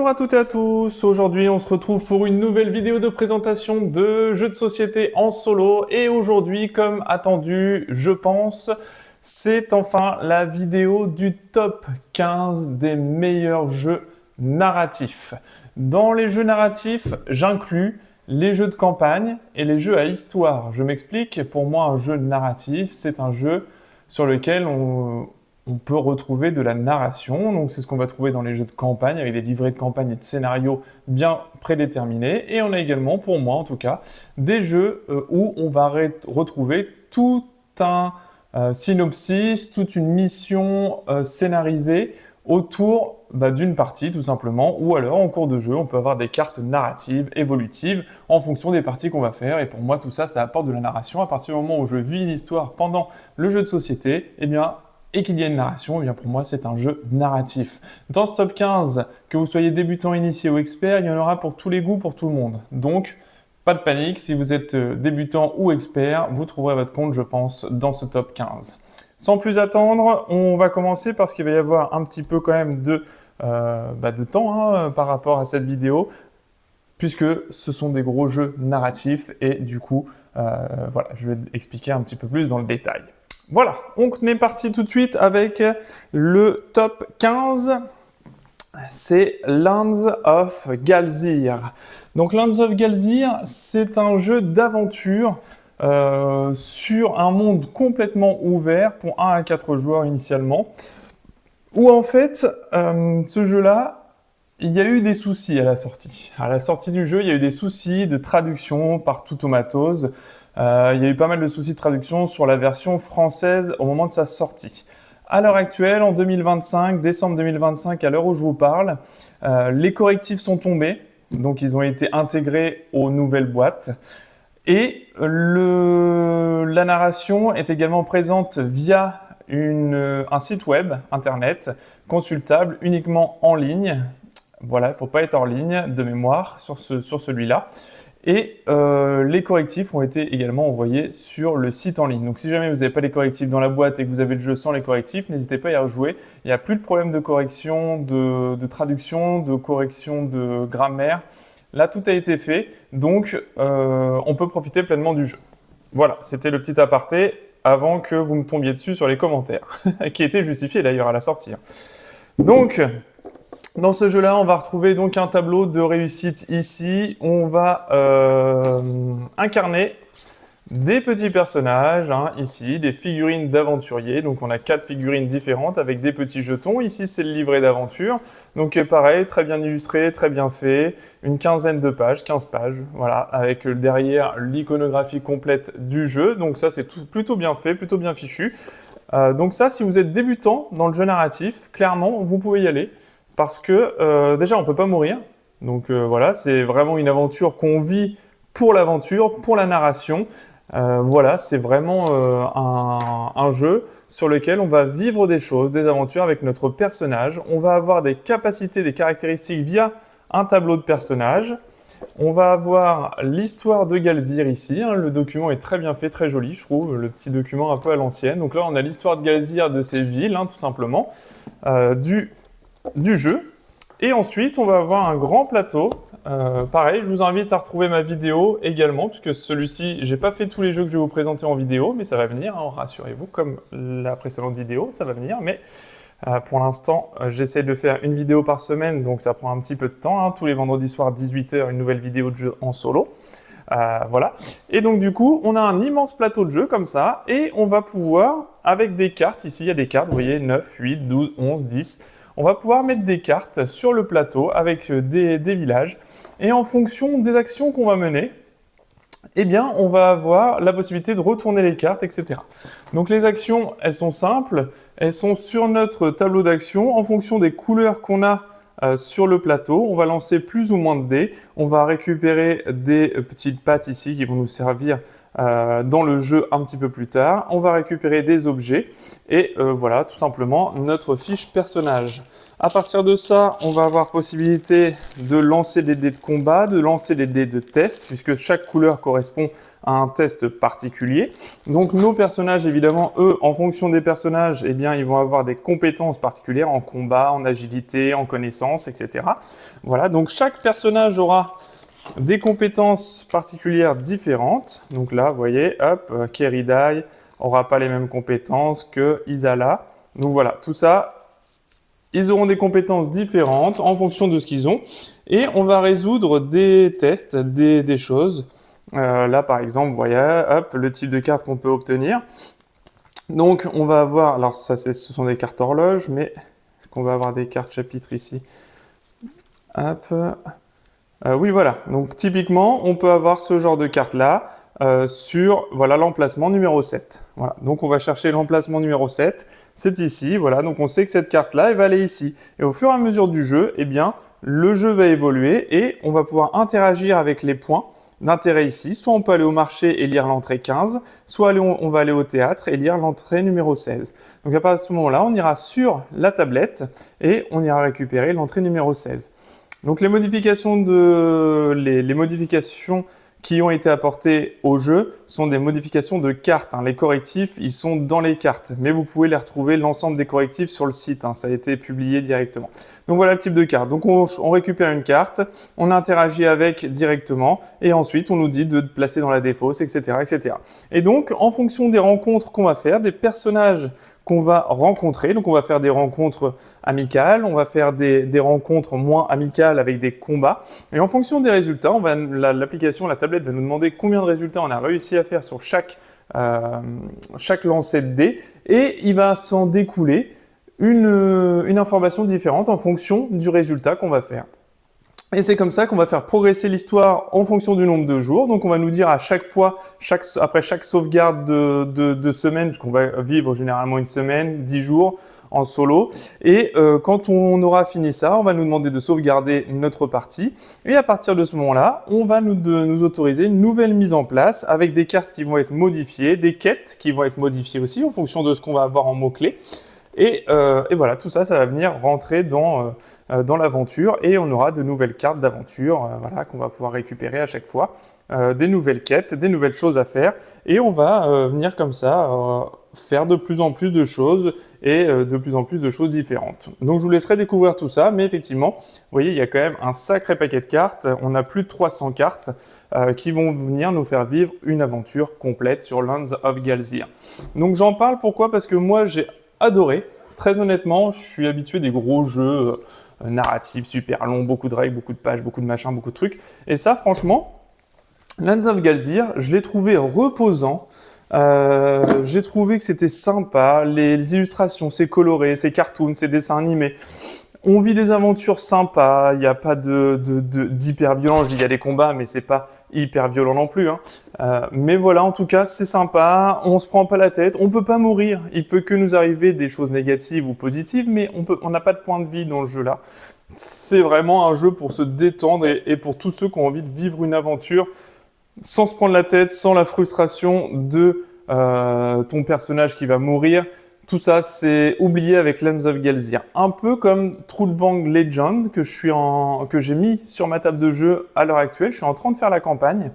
Bonjour à toutes et à tous, aujourd'hui on se retrouve pour une nouvelle vidéo de présentation de jeux de société en solo et aujourd'hui comme attendu je pense c'est enfin la vidéo du top 15 des meilleurs jeux narratifs. Dans les jeux narratifs j'inclus les jeux de campagne et les jeux à histoire. Je m'explique, pour moi un jeu narratif c'est un jeu sur lequel on peut retrouver de la narration, donc c'est ce qu'on va trouver dans les jeux de campagne, avec des livrets de campagne et de scénarios bien prédéterminés, et on a également, pour moi en tout cas, des jeux où on va retrouver tout un synopsis, toute une mission scénarisée autour d'une partie tout simplement, ou alors en cours de jeu on peut avoir des cartes narratives, évolutives, en fonction des parties qu'on va faire, et pour moi tout ça, ça apporte de la narration. À partir du moment où je vis l'histoire pendant le jeu de société, et qu'il y a une narration, eh bien pour moi c'est un jeu narratif. Dans ce top 15, que vous soyez débutant, initié ou expert, il y en aura pour tous les goûts, pour tout le monde. Donc, pas de panique, si vous êtes débutant ou expert, vous trouverez votre compte, je pense, dans ce top 15. Sans plus attendre, on va commencer parce qu'il va y avoir un petit peu quand même de temps par rapport à cette vidéo, puisque ce sont des gros jeux narratifs et du coup, voilà, je vais expliquer un petit peu plus dans le détail. Voilà, on est parti tout de suite avec le top 15, c'est Lands of Galzyr. Donc Lands of Galzyr, c'est un jeu d'aventure sur un monde complètement ouvert pour 1 à 4 joueurs initialement, où en fait, ce jeu-là, il y a eu des soucis à la sortie. À la sortie du jeu, il y a eu des soucis de traduction par tout tomatose. Il y a eu pas mal de soucis de traduction sur la version française au moment de sa sortie. À l'heure actuelle, en 2025, décembre 2025, à l'heure où je vous parle, les correctifs sont tombés, donc ils ont été intégrés aux nouvelles boîtes. Et la narration est également présente via un site web, internet, consultable uniquement en ligne. Voilà, il ne faut pas être hors ligne de mémoire sur celui-là. Et les correctifs ont été également envoyés sur le site en ligne. Donc si jamais vous n'avez pas les correctifs dans la boîte et que vous avez le jeu sans les correctifs, n'hésitez pas à y rejouer. Il n'y a plus de problème de correction, de traduction, de correction de grammaire. Là, tout a été fait, donc on peut profiter pleinement du jeu. Voilà, c'était le petit aparté avant que vous me tombiez dessus sur les commentaires, qui étaient justifiés d'ailleurs à la sortie. Donc, dans ce jeu-là, on va retrouver donc un tableau de réussite ici. On va incarner des petits personnages, ici, des figurines d'aventuriers. Donc on a 4 figurines différentes avec des petits jetons. Ici, c'est le livret d'aventure. Donc pareil, très bien illustré, très bien fait. Une quinzaine de pages, 15 pages, voilà, avec derrière l'iconographie complète du jeu. Donc ça, c'est plutôt bien fait, plutôt bien fichu. Donc ça, si vous êtes débutant dans le jeu narratif, clairement, vous pouvez y aller. Parce que déjà, on ne peut pas mourir. Donc voilà, c'est vraiment une aventure qu'on vit pour l'aventure, pour la narration. Voilà, c'est vraiment un jeu sur lequel on va vivre des choses, des aventures avec notre personnage. On va avoir des capacités, des caractéristiques via un tableau de personnages. On va avoir l'histoire de Galzyr ici. Le document est très bien fait, très joli, je trouve. Le petit document un peu à l'ancienne. Donc là, on a l'histoire de Galzyr, de ses villes, tout simplement, du jeu. Et ensuite, on va avoir un grand plateau. Pareil, je vous invite à retrouver ma vidéo également, puisque celui-ci, j'ai pas fait tous les jeux que je vais vous présenter en vidéo, mais ça va venir, rassurez-vous, comme la précédente vidéo, ça va venir. Mais pour l'instant, j'essaie de faire une vidéo par semaine, donc ça prend un petit peu de temps. Tous les vendredis soirs, 18 h, une nouvelle vidéo de jeu en solo. Voilà. Et donc du coup, on a un immense plateau de jeu comme ça, et on va pouvoir, avec des cartes, ici il y a des cartes, vous voyez, 9, 8, 12, 11, 10... On va pouvoir mettre des cartes sur le plateau avec des villages. Et en fonction des actions qu'on va mener, eh bien, on va avoir la possibilité de retourner les cartes, etc. Donc les actions, elles sont simples. Elles sont sur notre tableau d'action. En fonction des couleurs qu'on a sur le plateau, on va lancer plus ou moins de dés. On va récupérer des petites pattes ici qui vont nous servir dans le jeu un petit peu plus tard. On va récupérer des objets et voilà tout simplement notre fiche personnage. À partir de ça, on va avoir possibilité de lancer des dés de combat, de lancer des dés de test, puisque chaque couleur correspond à un test particulier. Donc nos personnages, évidemment, eux, en fonction des personnages, eh bien, ils vont avoir des compétences particulières en combat, en agilité, en connaissance, etc. Voilà, donc chaque personnage aura des compétences particulières différentes. Donc là, vous voyez, hop, Keridai n'aura pas les mêmes compétences que Isala. Donc voilà, tout ça, ils auront des compétences différentes en fonction de ce qu'ils ont. Et on va résoudre des tests, des choses. Là, par exemple, vous voyez, hop, le type de carte qu'on peut obtenir. Donc, on va avoir, alors ça, ce sont des cartes horloges, mais est-ce qu'on va avoir des cartes chapitres ici? Hop. Oui, voilà. Donc, typiquement, on peut avoir ce genre de carte-là sur voilà, l'emplacement numéro 7. Voilà. Donc, on va chercher l'emplacement numéro 7. C'est ici. Voilà. Donc, on sait que cette carte-là, elle va aller ici. Et au fur et à mesure du jeu, eh bien, le jeu va évoluer et on va pouvoir interagir avec les points d'intérêt ici. Soit on peut aller au marché et lire l'entrée 15, soit on va aller au théâtre et lire l'entrée numéro 16. Donc, à partir de ce moment-là, on ira sur la tablette et on ira récupérer l'entrée numéro 16. Donc les modifications les modifications qui ont été apportées au jeu sont des modifications de cartes. Les correctifs, ils sont dans les cartes, mais vous pouvez les retrouver, l'ensemble des correctifs, sur le site. Ça a été publié directement. Donc voilà le type de carte. Donc on récupère une carte, on interagit avec directement, et ensuite on nous dit de placer dans la défausse, etc., etc. Et donc, en fonction des rencontres qu'on va faire, des personnages qu'on va rencontrer, donc on va faire des rencontres amicales, on va faire des rencontres moins amicales avec des combats, et en fonction des résultats, l'application, la tablette va nous demander combien de résultats on a réussi à faire sur chaque lancer de dés, et il va s'en découler une information différente en fonction du résultat qu'on va faire. Et c'est comme ça qu'on va faire progresser l'histoire en fonction du nombre de jours. Donc on va nous dire à chaque fois, après chaque sauvegarde de semaine, puisqu'on va vivre généralement une semaine, 10 jours en solo. Et quand on aura fini ça, on va nous demander de sauvegarder notre partie. Et à partir de ce moment-là, on va nous autoriser une nouvelle mise en place avec des cartes qui vont être modifiées, des quêtes qui vont être modifiées aussi en fonction de ce qu'on va avoir en mots-clés. Et voilà, tout ça, ça va venir rentrer dans l'aventure et on aura de nouvelles cartes d'aventure voilà, qu'on va pouvoir récupérer à chaque fois, des nouvelles quêtes, des nouvelles choses à faire et on va venir comme ça faire de plus en plus de choses et de plus en plus de choses différentes. Donc je vous laisserai découvrir tout ça, mais effectivement, vous voyez, il y a quand même un sacré paquet de cartes, on a plus de 300 cartes qui vont venir nous faire vivre une aventure complète sur Lands of Galzir. Donc j'en parle pourquoi? Parce que moi j'ai adoré. Très honnêtement, je suis habitué des gros jeux narratifs super longs, beaucoup de règles, beaucoup de pages, beaucoup de machins, beaucoup de trucs. Et ça, franchement, Lands of Galzir, je l'ai trouvé reposant. J'ai trouvé que c'était sympa. Les illustrations, c'est coloré, c'est cartoon, c'est dessin animé. On vit des aventures sympas. Il n'y a pas d'hyper violence. Il y a des combats, mais c'est pas hyper violent non plus. Mais voilà, en tout cas, c'est sympa. On se prend pas la tête. On peut pas mourir. Il peut que nous arriver des choses négatives ou positives, mais on n'a pas de point de vie dans le jeu là. C'est vraiment un jeu pour se détendre et pour tous ceux qui ont envie de vivre une aventure sans se prendre la tête, sans la frustration de ton personnage qui va mourir. Tout ça, c'est oublié avec Lands of Galzir. Un peu comme Trollvang Legend que j'ai mis sur ma table de jeu à l'heure actuelle. Je suis en train de faire la campagne.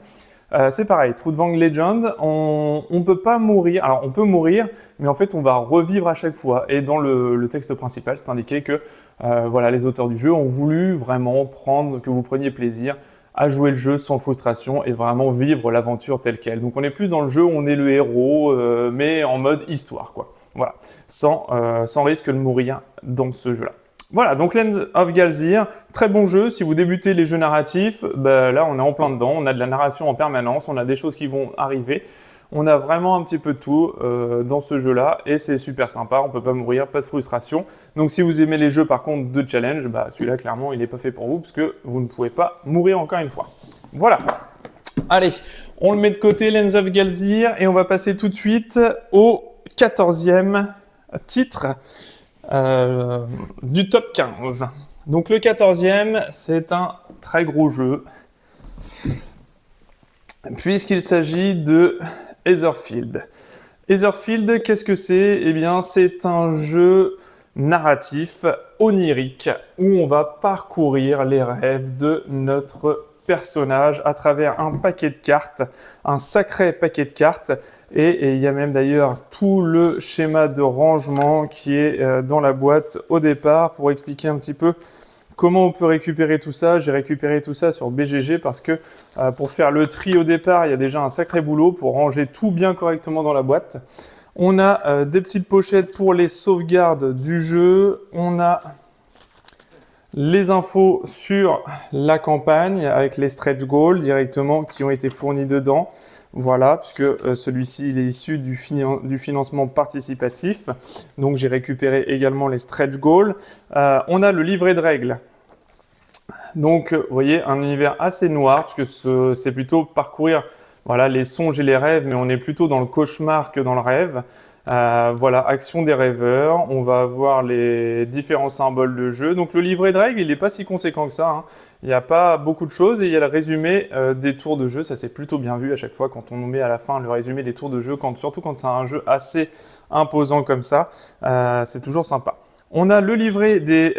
C'est pareil, Trollvang Legend, on peut pas mourir. Alors, on peut mourir, mais en fait, on va revivre à chaque fois. Et dans le texte principal, c'est indiqué que voilà, les auteurs du jeu ont voulu vraiment que vous preniez plaisir à jouer le jeu sans frustration et vraiment vivre l'aventure telle qu'elle. Donc, on est plus dans le jeu où on est le héros, mais en mode histoire, quoi. Voilà, sans risque de mourir dans ce jeu-là. Voilà, donc Lands of Galzir, très bon jeu. Si vous débutez les jeux narratifs, là on est en plein dedans, on a de la narration en permanence, on a des choses qui vont arriver. On a vraiment un petit peu de tout dans ce jeu-là et c'est super sympa, on peut pas mourir, pas de frustration. Donc si vous aimez les jeux par contre de challenge, celui-là clairement il n'est pas fait pour vous parce que vous ne pouvez pas mourir encore une fois. Voilà. Allez, on le met de côté, Lands of Galzir, et on va passer tout de suite au 14e titre du top 15. Donc le 14e, c'est un très gros jeu. puisqu'il s'agit de Etherfield. Etherfield, qu'est-ce que c'est? Eh bien, c'est un jeu narratif onirique où on va parcourir les rêves de notre personnage à travers un paquet de cartes, un sacré paquet de cartes, et il y a même d'ailleurs tout le schéma de rangement qui est dans la boîte au départ pour expliquer un petit peu comment on peut récupérer tout ça. J'ai récupéré tout ça sur BGG parce que pour faire le tri au départ, il y a déjà un sacré boulot pour ranger tout bien correctement dans la boîte. On a des petites pochettes pour les sauvegardes du jeu. On a les infos sur la campagne avec les stretch goals directement qui ont été fournis dedans. Voilà, puisque celui-ci il est issu du financement participatif. Donc j'ai récupéré également les stretch goals. On a le livret de règles. Donc vous voyez, un univers assez noir, puisque c'est plutôt parcourir voilà, les songes et les rêves, mais on est plutôt dans le cauchemar que dans le rêve. Voilà, action des rêveurs, on va avoir les différents symboles de jeu. Donc le livret de règles, il n'est pas si conséquent que ça, hein. Il n'y a pas beaucoup de choses et il y a le résumé des tours de jeu. Ça c'est plutôt bien vu à chaque fois quand on nous met à la fin le résumé des tours de jeu, surtout quand c'est un jeu assez imposant comme ça, c'est toujours sympa. On a le livret des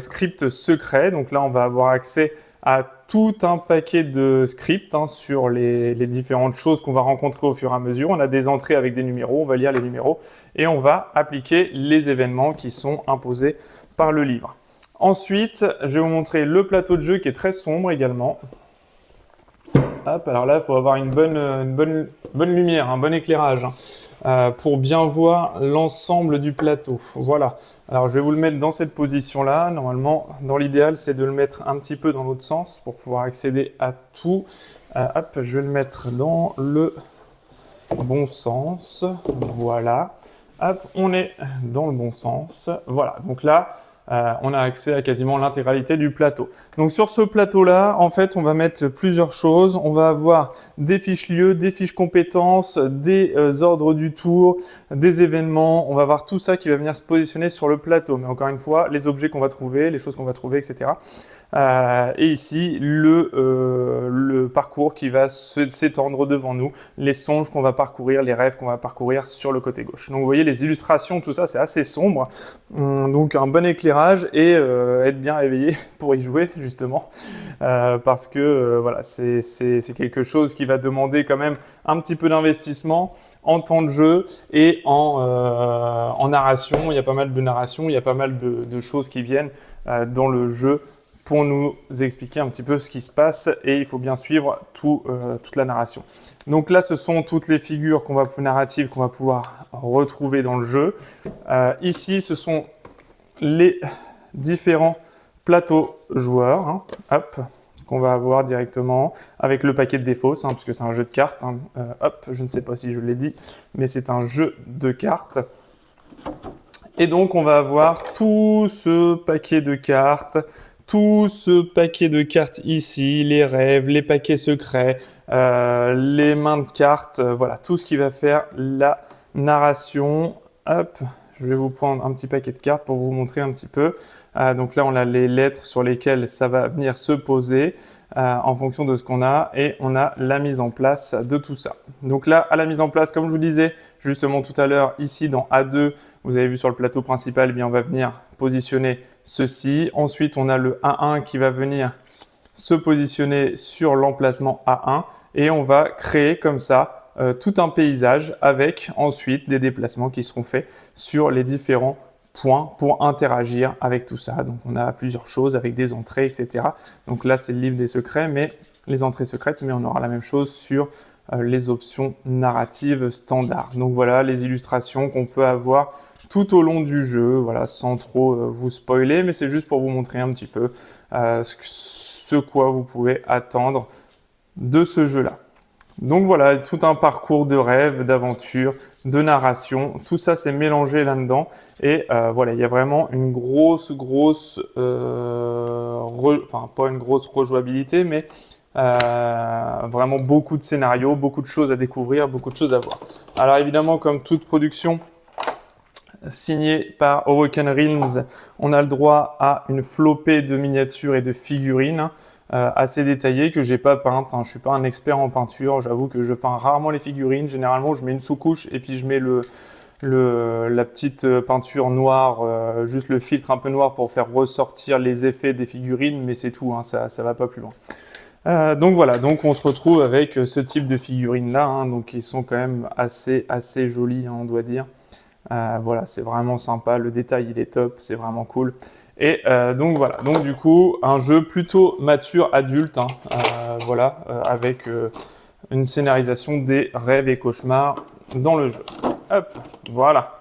scripts secrets, donc là on va avoir accès à tout un paquet de scripts sur les différentes choses qu'on va rencontrer au fur et à mesure. On a des entrées avec des numéros, on va lire les numéros et on va appliquer les événements qui sont imposés par le livre. Ensuite, je vais vous montrer le plateau de jeu qui est très sombre également. Hop, alors là, il faut avoir une bonne lumière, un bon éclairage pour bien voir l'ensemble du plateau. Voilà. Alors, je vais vous le mettre dans cette position-là. Normalement, dans l'idéal, c'est de le mettre un petit peu dans l'autre sens pour pouvoir accéder à tout. Hop, je vais le mettre dans le bon sens. Voilà. Hop, on est dans le bon sens. Voilà. Donc là, on a accès à quasiment l'intégralité du plateau. Donc sur ce plateau-là, en fait, on va mettre plusieurs choses. On va avoir des fiches lieux, des fiches compétences, des ordres du tour, des événements. On va avoir tout ça qui va venir se positionner sur le plateau. Mais encore une fois, les objets qu'on va trouver, les choses qu'on va trouver, etc. Et ici, le parcours qui va s'étendre devant nous, les songes qu'on va parcourir, les rêves qu'on va parcourir sur le côté gauche. Donc vous voyez, les illustrations, tout ça, c'est assez sombre. Donc un bon éclairage et être bien réveillé pour y jouer, justement. Parce que voilà, c'est quelque chose qui va demander quand même un petit peu d'investissement en temps de jeu et en narration. Il y a pas mal de narration, il y a pas mal de choses qui viennent dans le jeu pour nous expliquer un petit peu ce qui se passe et il faut bien suivre toute la narration. Donc là, ce sont toutes les figures narratives qu'on va pouvoir retrouver dans le jeu. Ici, ce sont les différents plateaux joueurs, hop, qu'on va avoir directement avec le paquet de défauts, puisque c'est un jeu de cartes. Hop, je ne sais pas si je l'ai dit, mais c'est un jeu de cartes. Et donc, on va avoir tout ce paquet de cartes, tout ce paquet de cartes ici, les rêves, les paquets secrets, les mains de cartes, voilà, tout ce qui va faire la narration. Hop, je vais vous prendre un petit paquet de cartes pour vous montrer un petit peu. Donc là, on a les lettres sur lesquelles ça va venir se poser en fonction de ce qu'on a et on a la mise en place de tout ça. Donc là, à la mise en place, comme je vous disais justement tout à l'heure, ici dans A2, vous avez vu sur le plateau principal, eh bien, on va venir positionner ceci. Ensuite, on a le A1 qui va venir se positionner sur l'emplacement A1 et on va créer comme ça tout un paysage avec ensuite des déplacements qui seront faits sur les différents points pour interagir avec tout ça. Donc on a plusieurs choses avec des entrées, etc. Donc là, c'est le livre des secrets, mais les entrées secrètes, mais on aura la même chose sur les options narratives standards. Donc voilà les illustrations qu'on peut avoir tout au long du jeu, voilà, sans trop vous spoiler, mais c'est juste pour vous montrer un petit peu ce quoi vous pouvez attendre de ce jeu-là. Donc voilà, tout un parcours de rêve, d'aventure, de narration, tout ça c'est mélangé là-dedans et voilà, il y a vraiment une grosse, enfin pas une grosse rejouabilité, mais vraiment beaucoup de scénarios, beaucoup de choses à découvrir, beaucoup de choses à voir. Alors évidemment, comme toute production signée par Awoken Realms, on a le droit à une flopée de miniatures et de figurines. assez détaillée que j'ai pas peinte. Hein. Je suis pas un expert en peinture. J'avoue que je peins rarement les figurines. Généralement, je mets une sous-couche et puis je mets la petite peinture noire, juste le filtre un peu noir pour faire ressortir les effets des figurines, mais c'est tout. Hein. Ça va pas plus loin. Donc voilà, donc on se retrouve avec ce type de figurines là, hein, donc ils sont quand même assez jolis, hein, on doit dire. Voilà, c'est vraiment sympa, le détail il est top, c'est vraiment cool. Et donc voilà, donc du coup un jeu plutôt mature adulte, hein, voilà, avec une scénarisation des rêves et cauchemars dans le jeu. Hop, voilà.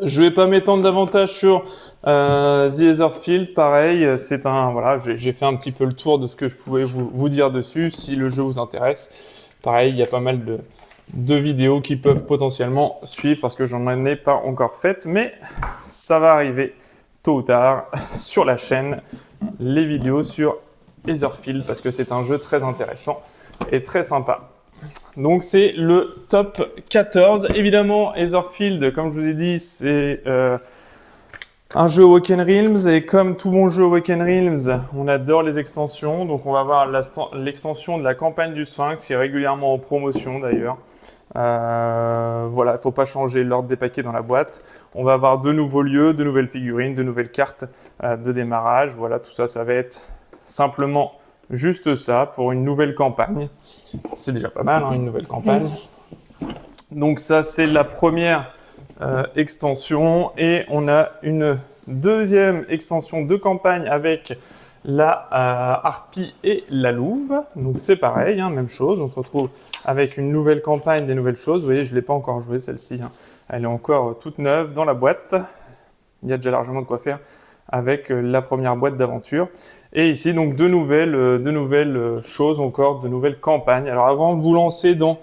Je vais pas m'étendre davantage sur The Etherfield, pareil, c'est un, voilà, j'ai fait un petit peu le tour de ce que je pouvais vous dire dessus, si le jeu vous intéresse. Pareil, il y a pas mal de vidéos qui peuvent potentiellement suivre parce que j'en ai pas encore faites, mais ça va arriver tôt ou tard sur la chaîne, les vidéos sur Etherfield, parce que c'est un jeu très intéressant et très sympa. Donc c'est le top 14. Évidemment, Etherfield, comme je vous ai dit, c'est un jeu Awaken Realms, et comme tout bon jeu Awaken Realms, on adore les extensions. Donc on va avoir l'extension de la campagne du Sphinx qui est régulièrement en promotion d'ailleurs. Voilà, il ne faut pas changer l'ordre des paquets dans la boîte. On va avoir de nouveaux lieux, de nouvelles figurines, de nouvelles cartes de démarrage. Voilà, tout ça, ça va être simplement juste ça pour une nouvelle campagne. C'est déjà pas mal, hein, une nouvelle campagne. Donc ça, c'est la première extension. Et on a une deuxième extension de campagne avec la harpie et la louve. Donc c'est pareil, hein, même chose. On se retrouve avec une nouvelle campagne, des nouvelles choses. Vous voyez, je ne l'ai pas encore jouée, celle-ci. Hein. Elle est encore toute neuve dans la boîte. Il y a déjà largement de quoi faire avec la première boîte d'aventure. Et ici, donc, de nouvelles choses encore, de nouvelles campagnes. Alors, avant de vous lancer dans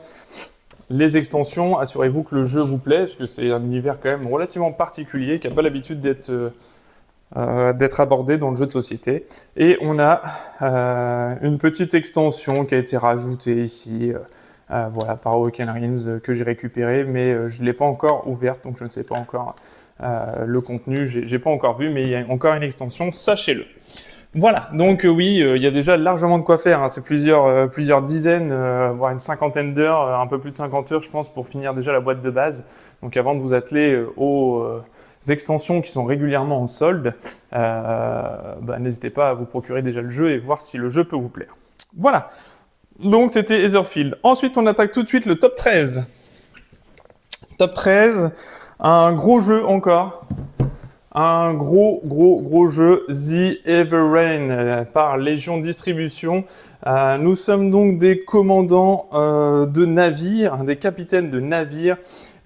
les extensions, assurez-vous que le jeu vous plaît, parce que c'est un univers quand même relativement particulier, qui n'a pas l'habitude d'être abordé dans le jeu de société. Et on a une petite extension qui a été rajoutée ici, voilà, par Awaken Realms, que j'ai récupérée, mais je ne l'ai pas encore ouverte, donc je ne sais pas encore le contenu, j'ai pas encore vu, mais il y a encore une extension, sachez-le. Voilà, donc oui, il y a déjà largement de quoi faire, hein. C'est plusieurs dizaines, voire une cinquantaine d'heures, un peu plus de 50 heures je pense, pour finir déjà la boîte de base. Donc avant de vous atteler aux extensions qui sont régulièrement en solde, n'hésitez pas à vous procurer déjà le jeu et voir si le jeu peut vous plaire. Voilà, donc c'était Etherfield. Ensuite on attaque tout de suite le top 13. Top 13, un gros jeu encore. Un gros jeu, The Everrain, par Légion Distribution. Nous sommes donc des commandants de navires, des capitaines de navires,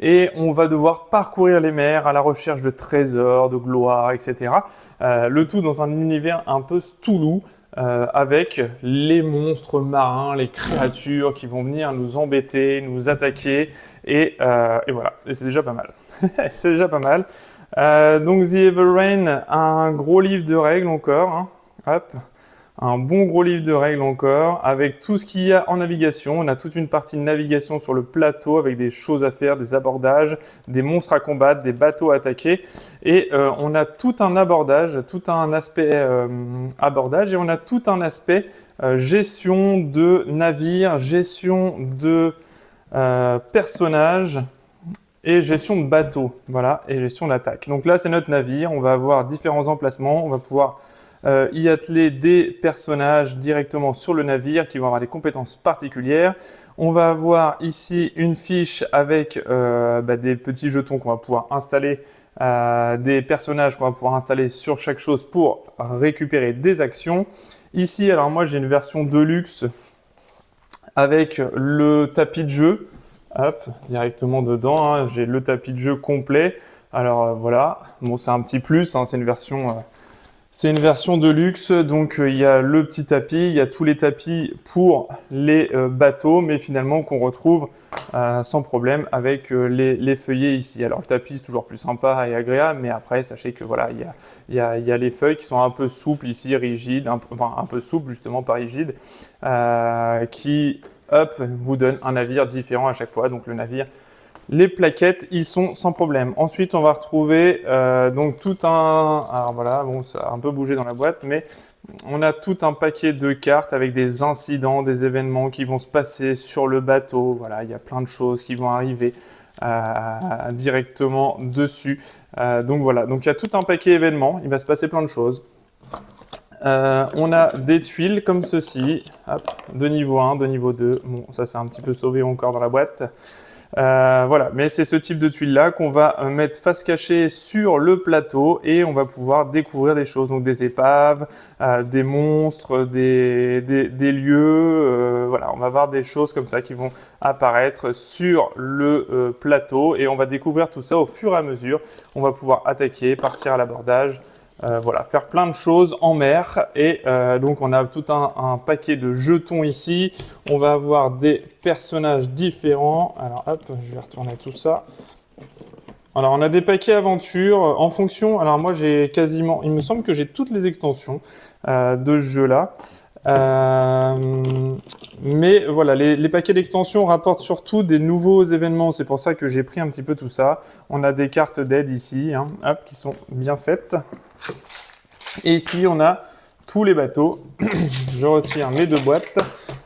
et on va devoir parcourir les mers à la recherche de trésors, de gloire, etc. Le tout dans un univers un peu Cthulhu, avec les monstres marins, les créatures qui vont venir nous embêter, nous attaquer, et voilà, et c'est déjà pas mal. C'est déjà pas mal. Donc The Everrain, un gros livre de règles encore, hein. Hop, un bon gros livre de règles encore, avec tout ce qu'il y a en navigation. On a toute une partie de navigation sur le plateau avec des choses à faire, des abordages, des monstres à combattre, des bateaux à attaquer, et on a tout un abordage, tout un aspect abordage, et on a tout un aspect gestion de navires, gestion de personnages, et gestion de bateau, voilà, et gestion d'attaque. Donc là, c'est notre navire, on va avoir différents emplacements, on va pouvoir y atteler des personnages directement sur le navire qui vont avoir des compétences particulières. On va avoir ici une fiche avec des petits jetons qu'on va pouvoir installer, des personnages qu'on va pouvoir installer sur chaque chose pour récupérer des actions. Ici, alors moi, j'ai une version Deluxe avec le tapis de jeu. Hop, directement dedans, hein, j'ai le tapis de jeu complet. Alors voilà, bon c'est un petit plus, hein, c'est une version de luxe, donc il y a le petit tapis, il y a tous les tapis pour les bateaux, mais finalement qu'on retrouve sans problème avec les feuillets ici. Alors le tapis c'est toujours plus sympa et agréable, mais après sachez que voilà, il y a les feuilles qui sont un peu souples ici, rigides, un peu souples justement, pas rigides, qui hop, vous donne un navire différent à chaque fois. Donc le navire, les plaquettes, ils sont sans problème. Ensuite, on va retrouver donc tout un... Alors voilà, bon, ça a un peu bougé dans la boîte, mais On a tout un paquet de cartes avec des incidents, des événements qui vont se passer sur le bateau. Voilà, il y a plein de choses qui vont arriver directement dessus. Donc voilà, donc il y a tout un paquet événements, il va se passer plein de choses. On a des tuiles comme ceci, hop, de niveau 1, de niveau 2. Bon, ça c'est un petit peu sauvé encore dans la boîte. Voilà, mais c'est ce type de tuiles là qu'on va mettre face cachée sur le plateau et on va pouvoir découvrir des choses, donc des épaves, des monstres, des lieux, voilà, on va voir des choses comme ça qui vont apparaître sur le plateau et on va découvrir tout ça au fur et à mesure. On va pouvoir attaquer, partir à l'abordage. Voilà, faire plein de choses en mer et donc on a tout un paquet de jetons ici. On va avoir des personnages différents. Alors hop, je vais retourner tout ça. Alors on a des paquets aventures en fonction. Alors moi j'ai quasiment, il me semble que j'ai toutes les extensions de ce jeu-là. Mais voilà, les paquets d'extensions rapportent surtout des nouveaux événements. C'est pour ça que j'ai pris un petit peu tout ça. On a des cartes d'aide ici, hein, hop, qui sont bien faites. Et ici, on a tous les bateaux. Je retire mes deux boîtes.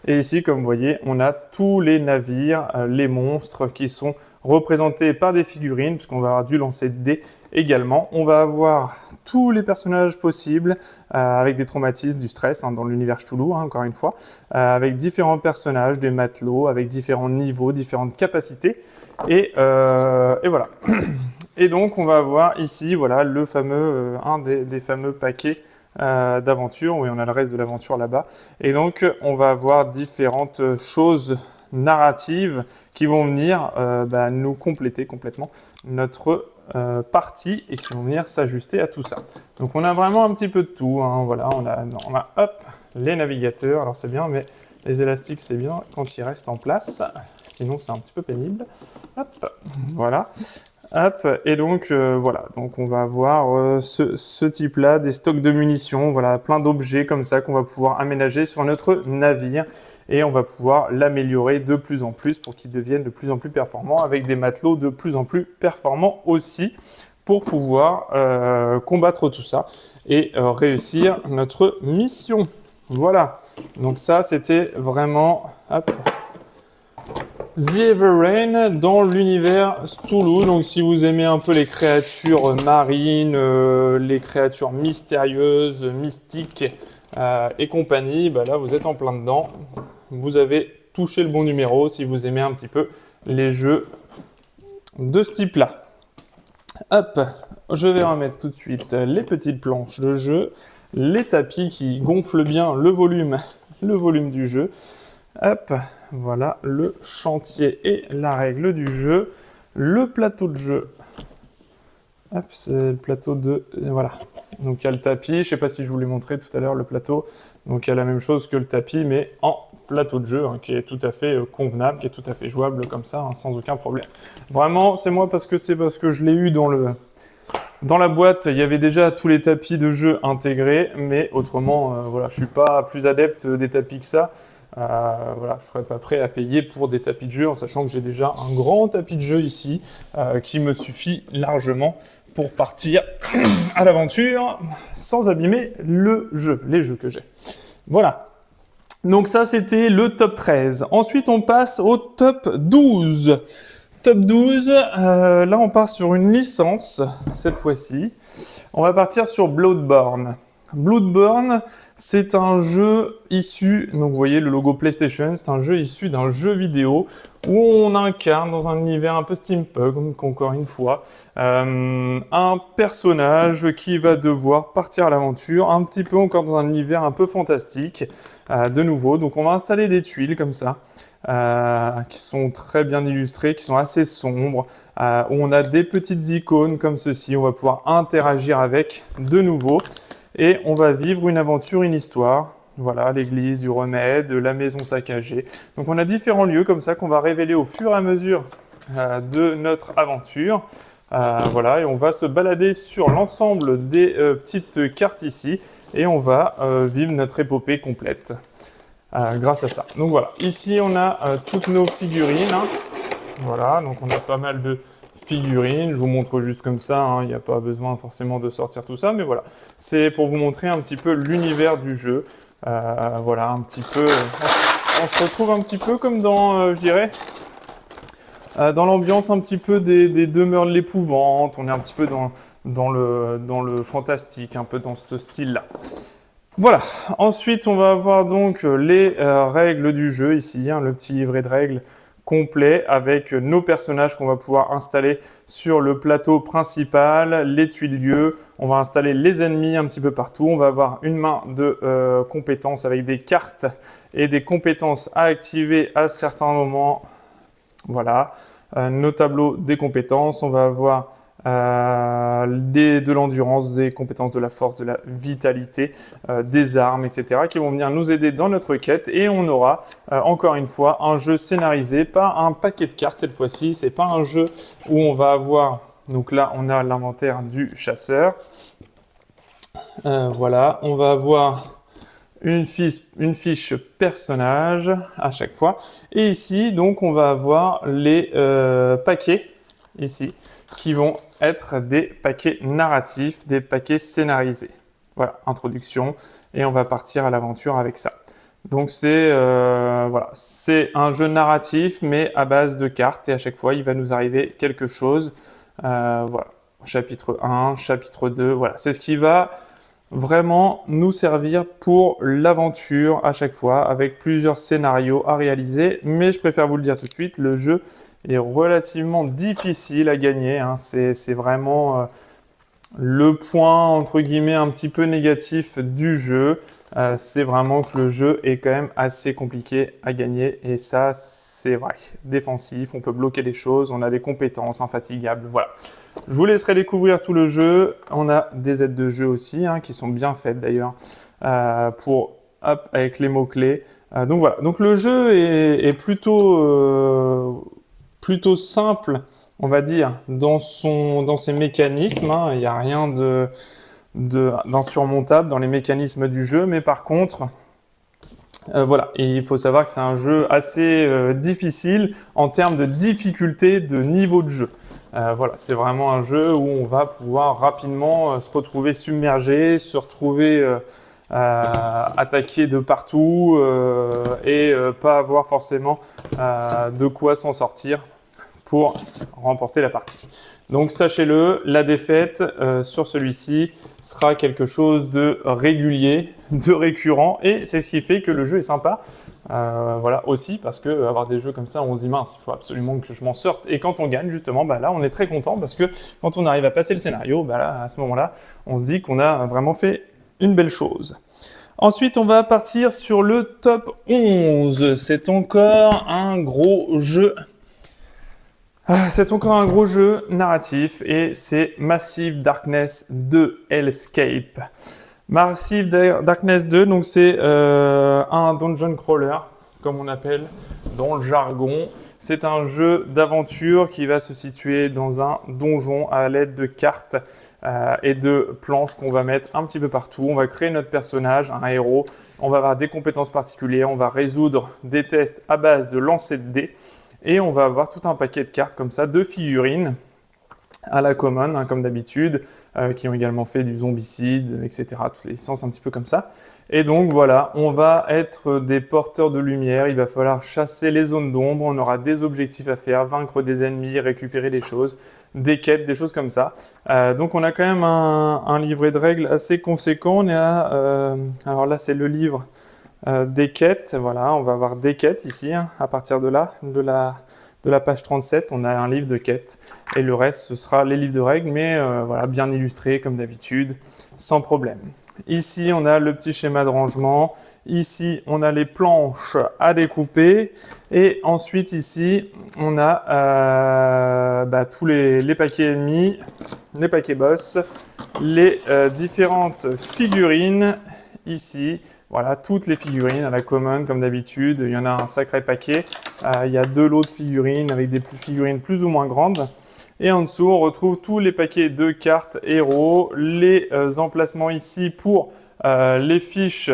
Et ici, comme vous voyez, on a tous les navires, les monstres qui sont représentés par des figurines, puisqu'on va avoir dû lancer des dés également. On va avoir tous les personnages possibles, avec des traumatismes, du stress, hein, dans l'univers Cthulhu, hein, encore une fois, avec différents personnages, des matelots, avec différents niveaux, différentes capacités. Et voilà. Et donc, on va avoir ici, voilà, le fameux, un des fameux paquets d'aventure, où on a le reste de l'aventure là-bas. Et donc, on va avoir différentes choses narratives qui vont venir nous compléter complètement notre partie et qui vont venir s'ajuster à tout ça. Donc, on a vraiment un petit peu de tout, hein, voilà, on a hop, les navigateurs, alors c'est bien, mais les élastiques, c'est bien quand ils restent en place, sinon c'est un petit peu pénible. Hop, voilà. Hop, et donc voilà, donc on va avoir ce type-là, des stocks de munitions, voilà, plein d'objets comme ça qu'on va pouvoir aménager sur notre navire et on va pouvoir l'améliorer de plus en plus pour qu'il devienne de plus en plus performant avec des matelots de plus en plus performants aussi pour pouvoir combattre tout ça et réussir notre mission. Voilà, donc ça c'était vraiment... Hop. The Everrain dans l'univers Cthulhu. Donc si vous aimez un peu les créatures marines, les créatures mystérieuses, mystiques et compagnie, bah là vous êtes en plein dedans. Vous avez touché le bon numéro si vous aimez un petit peu les jeux de ce type-là. Hop, je vais remettre tout de suite les petites planches de jeu, les tapis qui gonflent bien le volume du jeu. Hop, voilà le chantier et la règle du jeu, le plateau de jeu. Hop, c'est le plateau de... Voilà. Donc il y a le tapis, je ne sais pas si je vous l'ai montré tout à l'heure, le plateau. Donc il y a la même chose que le tapis, mais en plateau de jeu, hein, qui est tout à fait convenable, qui est tout à fait jouable comme ça, hein, sans aucun problème. Vraiment, c'est parce que je l'ai eu dans la boîte, il y avait déjà tous les tapis de jeu intégrés, mais autrement, voilà, je ne suis pas plus adepte des tapis que ça. Voilà, je ne serais pas prêt à payer pour des tapis de jeu en sachant que j'ai déjà un grand tapis de jeu ici qui me suffit largement pour partir à l'aventure sans abîmer les jeux que j'ai. Voilà. Donc ça, c'était le top 13. Ensuite, on passe au top 12. Top 12, là on part sur une licence cette fois-ci. On va partir sur Bloodborne. Bloodborne, c'est un jeu issu, donc vous voyez le logo PlayStation, c'est un jeu issu d'un jeu vidéo où on incarne dans un univers un peu steampunk, encore une fois, un personnage qui va devoir partir à l'aventure, un petit peu encore dans un univers un peu fantastique, de nouveau. Donc on va installer des tuiles comme ça, qui sont très bien illustrées, qui sont assez sombres, où on a des petites icônes comme ceci, on va pouvoir interagir avec de nouveau. Et on va vivre une aventure, une histoire. Voilà, l'église du remède, la maison saccagée. Donc on a différents lieux comme ça qu'on va révéler au fur et à mesure de notre aventure. Voilà, et on va se balader sur l'ensemble des petites cartes ici. Et on va vivre notre épopée complète grâce à ça. Donc voilà, ici on a toutes nos figurines. Hein. Voilà, donc on a pas mal de figurines. Je vous montre juste comme ça, hein, il n'y a pas besoin forcément de sortir tout ça, mais voilà. C'est pour vous montrer un petit peu l'univers du jeu. Voilà, un petit peu... On se retrouve un petit peu comme dans, je dirais, dans l'ambiance un petit peu des demeures de l'épouvante. On est un petit peu dans le fantastique, un peu dans ce style-là. Voilà, ensuite on va avoir donc les règles du jeu ici, hein, le petit livret de règles complet avec nos personnages qu'on va pouvoir installer sur le plateau principal, les tuiles-lieux, on va installer les ennemis un petit peu partout, on va avoir une main de compétences avec des cartes et des compétences à activer à certains moments. Voilà, nos tableaux des compétences, on va avoir de l'endurance, des compétences de la force, de la vitalité, des armes, etc. qui vont venir nous aider dans notre quête et on aura encore une fois un jeu scénarisé, pas un paquet de cartes cette fois-ci, c'est pas un jeu où on va avoir, donc là on a l'inventaire du chasseur, voilà, on va avoir une fiche personnage à chaque fois et ici donc on va avoir les paquets ici qui vont être des paquets narratifs, des paquets scénarisés. Voilà, introduction, et on va partir à l'aventure avec ça. Donc c'est voilà, c'est un jeu narratif, mais à base de cartes, et à chaque fois, il va nous arriver quelque chose. Voilà, chapitre 1, chapitre 2, voilà, c'est ce qui va vraiment nous servir pour l'aventure à chaque fois, avec plusieurs scénarios à réaliser, mais je préfère vous le dire tout de suite, le jeu est relativement difficile à gagner, hein. C'est vraiment le point entre guillemets un petit peu négatif du jeu. C'est vraiment que le jeu est quand même assez compliqué à gagner et ça c'est vrai. Défensif, on peut bloquer les choses, on a des compétences infatigables, voilà. Je vous laisserai découvrir tout le jeu. On a des aides de jeu aussi hein, qui sont bien faites d'ailleurs pour hop, avec les mots-clés. Donc voilà, donc le jeu est plutôt simple, on va dire, dans ses mécanismes. Hein. Il n'y a rien d'insurmontable dans les mécanismes du jeu, mais par contre, voilà, et il faut savoir que c'est un jeu assez difficile en termes de difficulté de niveau de jeu. Voilà, c'est vraiment un jeu où on va pouvoir rapidement se retrouver submergé, se retrouver attaqué de partout et pas avoir forcément de quoi s'en sortir pour remporter la partie. Donc sachez-le, la défaite sur celui-ci sera quelque chose de régulier, de récurrent, et c'est ce qui fait que le jeu est sympa. Voilà aussi parce que avoir des jeux comme ça, on se dit mince, il faut absolument que je m'en sorte. Et quand on gagne justement, bah là on est très content parce que quand on arrive à passer le scénario, bah là à ce moment-là, on se dit qu'on a vraiment fait une belle chose. Ensuite, on va partir sur le top 11. C'est encore un gros jeu. C'est encore un gros jeu narratif et c'est Massive Darkness 2 Hellscape. Massive Darkness 2, donc c'est un dungeon crawler, comme on appelle dans le jargon. C'est un jeu d'aventure qui va se situer dans un donjon à l'aide de cartes et de planches qu'on va mettre un petit peu partout. On va créer notre personnage, un héros. On va avoir des compétences particulières. On va résoudre des tests à base de lancer de dés. Et on va avoir tout un paquet de cartes comme ça, de figurines à la common, hein, comme d'habitude, qui ont également fait du zombicide, etc. Toutes les licences un petit peu comme ça. Et donc voilà, on va être des porteurs de lumière, il va falloir chasser les zones d'ombre, on aura des objectifs à faire, vaincre des ennemis, récupérer des choses, des quêtes, des choses comme ça. Donc on a quand même un livret de règles assez conséquent. On est alors là c'est le livre des quêtes, voilà, on va avoir des quêtes ici, hein, à partir de là, de la page 37, on a un livre de quêtes, et le reste, ce sera les livres de règles, mais voilà, bien illustrés, comme d'habitude, sans problème. Ici, on a le petit schéma de rangement, ici, on a les planches à découper, et ensuite, ici, on a tous les paquets ennemis, les paquets boss, les différentes figurines, ici. Voilà, toutes les figurines à la common, comme d'habitude. Il y en a un sacré paquet. Il y a deux lots de figurines avec des figurines plus ou moins grandes. Et en dessous, on retrouve tous les paquets de cartes héros, les emplacements ici pour les fiches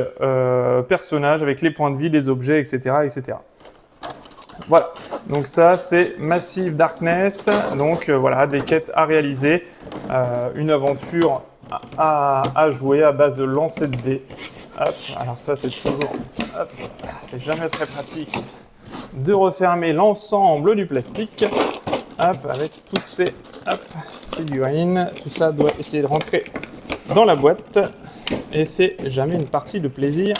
personnages avec les points de vie, les objets, etc., etc. Voilà, donc ça c'est Massive Darkness, donc voilà, des quêtes à réaliser, une aventure à jouer à base de lancer de dés. Hop, alors ça c'est toujours, hop, c'est jamais très pratique de refermer l'ensemble du plastique, hop, avec toutes ces figurines, tout ça doit essayer de rentrer dans la boîte, et c'est jamais une partie de plaisir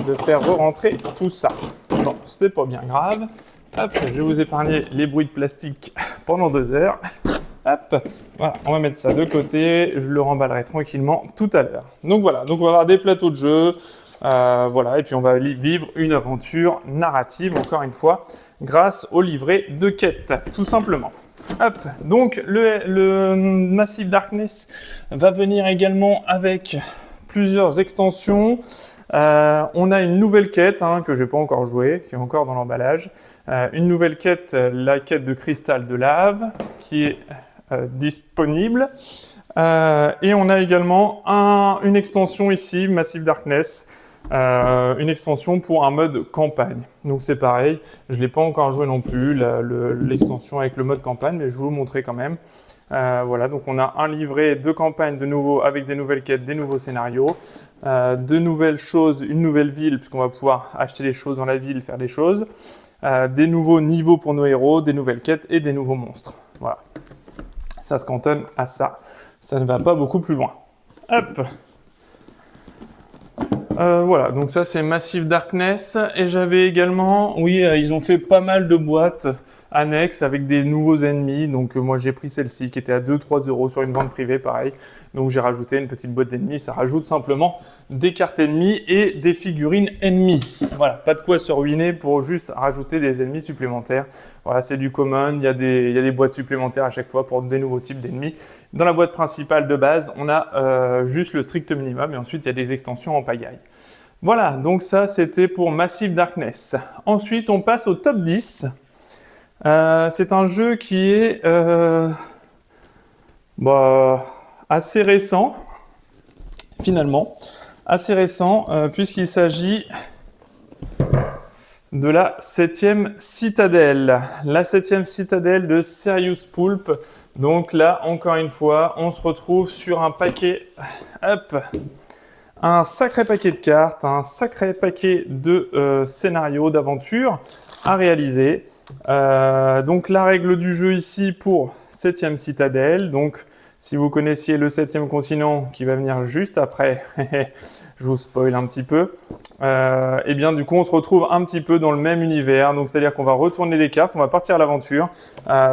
de faire re-rentrer tout ça. Bon, c'était pas bien grave. Hop, je vais vous épargner les bruits de plastique pendant 2 heures. Hop, voilà, on va mettre ça de côté. Je le remballerai tranquillement tout à l'heure. Donc voilà, donc on va avoir des plateaux de jeu. Voilà, et puis on va vivre une aventure narrative, encore une fois, grâce au livret de quête, tout simplement. Hop, donc le Massive Darkness va venir également avec plusieurs extensions. On a une nouvelle quête que je n'ai pas encore jouée, qui est encore dans l'emballage. Une nouvelle quête, la quête de cristal de lave, qui est disponible. Et on a également une extension ici, Massive Darkness, une extension pour un mode campagne. Donc c'est pareil, je ne l'ai pas encore joué non plus, l'extension avec le mode campagne, mais je vais vous montrer quand même. Voilà, donc on a un livret de campagne de nouveau avec des nouvelles quêtes, des nouveaux scénarios, de nouvelles choses, une nouvelle ville, puisqu'on va pouvoir acheter des choses dans la ville, faire des choses, des nouveaux niveaux pour nos héros, des nouvelles quêtes et des nouveaux monstres. Voilà, ça se cantonne à ça. Ça ne va pas beaucoup plus loin. Hop. Voilà, donc ça c'est Massive Darkness. Et j'avais également, oui, ils ont fait pas mal de boîtes annexes avec des nouveaux ennemis. Donc moi j'ai pris celle-ci qui était à 2-3 € sur une vente privée, pareil. Donc j'ai rajouté une petite boîte d'ennemis. Ça rajoute simplement des cartes ennemies et des figurines ennemies. Voilà, pas de quoi se ruiner pour juste rajouter des ennemis supplémentaires. Voilà, c'est du common. Il y a des boîtes supplémentaires à chaque fois pour des nouveaux types d'ennemis. Dans la boîte principale de base, on a juste le strict minimum et ensuite il y a des extensions en pagaille. Voilà, donc ça c'était pour Massive Darkness. Ensuite, on passe au top 10. C'est un jeu qui est assez récent, finalement. Assez récent, puisqu'il s'agit de la 7e citadelle. La 7e citadelle de Serious Poulp. Donc là, encore une fois, on se retrouve sur un paquet... Hop, un sacré paquet de cartes, un sacré paquet de scénarios, d'aventures à réaliser. Donc la règle du jeu ici pour 7e citadelle, donc si vous connaissiez le 7e continent qui va venir juste après, je vous spoil un petit peu, et bien du coup on se retrouve un petit peu dans le même univers, donc c'est-à-dire qu'on va retourner des cartes, on va partir à l'aventure,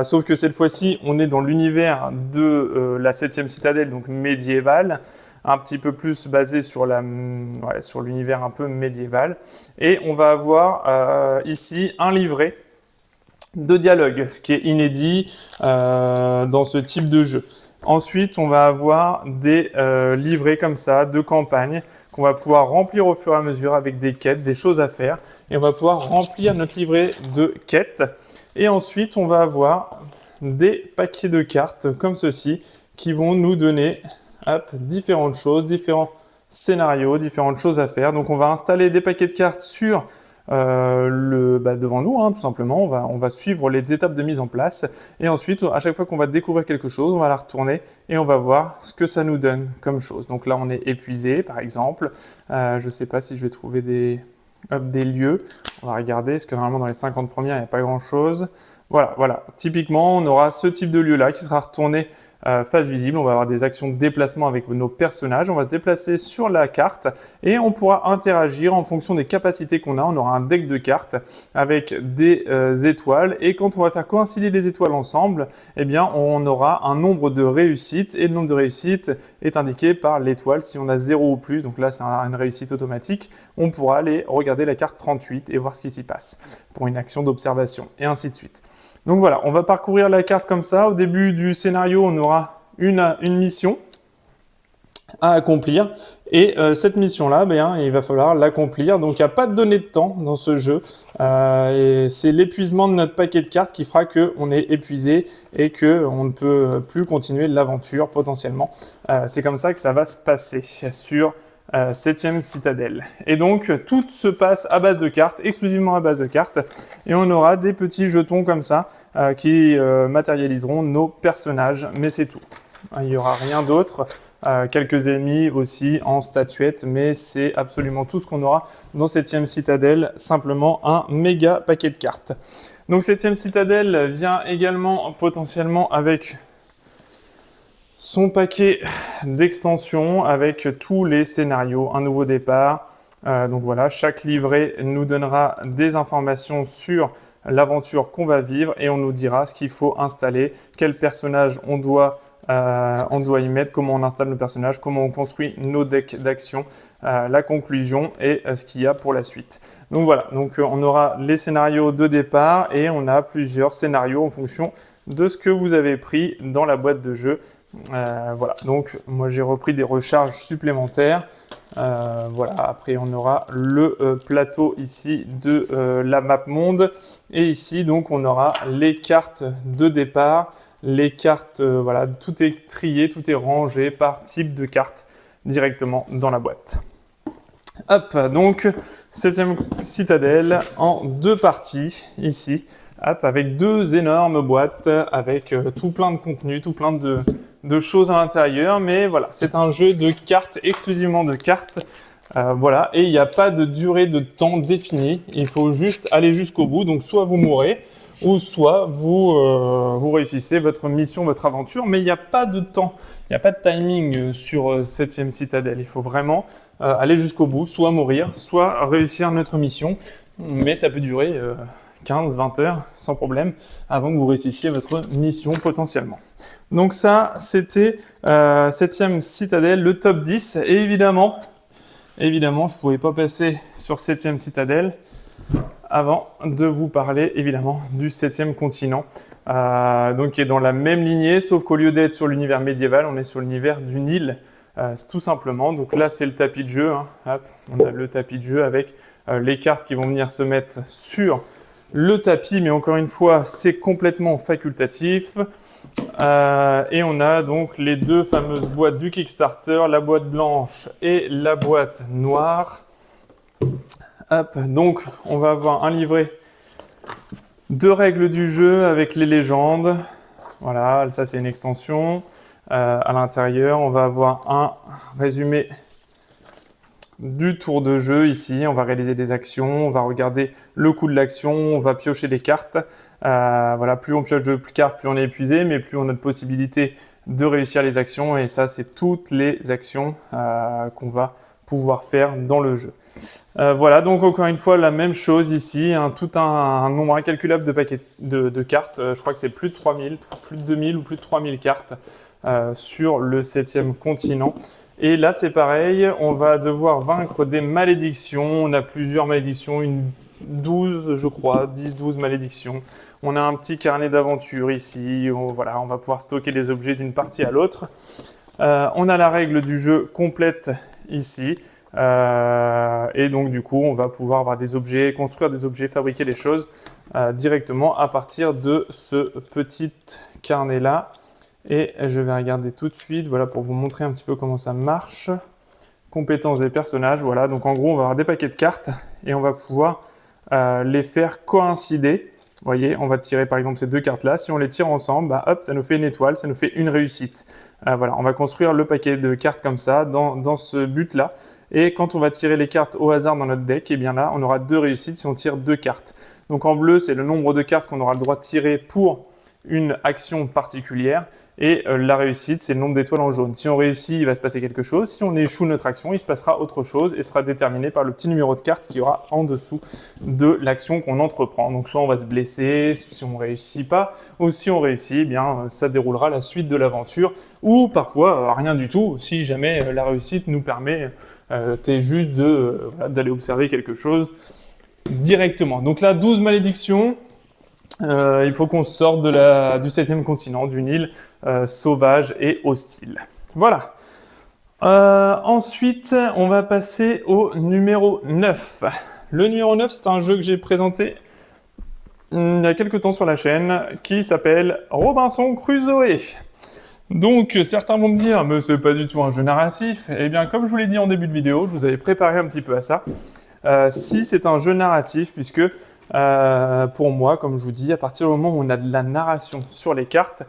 sauf que cette fois-ci on est dans l'univers de la 7e citadelle, donc médiévale, un petit peu plus basé sur l'univers un peu médiéval, et on va avoir ici un livret de dialogue, ce qui est inédit dans ce type de jeu. Ensuite, on va avoir des livrets comme ça, de campagne, qu'on va pouvoir remplir au fur et à mesure avec des quêtes, des choses à faire. Et on va pouvoir remplir notre livret de quêtes. Et ensuite, on va avoir des paquets de cartes comme ceci, qui vont nous donner différentes choses, différents scénarios, différentes choses à faire. Donc, on va installer des paquets de cartes sur... devant nous, tout simplement, on va suivre les étapes de mise en place et ensuite, à chaque fois qu'on va découvrir quelque chose, on va la retourner et on va voir ce que ça nous donne comme chose. Donc là, on est épuisé, par exemple. Je ne sais pas si je vais trouver des lieux. On va regarder, parce que normalement, dans les 50 premières, il n'y a pas grand-chose. Voilà. Typiquement, on aura ce type de lieu-là qui sera retourné face visible. On va avoir des actions de déplacement avec nos personnages. On va se déplacer sur la carte et on pourra interagir en fonction des capacités qu'on a. On aura un deck de cartes avec des étoiles et quand on va faire coïncider les étoiles ensemble, eh bien, on aura un nombre de réussites et le nombre de réussites est indiqué par l'étoile. Si on a 0 ou plus, donc là c'est une réussite automatique, on pourra aller regarder la carte 38 et voir ce qui s'y passe pour une action d'observation et ainsi de suite. Donc voilà, on va parcourir la carte comme ça. Au début du scénario, on aura une mission à accomplir. Et cette mission-là, il va falloir l'accomplir. Donc il n'y a pas de données de temps dans ce jeu. Et c'est l'épuisement de notre paquet de cartes qui fera qu'on est épuisé et qu'on ne peut plus continuer l'aventure potentiellement. C'est comme ça que ça va se passer sur 7e citadelle. Et donc, tout se passe à base de cartes, exclusivement à base de cartes, et on aura des petits jetons comme ça qui matérialiseront nos personnages, mais c'est tout. Il n'y aura rien d'autre. Quelques ennemis aussi en statuette, mais c'est absolument tout ce qu'on aura dans 7e citadelle, simplement un méga paquet de cartes. Donc 7e citadelle vient également potentiellement avec son paquet d'extensions, avec tous les scénarios, un nouveau départ. Donc voilà, chaque livret nous donnera des informations sur l'aventure qu'on va vivre et on nous dira ce qu'il faut installer, quel personnage on doit y mettre, comment on installe nos personnages, comment on construit nos decks d'action, la conclusion et ce qu'il y a pour la suite. Donc voilà, on aura les scénarios de départ et on a plusieurs scénarios en fonction de ce que vous avez pris dans la boîte de jeu. Voilà, donc moi j'ai repris des recharges supplémentaires. Voilà, après on aura le plateau ici de la map monde et ici donc on aura les cartes de départ. Les cartes, voilà, tout est trié, tout est rangé par type de carte directement dans la boîte. Hop, donc 7e citadelle en 2 parties ici. Hop, avec 2 énormes boîtes avec tout plein de contenu, tout plein de choses à l'intérieur. Mais voilà, c'est un jeu de cartes, exclusivement de cartes. Voilà, et il n'y a pas de durée de temps définie. Il faut juste aller jusqu'au bout. Donc soit vous mourrez, ou soit vous réussissez votre mission, votre aventure, mais il n'y a pas de temps, il n'y a pas de timing sur 7e citadelle. Il faut vraiment aller jusqu'au bout, soit mourir, soit réussir notre mission, mais ça peut durer 15-20 heures sans problème avant que vous réussissiez votre mission potentiellement. Donc ça, c'était 7e citadelle, le top 10, et évidemment, je ne pouvais pas passer sur 7e citadelle avant de vous parler évidemment du 7e continent, donc qui est dans la même lignée, sauf qu'au lieu d'être sur l'univers médiéval, on est sur l'univers du Nil, tout simplement. Donc là, c'est le tapis de jeu. Hein. Hop, on a le tapis de jeu avec les cartes qui vont venir se mettre sur le tapis, mais encore une fois, c'est complètement facultatif. Et on a donc les 2 fameuses boîtes du Kickstarter, la boîte blanche et la boîte noire. Hop, donc on va avoir un livret de règles du jeu avec les légendes. Voilà, ça c'est une extension. À l'intérieur, on va avoir un résumé du tour de jeu ici. On va réaliser des actions, on va regarder le coût de l'action, on va piocher des cartes. Voilà, plus on pioche de cartes, plus on est épuisé, mais plus on a de possibilités de réussir les actions. Et ça, c'est toutes les actions qu'on va pouvoir faire dans le jeu. Voilà, donc encore une fois, la même chose ici, hein, tout un nombre incalculable de paquets de cartes. Je crois que c'est plus de 3000, plus de 2000 ou plus de 3000 cartes sur le 7e continent. Et là, c'est pareil, on va devoir vaincre des malédictions. On a plusieurs malédictions, 12, je crois, 10-12 malédictions. On a un petit carnet d'aventure ici. Voilà, on va pouvoir stocker des objets d'une partie à l'autre. On a la règle du jeu complète ici. Et donc du coup, on va pouvoir avoir des objets, construire des objets, fabriquer des choses directement à partir de ce petit carnet-là. Et je vais regarder tout de suite, voilà, pour vous montrer un petit peu comment ça marche. Compétences des personnages, voilà. Donc en gros, on va avoir des paquets de cartes et on va pouvoir les faire coïncider. Vous voyez, on va tirer par exemple ces 2 cartes-là. Si on les tire ensemble, bah, hop, ça nous fait une étoile, ça nous fait une réussite. Voilà, on va construire le paquet de cartes comme ça, dans ce but-là. Et quand on va tirer les cartes au hasard dans notre deck, et bien là, on aura 2 réussites si on tire 2 cartes. Donc en bleu, c'est le nombre de cartes qu'on aura le droit de tirer pour une action particulière. Et la réussite, c'est le nombre d'étoiles en jaune. Si on réussit, il va se passer quelque chose. Si on échoue notre action, il se passera autre chose et sera déterminé par le petit numéro de carte qui y aura en dessous de l'action qu'on entreprend. Donc soit on va se blesser si on ne réussit pas, ou si on réussit, eh bien ça déroulera la suite de l'aventure. Ou parfois rien du tout, si jamais la réussite nous permet juste d'aller observer quelque chose directement. Donc là, 12 malédictions. Il faut qu'on sorte du 7e continent, du Nil, sauvage et hostile. Voilà. Ensuite, on va passer au numéro 9. Le numéro 9, c'est un jeu que j'ai présenté il y a quelques temps sur la chaîne, qui s'appelle Robinson Crusoe. Donc certains vont me dire, mais c'est pas du tout un jeu narratif. Eh bien, comme je vous l'ai dit en début de vidéo, je vous avais préparé un petit peu à ça. Si c'est un jeu narratif, puisque pour moi, comme je vous dis, à partir du moment où on a de la narration sur les cartes,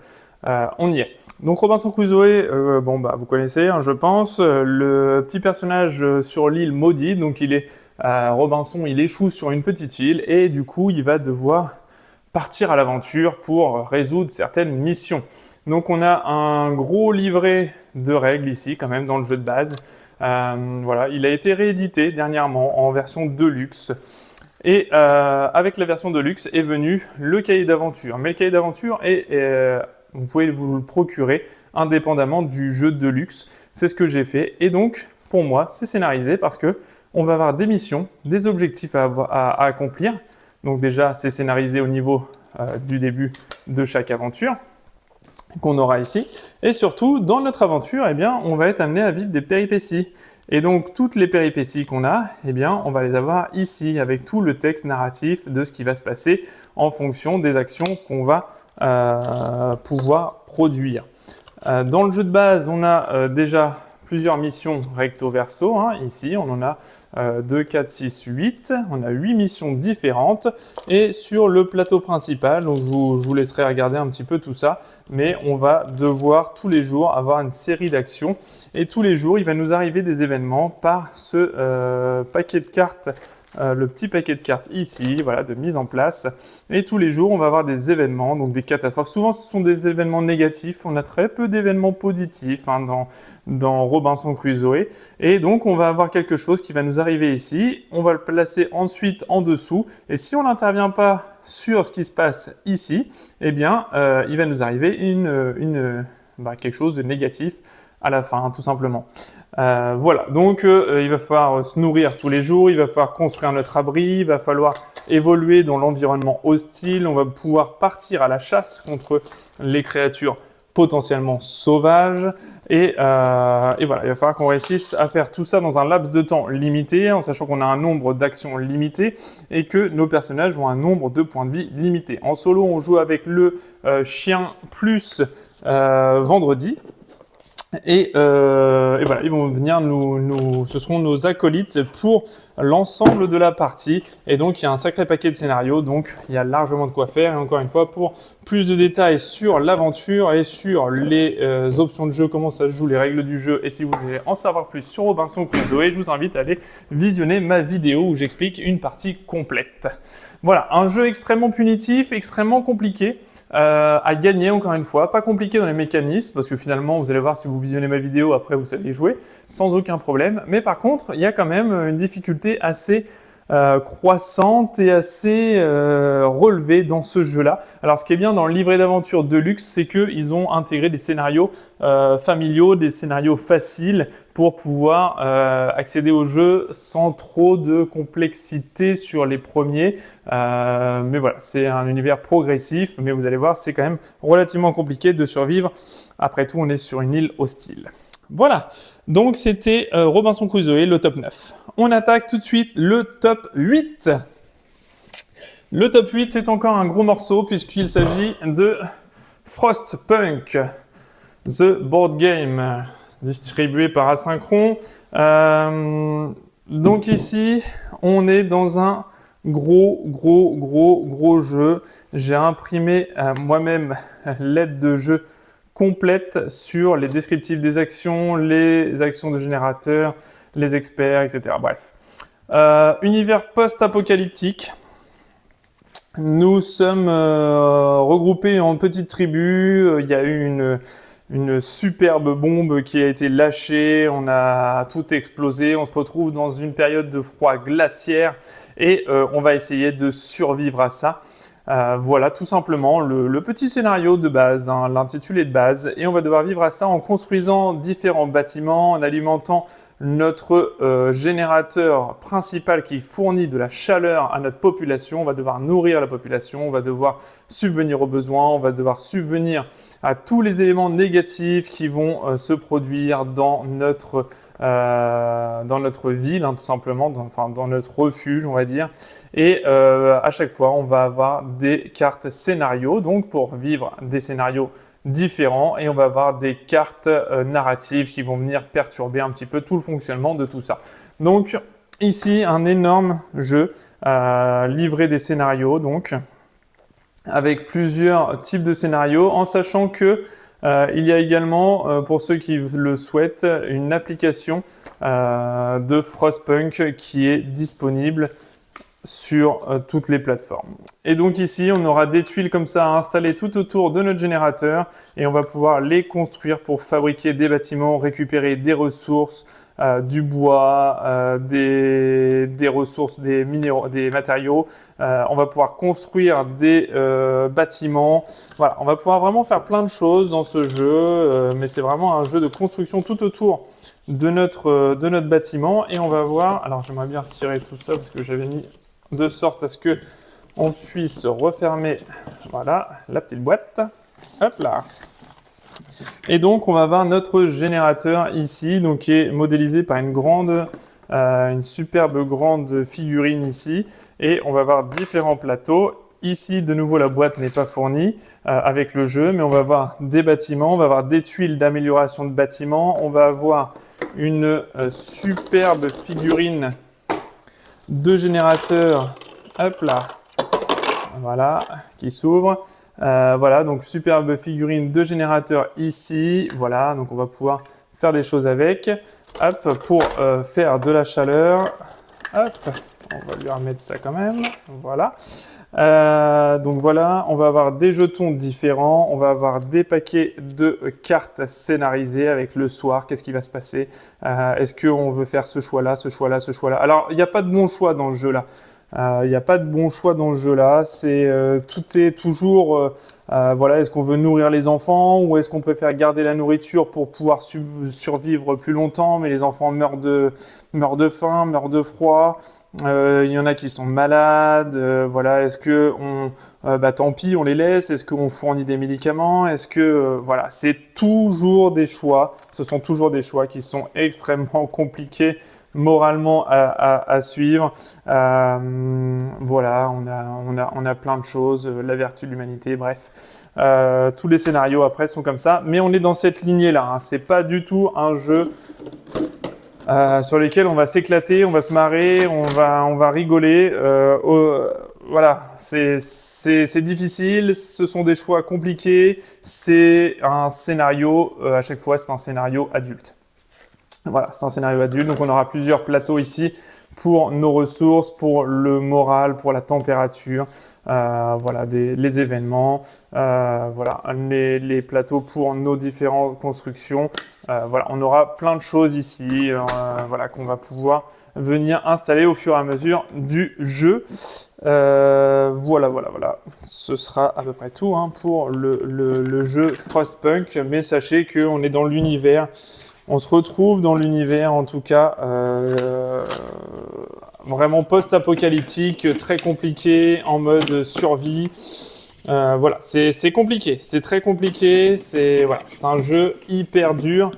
on y est. Donc Robinson Crusoe, bon bah vous connaissez, hein, je pense, le petit personnage sur l'île maudite. Donc il est Robinson, il échoue sur une petite île et du coup il va devoir partir à l'aventure pour résoudre certaines missions. Donc on a un gros livret de règles ici quand même dans le jeu de base. Voilà, il a été réédité dernièrement en version Deluxe. Et avec la version Deluxe est venu le cahier d'aventure. Mais le cahier d'aventure vous pouvez vous le procurer indépendamment du jeu Deluxe. C'est ce que j'ai fait. Et donc, pour moi, c'est scénarisé parce que on va avoir des missions, des objectifs à accomplir. Donc déjà, c'est scénarisé au niveau du début de chaque aventure qu'on aura ici. Et surtout, dans notre aventure, eh bien, on va être amené à vivre des péripéties. Et donc, toutes les péripéties qu'on a, eh bien, on va les avoir ici, avec tout le texte narratif de ce qui va se passer en fonction des actions qu'on va pouvoir produire. Dans le jeu de base, on a déjà plusieurs missions recto verso. Hein. Ici, on en a 2, 4, 6, 8. On a 8 missions différentes. Et sur le plateau principal, donc je vous laisserai regarder un petit peu tout ça, mais on va devoir tous les jours avoir une série d'actions. Et tous les jours, il va nous arriver des événements par ce paquet de cartes. Le petit paquet de cartes ici, voilà, de mise en place. Et tous les jours, on va avoir des événements, donc des catastrophes. Souvent, ce sont des événements négatifs. On a très peu d'événements positifs hein, dans Robinson Crusoe. Et donc, on va avoir quelque chose qui va nous arriver ici. On va le placer ensuite en dessous. Et si on n'intervient pas sur ce qui se passe ici, eh bien, il va nous arriver quelque chose de négatif à la fin, tout simplement. Voilà, donc il va falloir se nourrir tous les jours, il va falloir construire notre abri, il va falloir évoluer dans l'environnement hostile, on va pouvoir partir à la chasse contre les créatures potentiellement sauvages, et voilà, il va falloir qu'on réussisse à faire tout ça dans un laps de temps limité, en sachant qu'on a un nombre d'actions limité, et que nos personnages ont un nombre de points de vie limité. En solo, on joue avec le chien plus vendredi, et voilà, ils vont venir ce seront nos acolytes pour l'ensemble de la partie. Et donc, il y a un sacré paquet de scénarios, donc il y a largement de quoi faire. Et encore une fois, pour plus de détails sur l'aventure et sur les options de jeu, comment ça se joue, les règles du jeu, et si vous voulez en savoir plus sur Robinson Crusoe, je vous invite à aller visionner ma vidéo où j'explique une partie complète. Voilà, un jeu extrêmement punitif, extrêmement compliqué. À gagner encore une fois, pas compliqué dans les mécanismes parce que finalement vous allez voir si vous visionnez ma vidéo après vous savez jouer sans aucun problème, mais par contre il y a quand même une difficulté assez croissante et assez relevée dans ce jeu-là. Alors ce qui est bien dans le livret d'aventure Deluxe, c'est qu'ils ont intégré des scénarios familiaux, des scénarios faciles pour pouvoir accéder au jeu sans trop de complexité sur les premiers. Mais voilà, c'est un univers progressif, mais vous allez voir, c'est quand même relativement compliqué de survivre. Après tout, on est sur une île hostile. Voilà, donc c'était Robinson Crusoe, le top 9. On attaque tout de suite le top 8. Le top 8, c'est encore un gros morceau puisqu'il s'agit de Frostpunk, The Board Game, distribué par Asynchron. Donc ici, on est dans un gros jeu. J'ai imprimé moi-même l'aide de jeu complète sur les descriptifs des actions, les actions de générateur, les experts, etc. Bref. Univers post-apocalyptique. Nous sommes regroupés en petites tribus. Il y a eu une superbe bombe qui a été lâchée. On a tout explosé. On se retrouve dans une période de froid glaciaire et on va essayer de survivre à ça. Voilà tout simplement le petit scénario de base, hein, l'intitulé de base, et on va devoir vivre à ça en construisant différents bâtiments, en alimentant notre générateur principal qui fournit de la chaleur à notre population. On va devoir nourrir la population, on va devoir subvenir aux besoins, on va devoir subvenir à tous les éléments négatifs qui vont se produire dans notre ville, hein, tout simplement, dans notre refuge, on va dire. Et à chaque fois, on va avoir des cartes scénarios. Donc, pour vivre des scénarios différents et on va avoir des cartes narratives qui vont venir perturber un petit peu tout le fonctionnement de tout ça. Donc ici, un énorme jeu, livrer des scénarios, donc avec plusieurs types de scénarios, en sachant que il y a également, pour ceux qui le souhaitent, une application de Frostpunk qui est disponible sur toutes les plateformes. Et donc ici, on aura des tuiles comme ça à installer tout autour de notre générateur et on va pouvoir les construire pour fabriquer des bâtiments, récupérer des ressources, du bois, des ressources, des minéraux, des matériaux. On va pouvoir construire des bâtiments. Voilà, on va pouvoir vraiment faire plein de choses dans ce jeu, mais c'est vraiment un jeu de construction tout autour de notre bâtiment. Et on va voir, alors j'aimerais bien retirer tout ça parce que j'avais mis de sorte à ce que on puisse refermer, voilà, la petite boîte. Hop là. Et donc, on va avoir notre générateur ici, donc qui est modélisé par une superbe grande figurine ici. Et on va avoir différents plateaux. Ici, de nouveau, la boîte n'est pas fournie avec le jeu, mais on va avoir des bâtiments, on va avoir des tuiles d'amélioration de bâtiments, on va avoir une superbe figurine de générateur, hop là, voilà, qui s'ouvre. Voilà, donc superbe figurine de générateur ici. Voilà, donc on va pouvoir faire des choses avec. Hop, pour faire de la chaleur. Hop, on va lui remettre ça quand même. Voilà. Donc voilà, on va avoir des jetons différents. On va avoir des paquets de cartes scénarisées avec le soir. Qu'est-ce qui va se passer? Est-ce qu'on veut faire ce choix-là, ce choix-là, ce choix-là? Alors, il n'y a pas de bon choix dans ce jeu-là. Il n'y a pas de bon choix dans ce jeu-là. Tout est toujours, voilà, est-ce qu'on veut nourrir les enfants ou est-ce qu'on préfère garder la nourriture pour pouvoir survivre plus longtemps, mais les enfants meurent de faim, meurent de froid. Il y en a qui sont malades. Voilà, est-ce que tant pis, on les laisse. Est-ce qu'on fournit des médicaments? Est-ce que, voilà, c'est toujours des choix. Ce sont toujours des choix qui sont extrêmement compliqués moralement à suivre. Voilà, on a plein de choses, la vertu de l'humanité, bref. Tous les scénarios après sont comme ça, mais on est dans cette lignée-là. Hein. C'est pas du tout un jeu sur lequel on va s'éclater, on va se marrer, on va rigoler. Voilà, c'est difficile, ce sont des choix compliqués, c'est un scénario, à chaque fois c'est un scénario adulte. Voilà, c'est un scénario adulte, donc on aura plusieurs plateaux ici pour nos ressources, pour le moral, pour la température, voilà, les événements, voilà, les plateaux pour nos différentes constructions. Voilà, on aura plein de choses ici, voilà, qu'on va pouvoir venir installer au fur et à mesure du jeu. Voilà. Ce sera à peu près tout hein, pour le jeu Frostpunk, mais sachez qu'on est dans l'univers. On se retrouve dans l'univers, en tout cas, vraiment post-apocalyptique, très compliqué, en mode survie. Voilà, c'est compliqué, c'est très compliqué, c'est un jeu hyper dur,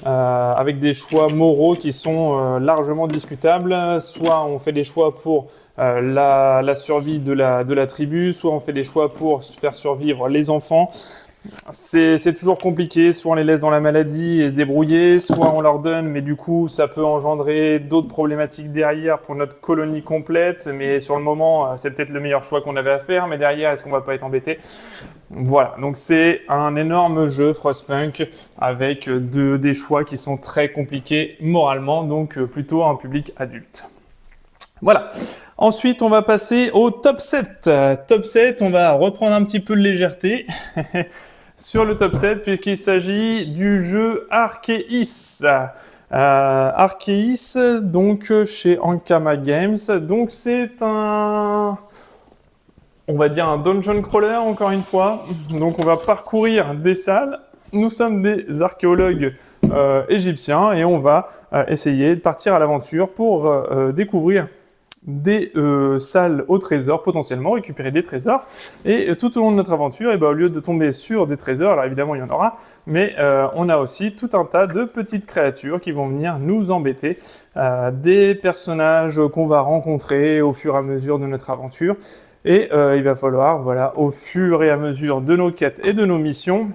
avec des choix moraux qui sont largement discutables. Soit on fait des choix pour la survie de la tribu, soit on fait des choix pour faire survivre les enfants. C'est toujours compliqué, soit on les laisse dans la maladie et se débrouiller, soit on leur donne, mais du coup ça peut engendrer d'autres problématiques derrière pour notre colonie complète, mais sur le moment c'est peut-être le meilleur choix qu'on avait à faire, mais derrière est-ce qu'on va pas être embêté? Voilà, donc c'est un énorme jeu Frostpunk avec des choix qui sont très compliqués moralement, donc plutôt un public adulte. Voilà. Ensuite, on va passer au top 7. Top 7, on va reprendre un petit peu de légèreté sur le top 7 puisqu'il s'agit du jeu Arceus. Arceus, donc chez Ankama Games. Donc c'est on va dire un dungeon crawler encore une fois. Donc on va parcourir des salles. Nous sommes des archéologues égyptiens et on va essayer de partir à l'aventure pour découvrir des salles au trésor, potentiellement récupérer des trésors, et tout au long de notre aventure, au lieu de tomber sur des trésors, alors évidemment il y en aura, mais on a aussi tout un tas de petites créatures qui vont venir nous embêter, des personnages qu'on va rencontrer au fur et à mesure de notre aventure, et il va falloir, voilà, au fur et à mesure de nos quêtes et de nos missions,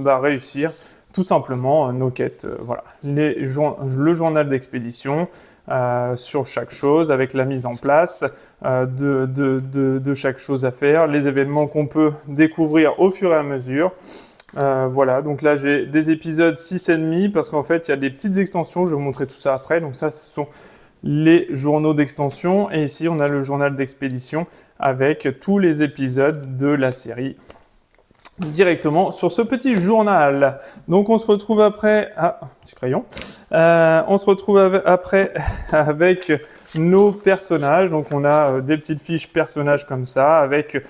réussir tout simplement nos quêtes. Voilà, le journal d'expédition sur chaque chose, avec la mise en place de chaque chose à faire, les événements qu'on peut découvrir au fur et à mesure. Voilà, donc là j'ai des épisodes 6,5 parce qu'en fait il y a des petites extensions, je vais vous montrer tout ça après. Donc ça, ce sont les journaux d'extension, et ici on a le journal d'expédition avec tous les épisodes de la série directement sur ce petit journal. Donc on se retrouve après... Ah, petit crayon. On se retrouve après avec nos personnages. Donc on a des petites fiches personnages comme ça, avec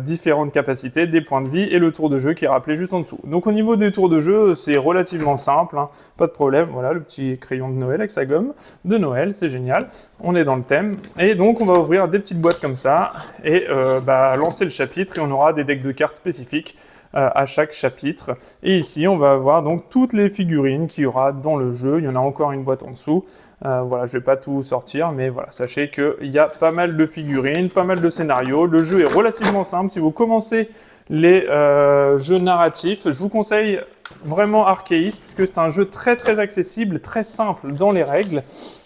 différentes capacités, des points de vie et le tour de jeu qui est rappelé juste en dessous. Donc au niveau des tours de jeu, c'est relativement simple, hein, pas de problème. Voilà le petit crayon de Noël avec sa gomme de Noël, c'est génial. On est dans le thème. Et donc on va ouvrir des petites boîtes comme ça et lancer le chapitre, et on aura des decks de cartes spécifiques à chaque chapitre. Et ici, on va avoir donc toutes les figurines qu'il y aura dans le jeu. Il y en a encore une boîte en dessous. Voilà, je vais pas tout sortir, mais voilà, sachez qu'il y a pas mal de figurines, pas mal de scénarios. Le jeu est relativement simple. Si vous commencez les jeux narratifs, je vous conseille vraiment Arceus, puisque c'est un jeu très très accessible, très simple dans les règles.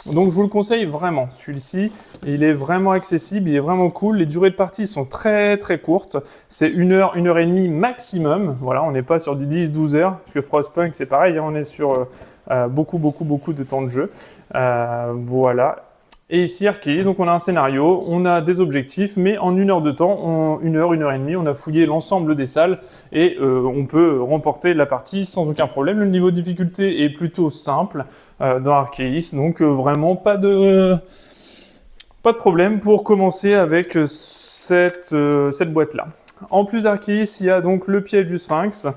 Donc je vous le conseille vraiment. Celui-ci, il est vraiment accessible, il est vraiment cool. Les durées de partie sont très très courtes. C'est 1 heure, 1 heure et demie maximum. Voilà, on n'est pas sur du 10-12 heures, parce que Frostpunk c'est pareil, hein, on est sur beaucoup de temps de jeu. Voilà. Et ici, Arceus, donc on a un scénario, on a des objectifs, mais en 1 heure de temps, en 1 heure, 1 heure et demie, on a fouillé l'ensemble des salles et on peut remporter la partie sans aucun problème. Le niveau de difficulté est plutôt simple dans Arceus, donc vraiment pas de problème pour commencer avec cette boîte-là. En plus d'Arceus, il y a donc le piège du Sphinx.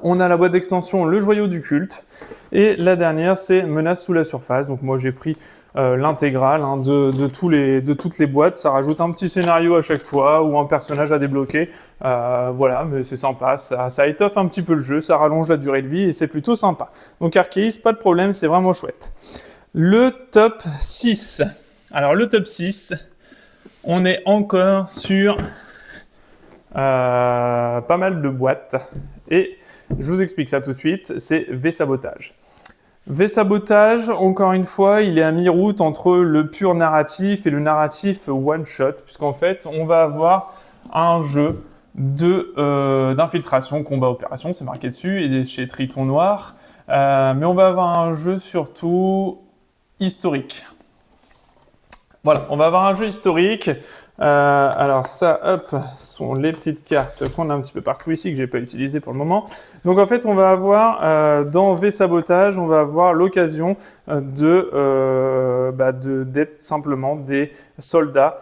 On a la boîte d'extension, le joyau du culte. Et la dernière, c'est Menace sous la surface. Donc moi, j'ai pris l'intégrale hein, de toutes les boîtes. Ça rajoute un petit scénario à chaque fois ou un personnage à débloquer. Voilà, mais c'est sympa, ça étoffe un petit peu le jeu, ça rallonge la durée de vie et c'est plutôt sympa. Donc Arceus, pas de problème, c'est vraiment chouette. Le top 6. Alors le top 6, on est encore sur pas mal de boîtes. Et je vous explique ça tout de suite, c'est V-Sabotage. V-Sabotage, encore une fois, il est à mi-route entre le pur narratif et le narratif one-shot, puisqu'en fait, on va avoir un jeu d'infiltration, combat, opération, c'est marqué dessus, et chez Triton Noir, mais on va avoir un jeu surtout historique. Voilà, on va avoir un jeu historique. Alors ça, hop, sont les petites cartes qu'on a un petit peu partout ici, que j'ai pas utilisées pour le moment. Donc en fait, on va avoir, dans V-Sabotage, on va avoir l'occasion d'être simplement des soldats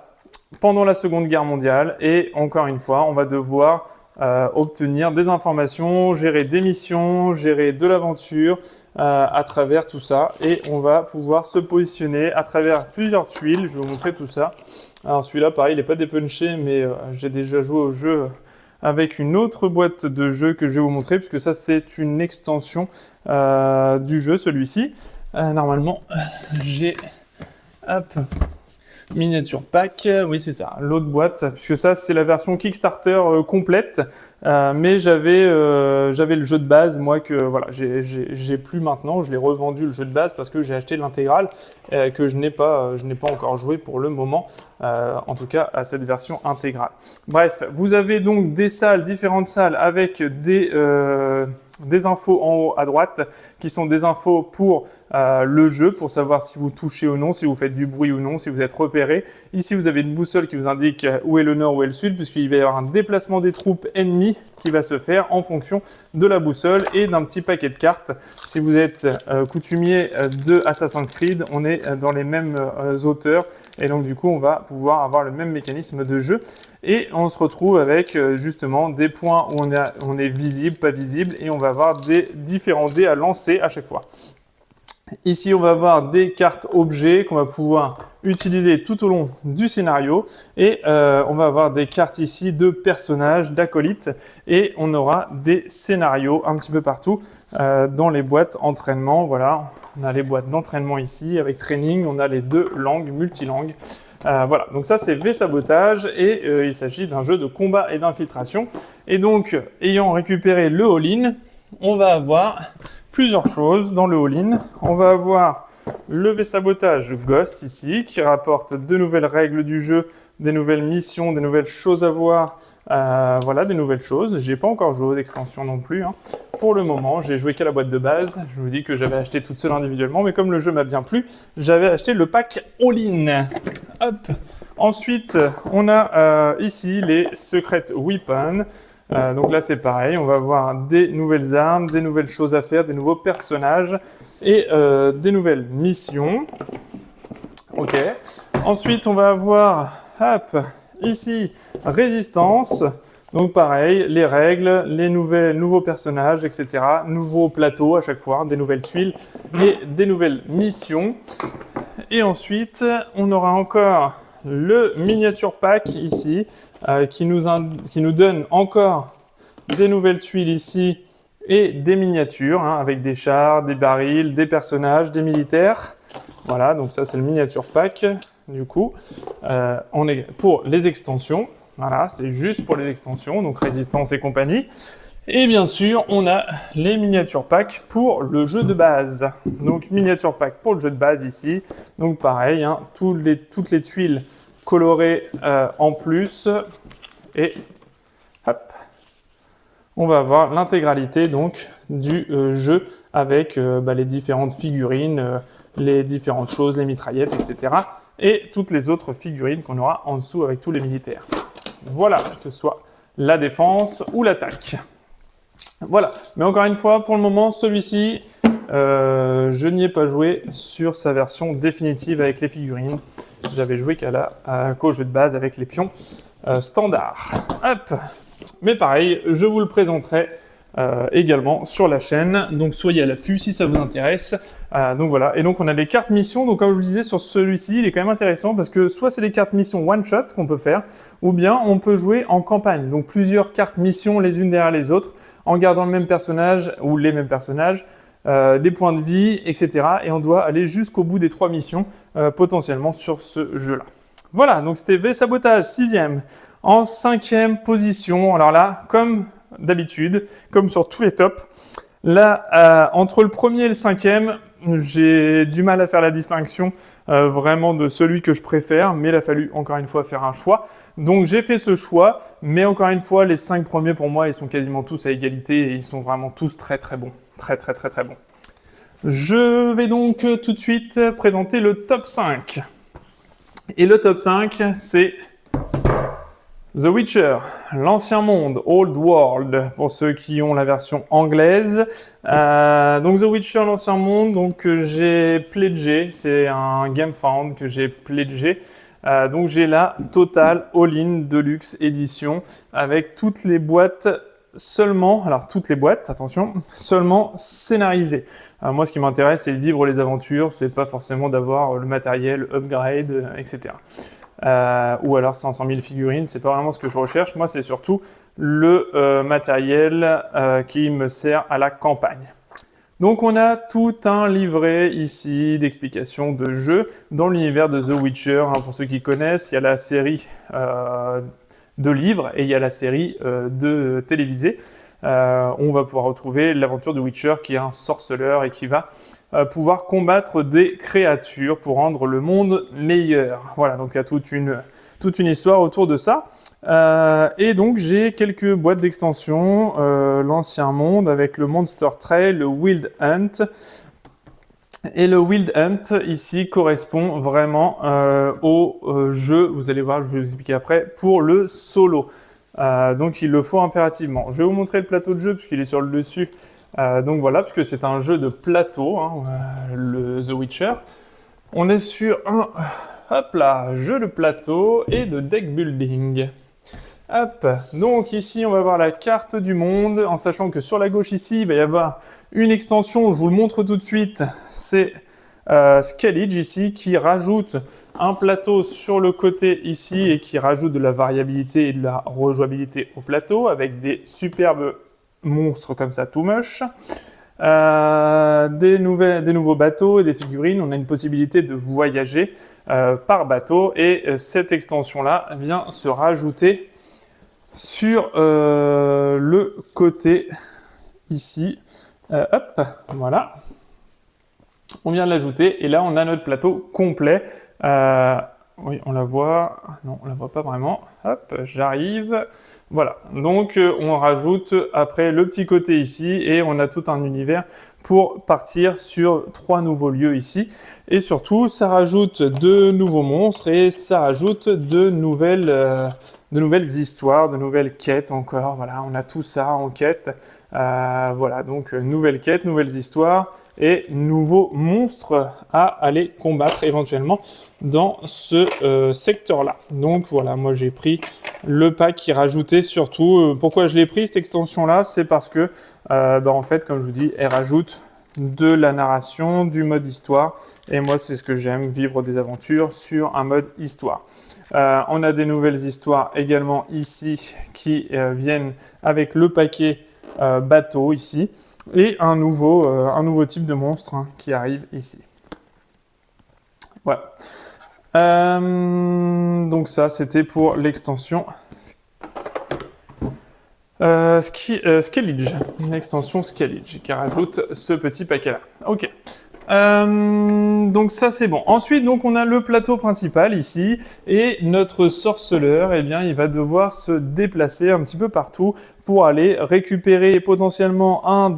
pendant la Seconde Guerre mondiale. Et encore une fois, on va devoir obtenir des informations, gérer des missions, gérer de l'aventure à travers tout ça. Et on va pouvoir se positionner à travers plusieurs tuiles. Je vais vous montrer tout ça. Alors celui-là, pareil, il n'est pas dépunché, mais j'ai déjà joué au jeu avec une autre boîte de jeu que je vais vous montrer, puisque ça, c'est une extension du jeu, celui-ci. Normalement, j'ai... Hop, miniature pack, oui c'est ça, l'autre boîte, puisque ça c'est la version Kickstarter complète, mais j'avais le jeu de base, moi que voilà, j'ai plus maintenant, je l'ai revendu le jeu de base parce que j'ai acheté l'intégrale que je n'ai pas encore joué pour le moment, en tout cas à cette version intégrale. Bref, vous avez donc des salles, différentes salles avec des infos en haut à droite qui sont des infos pour le jeu, pour savoir si vous touchez ou non, si vous faites du bruit ou non, si vous êtes repéré. Ici, vous avez une boussole qui vous indique où est le nord, où est le sud, puisqu'il va y avoir un déplacement des troupes ennemies qui va se faire en fonction de la boussole et d'un petit paquet de cartes. Si vous êtes coutumier de Assassin's Creed, on est dans les mêmes auteurs et donc du coup, on va pouvoir avoir le même mécanisme de jeu. Et on se retrouve avec justement des points où on est visible, pas visible, et on va avoir des différents dés à lancer à chaque fois. Ici, on va avoir des cartes objets qu'on va pouvoir utiliser tout au long du scénario et on va avoir des cartes ici de personnages, d'acolytes et on aura des scénarios un petit peu partout dans les boîtes entraînement. Voilà, on a les boîtes d'entraînement ici avec training, on a les 2 langues, multilangues. Voilà, donc ça c'est V-Sabotage et il s'agit d'un jeu de combat et d'infiltration. Et donc, ayant récupéré le all-in, on va avoir plusieurs choses dans le all-in. On va avoir le V-Sabotage Ghost ici, qui rapporte de nouvelles règles du jeu, des nouvelles missions, des nouvelles choses à voir, voilà, des nouvelles choses. J'ai pas encore joué aux extensions non plus, hein. Pour le moment, j'ai joué qu'à la boîte de base. Je vous dis que j'avais acheté toute seule individuellement, mais comme le jeu m'a bien plu, j'avais acheté le pack all-in. Hop. Ensuite, on a ici les Secret Weapons. Donc là, c'est pareil, on va avoir des nouvelles armes, des nouvelles choses à faire, des nouveaux personnages et des nouvelles missions. Ok. Ensuite, on va avoir, hop, ici, Résistance. Donc pareil, les règles, les nouveaux personnages, etc. Nouveaux plateaux à chaque fois, des nouvelles tuiles et des nouvelles missions. Et ensuite, on aura encore le miniature pack ici, qui nous donne encore des nouvelles tuiles ici et des miniatures, hein, avec des chars, des barils, des personnages, des militaires. Voilà, donc ça c'est le miniature pack, du coup. On est pour les extensions. Voilà, c'est juste pour les extensions, donc Résistance et compagnie. Et bien sûr, on a les miniatures packs pour le jeu de base. Donc miniature pack pour le jeu de base ici. Donc pareil, hein, toutes les tuiles colorées en plus. Et hop, on va avoir l'intégralité donc du jeu avec les différentes figurines, les différentes choses, les mitraillettes, etc. Et toutes les autres figurines qu'on aura en dessous avec tous les militaires. Voilà, que ce soit la défense ou l'attaque. Voilà, mais encore une fois, pour le moment, celui-ci, je n'y ai pas joué sur sa version définitive avec les figurines. J'avais joué qu'au jeu de base avec les pions standard. Hop. Mais pareil, je vous le présenterai également sur la chaîne, donc soyez à l'affût si ça vous intéresse. Donc voilà, et donc on a les cartes missions, donc comme je vous disais sur celui-ci, il est quand même intéressant parce que soit c'est des cartes missions one-shot qu'on peut faire, ou bien on peut jouer en campagne, donc plusieurs cartes missions les unes derrière les autres, en gardant le même personnage ou les mêmes personnages, des points de vie, etc. Et on doit aller jusqu'au bout des 3 missions potentiellement sur ce jeu-là. Voilà, donc c'était V-Sabotage, 6e. En 5e position, alors là, comme d'habitude, comme sur tous les tops, là, entre le premier et le 5e, j'ai du mal à faire la distinction vraiment de celui que je préfère, mais il a fallu encore une fois faire un choix. Donc j'ai fait ce choix, mais encore une fois, les 5 premiers pour moi, ils sont quasiment tous à égalité et ils sont vraiment tous très très bons. Très très très très bons. Je vais donc tout de suite présenter le top 5. Et le top 5, c'est The Witcher, l'ancien monde, Old World, pour ceux qui ont la version anglaise. Donc The Witcher, l'ancien monde, donc j'ai pledgé, c'est un GameFound que j'ai pledgé. Donc j'ai la Total All-in Deluxe Edition avec toutes les boîtes seulement, alors toutes les boîtes, attention, seulement scénarisées. Moi, ce qui m'intéresse, c'est de vivre les aventures, c'est pas forcément d'avoir le matériel, upgrade, etc. Ou alors 500 000 figurines, c'est pas vraiment ce que je recherche. Moi, c'est surtout le matériel qui me sert à la campagne. Donc, on a tout un livret ici d'explications de jeux dans l'univers de The Witcher. Hein, pour ceux qui connaissent, il y a la série de livres et il y a la série de télévisée. On va pouvoir retrouver l'aventure de Witcher qui est un sorceleur et qui va pouvoir combattre des créatures pour rendre le monde meilleur. Voilà, donc il y a toute une histoire autour de ça. Et donc j'ai quelques boîtes d'extension, l'ancien monde avec le Monster Trail, le Wild Hunt. Et le Wild Hunt ici correspond vraiment au jeu, vous allez voir, je vais vous expliquer après, pour le solo. Donc il le faut impérativement. Je vais vous montrer le plateau de jeu puisqu'il est sur le dessus. Donc voilà, puisque c'est un jeu de plateau, hein, le The Witcher. On est sur un jeu de plateau et de deck building. Hop, donc ici on va voir la carte du monde, en sachant que sur la gauche ici, il va y avoir une extension, je vous le montre tout de suite, c'est Scalage ici, qui rajoute un plateau sur le côté ici et qui rajoute de la variabilité et de la rejouabilité au plateau, avec des superbes monstres comme ça, tout moche. des nouveaux bateaux et des figurines. On a une possibilité de voyager par bateau et cette extension-là vient se rajouter sur le côté ici. Hop, voilà. On vient de l'ajouter et là on a notre plateau complet. Oui, on la voit. Non, on la voit pas vraiment. Hop, j'arrive. Voilà. Donc on rajoute après le petit côté ici et on a tout un univers pour partir sur 3 nouveaux lieux ici. Et surtout, ça rajoute de nouveaux monstres et ça rajoute de nouvelles histoires, de nouvelles quêtes encore. Voilà, on a tout ça en quête. Voilà, donc nouvelles quêtes, nouvelles histoires et nouveaux monstres à aller combattre éventuellement dans ce secteur-là. Donc voilà, moi j'ai pris le pack qui rajoutait surtout. Pourquoi je l'ai pris cette extension-là? C'est parce que, en fait, comme je vous dis, elle rajoute de la narration, du mode histoire. Et moi, c'est ce que j'aime, vivre des aventures sur un mode histoire. On a des nouvelles histoires également ici qui viennent avec le paquet bateau ici. Et un nouveau type de monstre qui arrive ici. Voilà. Donc ça, c'était pour l'extension Skellige. Une extension Skellige qui rajoute ce petit paquet-là. Ok. Donc ça c'est bon. Ensuite donc on a le plateau principal ici et notre sorceleur, eh bien il va devoir se déplacer un petit peu partout pour aller récupérer potentiellement une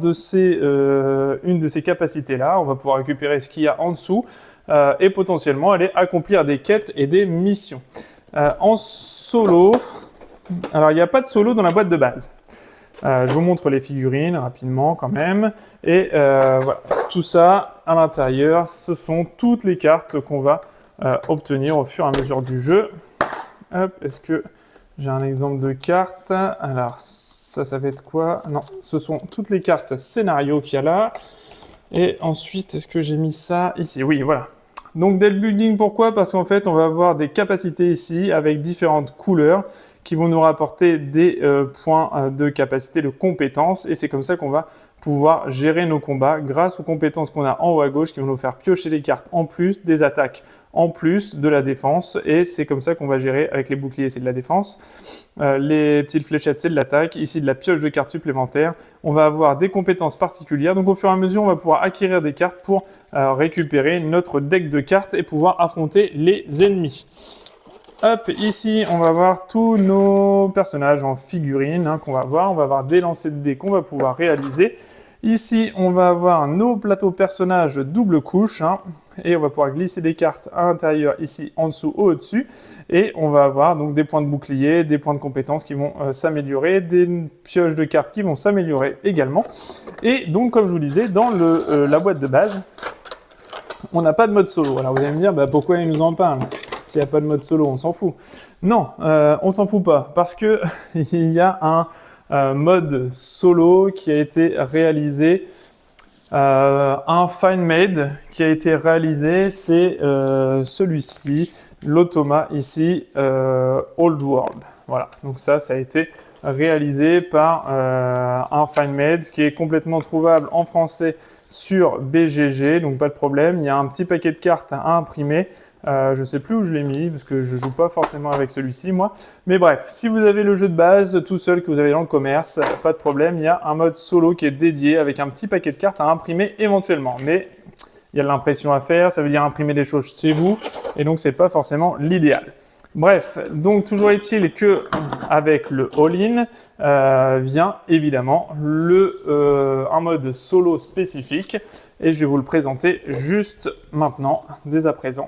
de ces capacités là. On va pouvoir récupérer ce qu'il y a en dessous et potentiellement aller accomplir des quêtes et des missions. En solo, alors il n'y a pas de solo dans la boîte de base. Je vous montre les figurines rapidement quand même. Et voilà, tout ça à l'intérieur, ce sont toutes les cartes qu'on va obtenir au fur et à mesure du jeu. Hop, est-ce que j'ai un exemple de carte? Alors, ça va être quoi? Non, ce sont toutes les cartes scénario qu'il y a là. Et ensuite, est-ce que j'ai mis ça ici? Oui, voilà. Donc, deck building, pourquoi? Parce qu'en fait, on va avoir des capacités ici avec différentes couleurs qui vont nous rapporter des points de capacité de compétences et c'est comme ça qu'on va pouvoir gérer nos combats grâce aux compétences qu'on a en haut à gauche qui vont nous faire piocher des cartes en plus, des attaques en plus, de la défense et c'est comme ça qu'on va gérer avec les boucliers, c'est de la défense, les petites fléchettes c'est de l'attaque, ici de la pioche de cartes supplémentaires, on va avoir des compétences particulières donc au fur et à mesure on va pouvoir acquérir des cartes pour récupérer notre deck de cartes et pouvoir affronter les ennemis. Hop, ici, on va voir tous nos personnages en figurines qu'on va voir. On va avoir des lancers de dés qu'on va pouvoir réaliser. Ici, on va avoir nos plateaux personnages double couche. Et on va pouvoir glisser des cartes à l'intérieur, ici, en dessous ou au-dessus. Et on va avoir donc des points de bouclier, des points de compétences qui vont s'améliorer, des pioches de cartes qui vont s'améliorer également. Et donc, comme je vous disais, dans la boîte de base, on n'a pas de mode solo. Alors, vous allez me dire, pourquoi il nous en parle ? S'il n'y a pas de mode solo, on s'en fout. Non, on s'en fout pas, parce que il y a un mode solo qui a été réalisé, un FineMade qui a été réalisé, c'est celui-ci, l'Automa ici, Old World. Voilà, donc ça a été réalisé par un FineMade qui est complètement trouvable en français sur BGG, donc pas de problème. Il y a un petit paquet de cartes à imprimer. Je ne sais plus où je l'ai mis parce que je joue pas forcément avec celui-ci moi. Mais bref, si vous avez le jeu de base tout seul que vous avez dans le commerce, pas de problème, il y a un mode solo qui est dédié avec un petit paquet de cartes à imprimer éventuellement. Mais il y a de l'impression à faire, ça veut dire imprimer des choses chez vous et donc c'est pas forcément l'idéal. Bref, donc toujours est-il que avec le all-in vient évidemment un mode solo spécifique et je vais vous le présenter juste maintenant, dès à présent.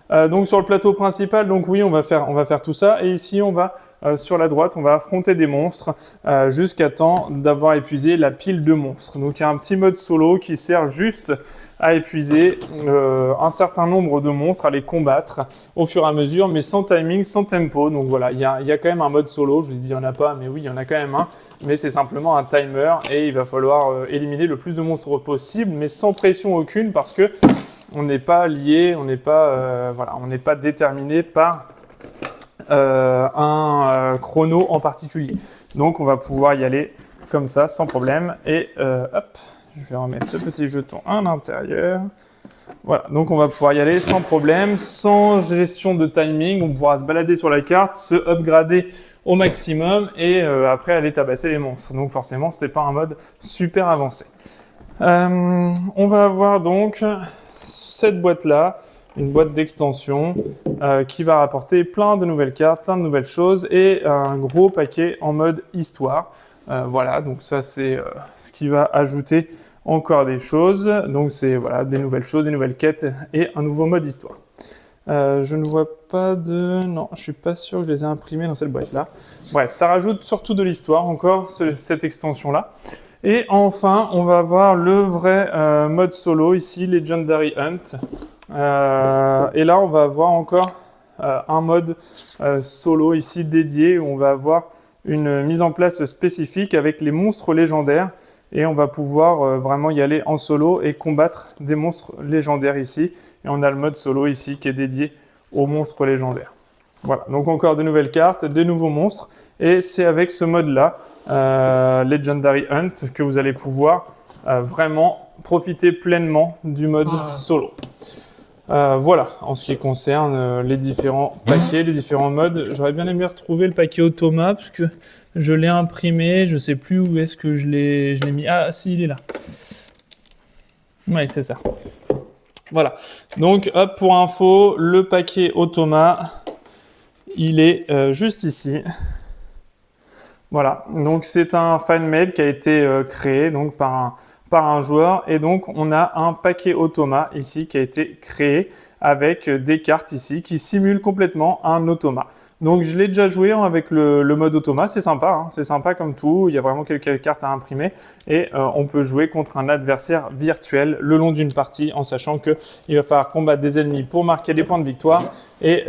Donc sur le plateau principal, donc oui, on va faire tout ça. Et ici, on va sur la droite, on va affronter des monstres jusqu'à temps d'avoir épuisé la pile de monstres. Donc il y a un petit mode solo qui sert juste à épuiser un certain nombre de monstres, à les combattre au fur et à mesure, mais sans timing, sans tempo. Donc voilà, il y a quand même un mode solo. Je vous ai dit il n'y en a pas, mais oui, il y en a quand même un. Mais c'est simplement un timer et il va falloir éliminer le plus de monstres possible, mais sans pression aucune parce que on n'est pas lié, on n'est pas déterminé par un chrono en particulier. Donc on va pouvoir y aller comme ça, sans problème. Et hop, Je vais remettre ce petit jeton à l'intérieur. Voilà, donc on va pouvoir y aller sans problème, sans gestion de timing. On pourra se balader sur la carte, se upgrader au maximum et après aller tabasser les monstres. Donc forcément, c'était pas un mode super avancé. On va avoir donc cette boîte-là, une boîte d'extension qui va rapporter plein de nouvelles cartes, plein de nouvelles choses et un gros paquet en mode histoire. Voilà, donc ça c'est ce qui va ajouter encore des choses. Donc c'est voilà, des nouvelles choses, des nouvelles quêtes et un nouveau mode histoire. Je ne vois pas de... Non, je suis pas sûr que je les ai imprimés dans cette boîte-là. Bref, ça rajoute surtout de l'histoire encore, cette extension-là. Et enfin, on va avoir le vrai mode solo ici, Legendary Hunt. Et là, on va avoir encore un mode solo ici dédié où on va avoir une mise en place spécifique avec les monstres légendaires et on va pouvoir vraiment y aller en solo et combattre des monstres légendaires ici. Et on a le mode solo ici qui est dédié aux monstres légendaires. Voilà, donc encore de nouvelles cartes, des nouveaux monstres et c'est avec ce mode-là, Legendary Hunt, que vous allez pouvoir vraiment profiter pleinement du mode solo. Voilà, en ce qui concerne les différents paquets, les différents modes. J'aurais bien aimé retrouver le paquet Automa, parce que je l'ai imprimé, je ne sais plus où est-ce que je l'ai mis. Ah, si, il est là. Oui, c'est ça. Voilà, donc hop, pour info, le paquet Automa, il est juste ici. Voilà, donc c'est un fan-made qui a été créé donc, par un joueur. Et donc, on a un paquet Automa ici qui a été créé avec des cartes ici qui simulent complètement un Automa. Donc, je l'ai déjà joué avec le mode Automa. C'est sympa, hein, c'est sympa comme tout. Il y a vraiment quelques cartes à imprimer et on peut jouer contre un adversaire virtuel le long d'une partie en sachant qu'il va falloir combattre des ennemis pour marquer des points de victoire et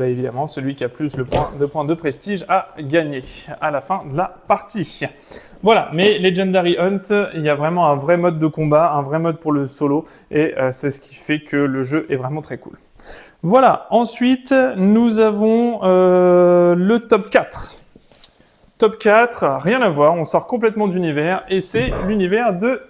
évidemment, celui qui a plus de points de prestige a gagné à la fin de la partie. Voilà, mais Legendary Hunt, il y a vraiment un vrai mode de combat, un vrai mode pour le solo et c'est ce qui fait que le jeu est vraiment très cool. Voilà, ensuite nous avons le top 4. Top 4, rien à voir, on sort complètement d'univers et c'est l'univers de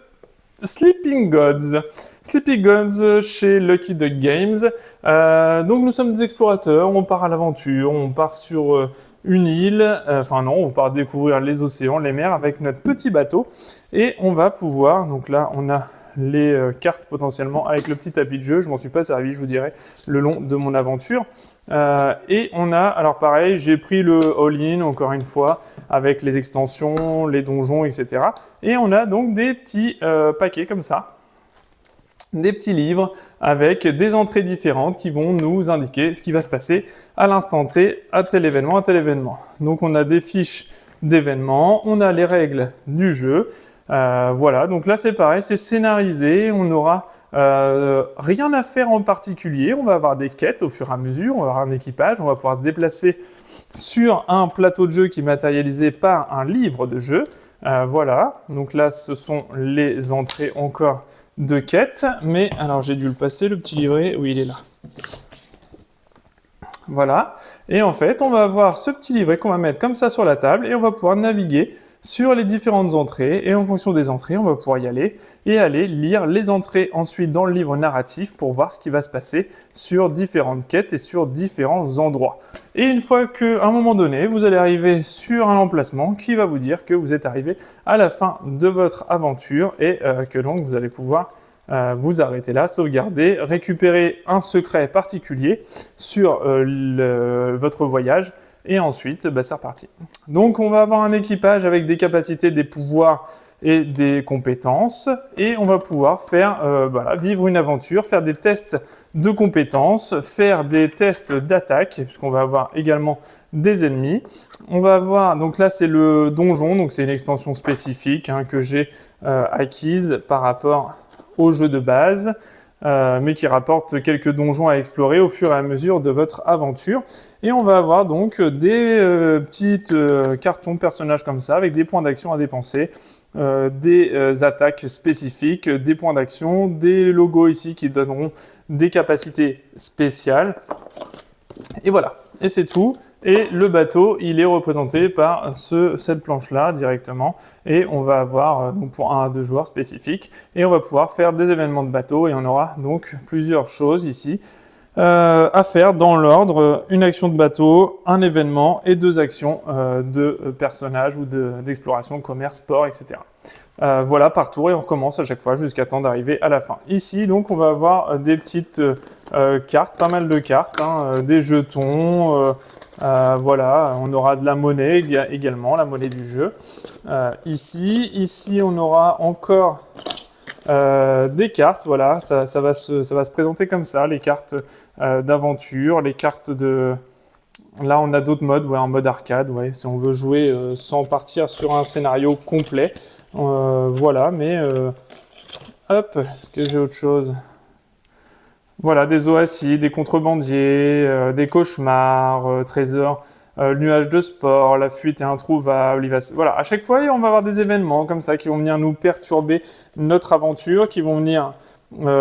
Sleeping Gods. Sleeping Gods chez Lucky Duck Games. Donc nous sommes des explorateurs, on part à l'aventure, on part sur une île, on part découvrir les océans, les mers avec notre petit bateau et on va pouvoir, donc là on a les cartes potentiellement avec le petit tapis de jeu, je m'en suis pas servi, je vous dirai le long de mon aventure. Et on a, alors pareil, j'ai pris le all-in encore une fois avec les extensions, les donjons, etc. Et on a donc des petits paquets comme ça, des petits livres avec des entrées différentes qui vont nous indiquer ce qui va se passer à l'instant T, à tel événement, à tel événement. Donc on a des fiches d'événements, on a les règles du jeu. Voilà, donc là c'est pareil, c'est scénarisé, on n'aura rien à faire en particulier, on va avoir des quêtes au fur et à mesure, on va avoir un équipage, on va pouvoir se déplacer sur un plateau de jeu qui est matérialisé par un livre de jeu. Voilà, donc là ce sont les entrées encore de quêtes, mais alors j'ai dû le passer, le petit livret, oui il est là. Voilà, et en fait on va avoir ce petit livret qu'on va mettre comme ça sur la table et on va pouvoir naviguer sur les différentes entrées et en fonction des entrées, on va pouvoir y aller et aller lire les entrées ensuite dans le livre narratif pour voir ce qui va se passer sur différentes quêtes et sur différents endroits. Et une fois qu'à un moment donné, vous allez arriver sur un emplacement qui va vous dire que vous êtes arrivé à la fin de votre aventure et que donc vous allez pouvoir vous arrêter là, sauvegarder, récupérer un secret particulier sur votre voyage. Et ensuite, c'est reparti. Donc, on va avoir un équipage avec des capacités, des pouvoirs et des compétences. Et on va pouvoir faire, vivre une aventure, faire des tests de compétences, faire des tests d'attaque, puisqu'on va avoir également des ennemis. On va avoir, donc là, c'est le donjon, donc c'est une extension spécifique que j'ai acquise par rapport au jeu de base. Mais qui rapporte quelques donjons à explorer au fur et à mesure de votre aventure. Et on va avoir donc des petites cartons personnages comme ça, avec des points d'action à dépenser, des attaques spécifiques, des points d'action, des logos ici qui donneront des capacités spéciales. Et voilà, et c'est tout. Et le bateau, il est représenté par cette planche-là directement. Et on va avoir donc pour 1 à 2 joueurs spécifiques. Et on va pouvoir faire des événements de bateau. Et on aura donc plusieurs choses ici à faire dans l'ordre. Une action de bateau, un événement et 2 actions de personnages ou d'exploration, commerce, sport, etc. Voilà par tour et on recommence à chaque fois jusqu'à temps d'arriver à la fin. Ici donc on va avoir des petites cartes, pas mal de cartes, hein, des jetons, voilà, on aura de la monnaie également, la monnaie du jeu. Ici on aura encore des cartes, voilà, ça va se présenter comme ça, les cartes d'aventure, les cartes de... Là, on a d'autres modes, ouais, en mode arcade, ouais, si on veut jouer sans partir sur un scénario complet. Voilà, mais... hop, est-ce que j'ai autre chose? Voilà, des oasis, des contrebandiers, des cauchemars, trésors, nuages de sport, la fuite est introuvable. Voilà, à chaque fois, on va avoir des événements comme ça qui vont venir nous perturber notre aventure, qui vont venir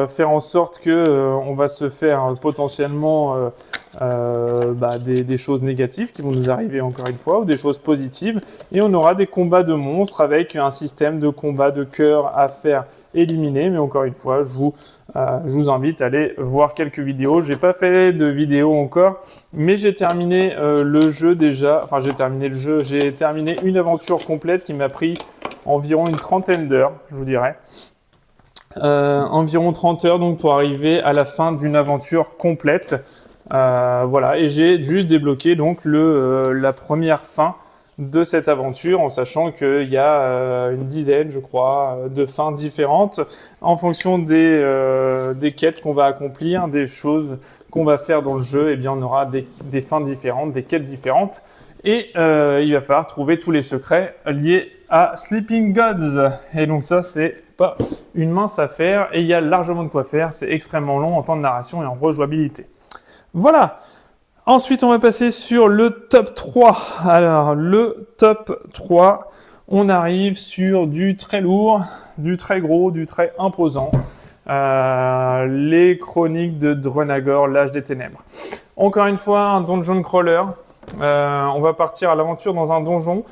faire en sorte que on va se faire potentiellement des choses négatives qui vont nous arriver encore une fois, ou des choses positives. Et on aura des combats de monstres avec un système de combat de cœur à faire éliminer. Mais encore une fois, je vous invite à aller voir quelques vidéos. J'ai pas fait de vidéo encore, mais j'ai terminé le jeu déjà. Enfin, j'ai terminé le jeu. J'ai terminé une aventure complète qui m'a pris environ une trentaine d'heures, je vous dirais. Environ 30 heures donc pour arriver à la fin d'une aventure complète. Voilà, et j'ai juste débloqué donc la première fin de cette aventure en sachant qu'il y a une dizaine, je crois, de fins différentes en fonction des quêtes qu'on va accomplir, des choses qu'on va faire dans le jeu. Et bien on aura des fins différentes, des quêtes différentes. Et il va falloir trouver tous les secrets liés à Sleeping Gods. Et donc ça, c'est pas une mince affaire et il y a largement de quoi faire. C'est extrêmement long en temps de narration et en rejouabilité. Voilà. Ensuite, on va passer sur le top 3. Alors, le top 3, on arrive sur du très lourd, du très gros, du très imposant. Les Chroniques de Drenagor, l'Âge des Ténèbres. Encore une fois, un dungeon crawler. On va partir à l'aventure dans un donjon.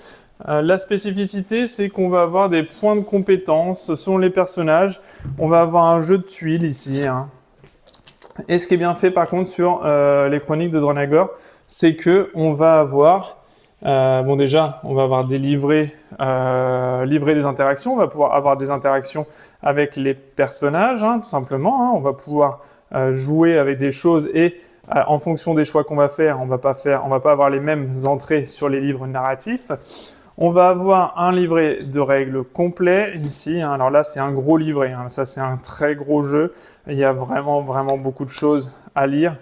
La spécificité, c'est qu'on va avoir des points de compétence selon les personnages. On va avoir un jeu de tuiles ici. Hein. Et ce qui est bien fait par contre sur les Chroniques de Drenagor, c'est que on va avoir, bon déjà, on va avoir des livrets des interactions. On va pouvoir avoir des interactions avec les personnages, hein, tout simplement. Hein. On va pouvoir jouer avec des choses et en fonction des choix qu'on va faire, on va pas avoir les mêmes entrées sur les livres narratifs. On va avoir un livret de règles complet ici. Hein. Alors là, c'est un gros livret. Hein. Ça, c'est un très gros jeu. Il y a vraiment beaucoup de choses à lire,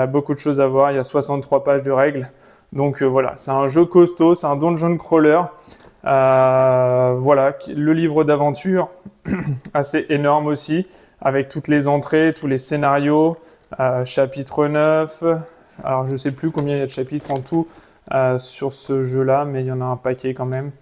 beaucoup de choses à voir. Il y a 63 pages de règles. Donc voilà, c'est un jeu costaud, c'est un dungeon crawler. Voilà, le livre d'aventure, assez énorme aussi, avec toutes les entrées, tous les scénarios. Chapitre 9. Alors, je sais plus combien il y a de chapitres en tout. Sur ce jeu-là, mais il y en a un paquet quand même.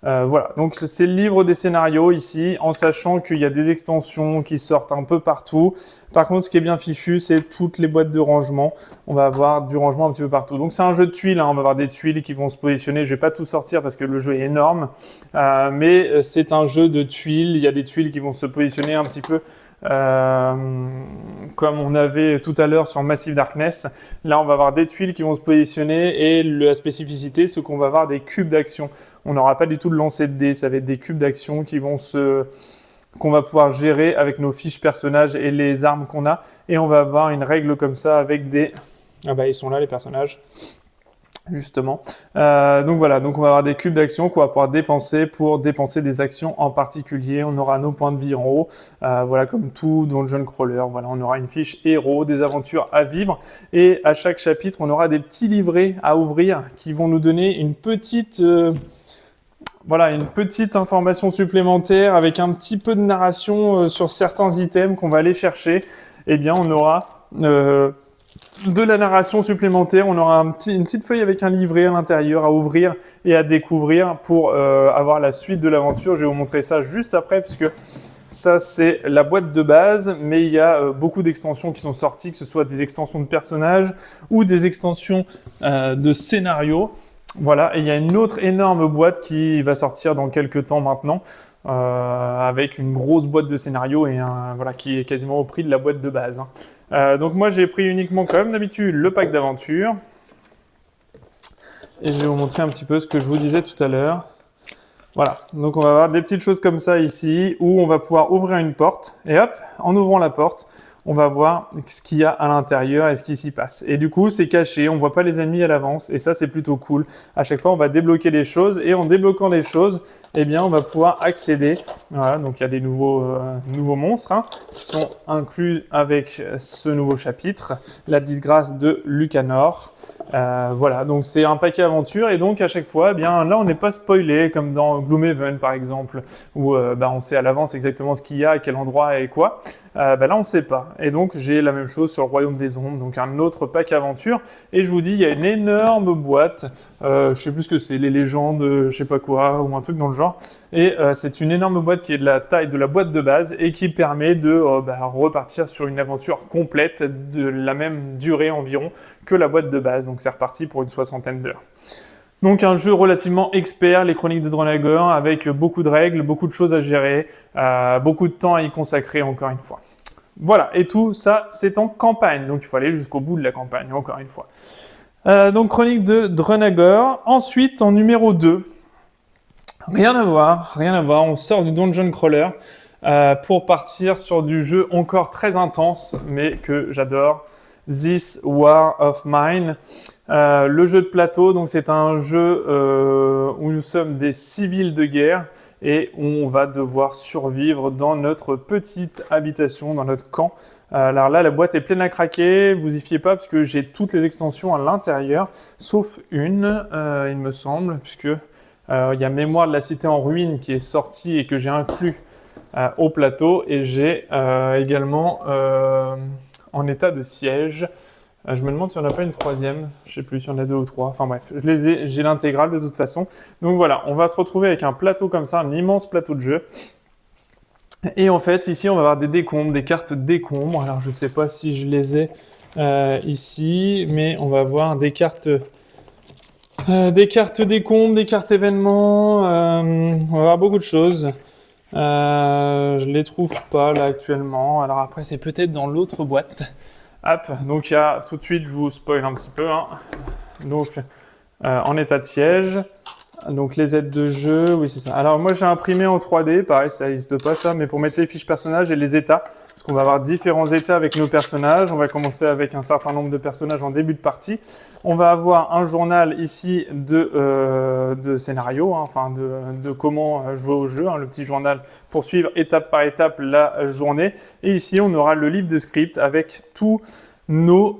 Voilà, donc c'est le livre des scénarios ici, en sachant qu'il y a des extensions qui sortent un peu partout. Par contre, ce qui est bien fichu, c'est toutes les boîtes de rangement. On va avoir du rangement un petit peu partout. Donc c'est un jeu de tuiles, hein. On va avoir des tuiles qui vont se positionner. Je vais pas tout sortir parce que le jeu est énorme, mais c'est un jeu de tuiles. Il y a des tuiles qui vont se positionner un petit peu comme on avait tout à l'heure sur Massive Darkness. Là, on va avoir des tuiles qui vont se positionner et la spécificité, c'est qu'on va avoir des cubes d'action. On n'aura pas du tout de lancer de dés, ça va être des cubes d'action qu'on va pouvoir gérer avec nos fiches personnages et les armes qu'on a. Et on va avoir une règle comme ça avec des... Ah bah, ils sont là, les personnages. Justement. Donc voilà, donc on va avoir des cubes d'action qu'on va pouvoir dépenser pour dépenser des actions en particulier. On aura nos points de vie en haut, voilà, comme tout dungeon crawler. Voilà, on aura une fiche héros, des aventures à vivre, et à chaque chapitre, on aura des petits livrets à ouvrir qui vont nous donner une petite information supplémentaire avec un petit peu de narration sur certains items qu'on va aller chercher. Eh bien, on aura de la narration supplémentaire, on aura une petite feuille avec un livret à l'intérieur à ouvrir et à découvrir pour avoir la suite de l'aventure. Je vais vous montrer ça juste après, parce que ça c'est la boîte de base, mais il y a beaucoup d'extensions qui sont sorties, que ce soit des extensions de personnages ou des extensions de scénarios. Voilà, et il y a une autre énorme boîte qui va sortir dans quelques temps maintenant, avec une grosse boîte de scénario et voilà, qui est quasiment au prix de la boîte de base. Donc moi j'ai pris uniquement comme d'habitude le pack d'aventure. Et je vais vous montrer un petit peu ce que je vous disais tout à l'heure. Voilà, donc on va avoir des petites choses comme ça ici, où on va pouvoir ouvrir une porte, et hop, en ouvrant la porte, on va voir ce qu'il y a à l'intérieur et ce qui s'y passe. Et du coup, c'est caché, on voit pas les ennemis à l'avance, et ça, c'est plutôt cool. À chaque fois, on va débloquer les choses, et en débloquant les choses, eh bien, on va pouvoir accéder. Voilà, donc il y a des nouveaux monstres qui sont inclus avec ce nouveau chapitre, la disgrâce de Lucanor. Voilà, donc c'est un paquet aventure, et donc à chaque fois, eh bien, là, on n'est pas spoilé, comme dans Gloomhaven, par exemple, où on sait à l'avance exactement ce qu'il y a, à quel endroit et quoi. Là, on ne sait pas. Et donc, j'ai la même chose sur le Royaume des Ombres, donc un autre pack aventure. Et je vous dis, il y a une énorme boîte. Je sais plus ce que c'est, les légendes, je sais pas quoi, ou un truc dans le genre. Et c'est une énorme boîte qui est de la taille de la boîte de base et qui permet de repartir sur une aventure complète de la même durée environ que la boîte de base. Donc, c'est reparti pour une 60aine d'heures. Donc un jeu relativement expert, les Chroniques de Dronnagor, avec beaucoup de règles, beaucoup de choses à gérer, beaucoup de temps à y consacrer encore une fois. Voilà, et tout ça c'est en campagne, donc il faut aller jusqu'au bout de la campagne, encore une fois. Donc Chroniques de Dronnagor. Ensuite, en numéro 2, rien à voir, on sort du Dungeon Crawler pour partir sur du jeu encore très intense, mais que j'adore. This War of Mine. Le jeu de plateau, donc c'est un jeu où nous sommes des civils de guerre et où on va devoir survivre dans notre petite habitation, dans notre camp. Alors là, la boîte est pleine à craquer, vous y fiez pas parce que j'ai toutes les extensions à l'intérieur, sauf une, il me semble, puisque il y a Mémoire de la cité en ruine qui est sortie et que j'ai inclus au plateau, et j'ai également en état de siège. Je me demande si on n'a pas une troisième, je sais plus si on a 2 ou 3, enfin bref, j'ai l'intégrale de toute façon. Donc voilà, on va se retrouver avec un plateau comme ça, un immense plateau de jeu. Et en fait, ici, on va avoir des décombres, des cartes décombres. Alors, je sais pas si je les ai ici, mais on va voir des cartes décombres, des cartes événements. On va avoir beaucoup de choses. Je les trouve pas là actuellement. Alors après, c'est peut-être dans l'autre boîte. Hop, donc il y a tout de suite, je vous spoil un petit peu. Donc, en état de siège. Donc les aides de jeu, oui c'est ça. Alors moi j'ai imprimé en 3D, pareil ça n'existe pas ça, mais pour mettre les fiches personnages et les états, parce qu'on va avoir différents états avec nos personnages. On va commencer avec un certain nombre de personnages en début de partie. On va avoir un journal ici de scénario, enfin de comment jouer au jeu, le petit journal pour suivre étape par étape la journée. Et ici on aura le livre de script avec tous nos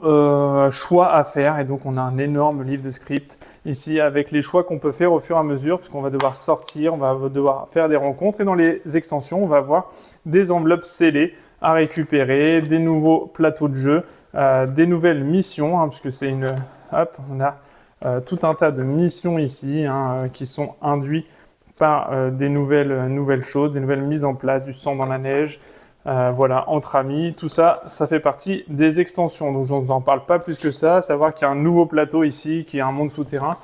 choix à faire, et donc on a un énorme livre de script ici avec les choix qu'on peut faire au fur et à mesure, puisqu'on va devoir sortir, on va devoir faire des rencontres, et dans les extensions on va avoir des enveloppes scellées à récupérer, des nouveaux plateaux de jeu, des nouvelles missions, puisque c'est une... Hop, on a tout un tas de missions ici qui sont induites par des nouvelles choses, des nouvelles mises en place, du sang dans la neige. Voilà, entre amis, tout ça, ça fait partie des extensions. Donc, je ne vous en parle pas plus que ça. Savoir qu'il y a un nouveau plateau ici, qui est un monde souterrain,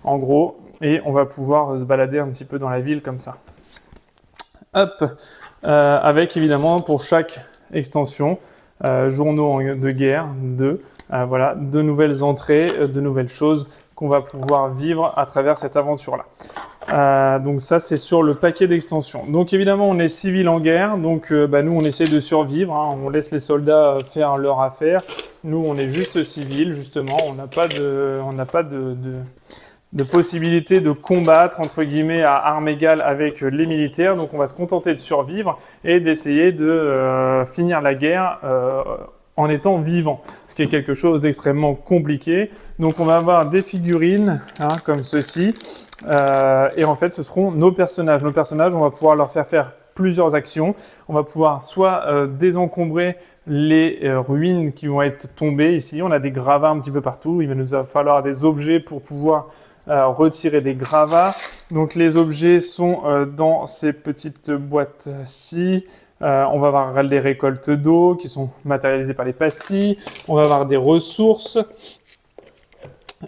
en gros, et on va pouvoir se balader un petit peu dans la ville comme ça. Hop, avec évidemment pour chaque extension, journaux de guerre, voilà, de nouvelles entrées, de nouvelles choses qu'on va pouvoir vivre à travers cette aventure-là. Donc ça, c'est sur le paquet d'extensions. Donc évidemment, on est civil en guerre, donc nous, on essaie de survivre, on laisse les soldats faire leur affaire. Nous, on est juste civil, justement, on n'a pas de possibilité de combattre, entre guillemets, à armes égales avec les militaires. Donc on va se contenter de survivre et d'essayer de finir la guerre en étant vivant, ce qui est quelque chose d'extrêmement compliqué. Donc on va avoir des figurines comme ceci, et en fait ce seront nos personnages. Nos personnages, on va pouvoir leur faire plusieurs actions. On va pouvoir soit désencombrer les ruines qui vont être tombées ici. On a des gravats un petit peu partout. Il va nous falloir des objets pour pouvoir retirer des gravats. Donc les objets sont dans ces petites boîtes-ci. On va avoir les récoltes d'eau qui sont matérialisées par les pastilles. On va avoir des ressources.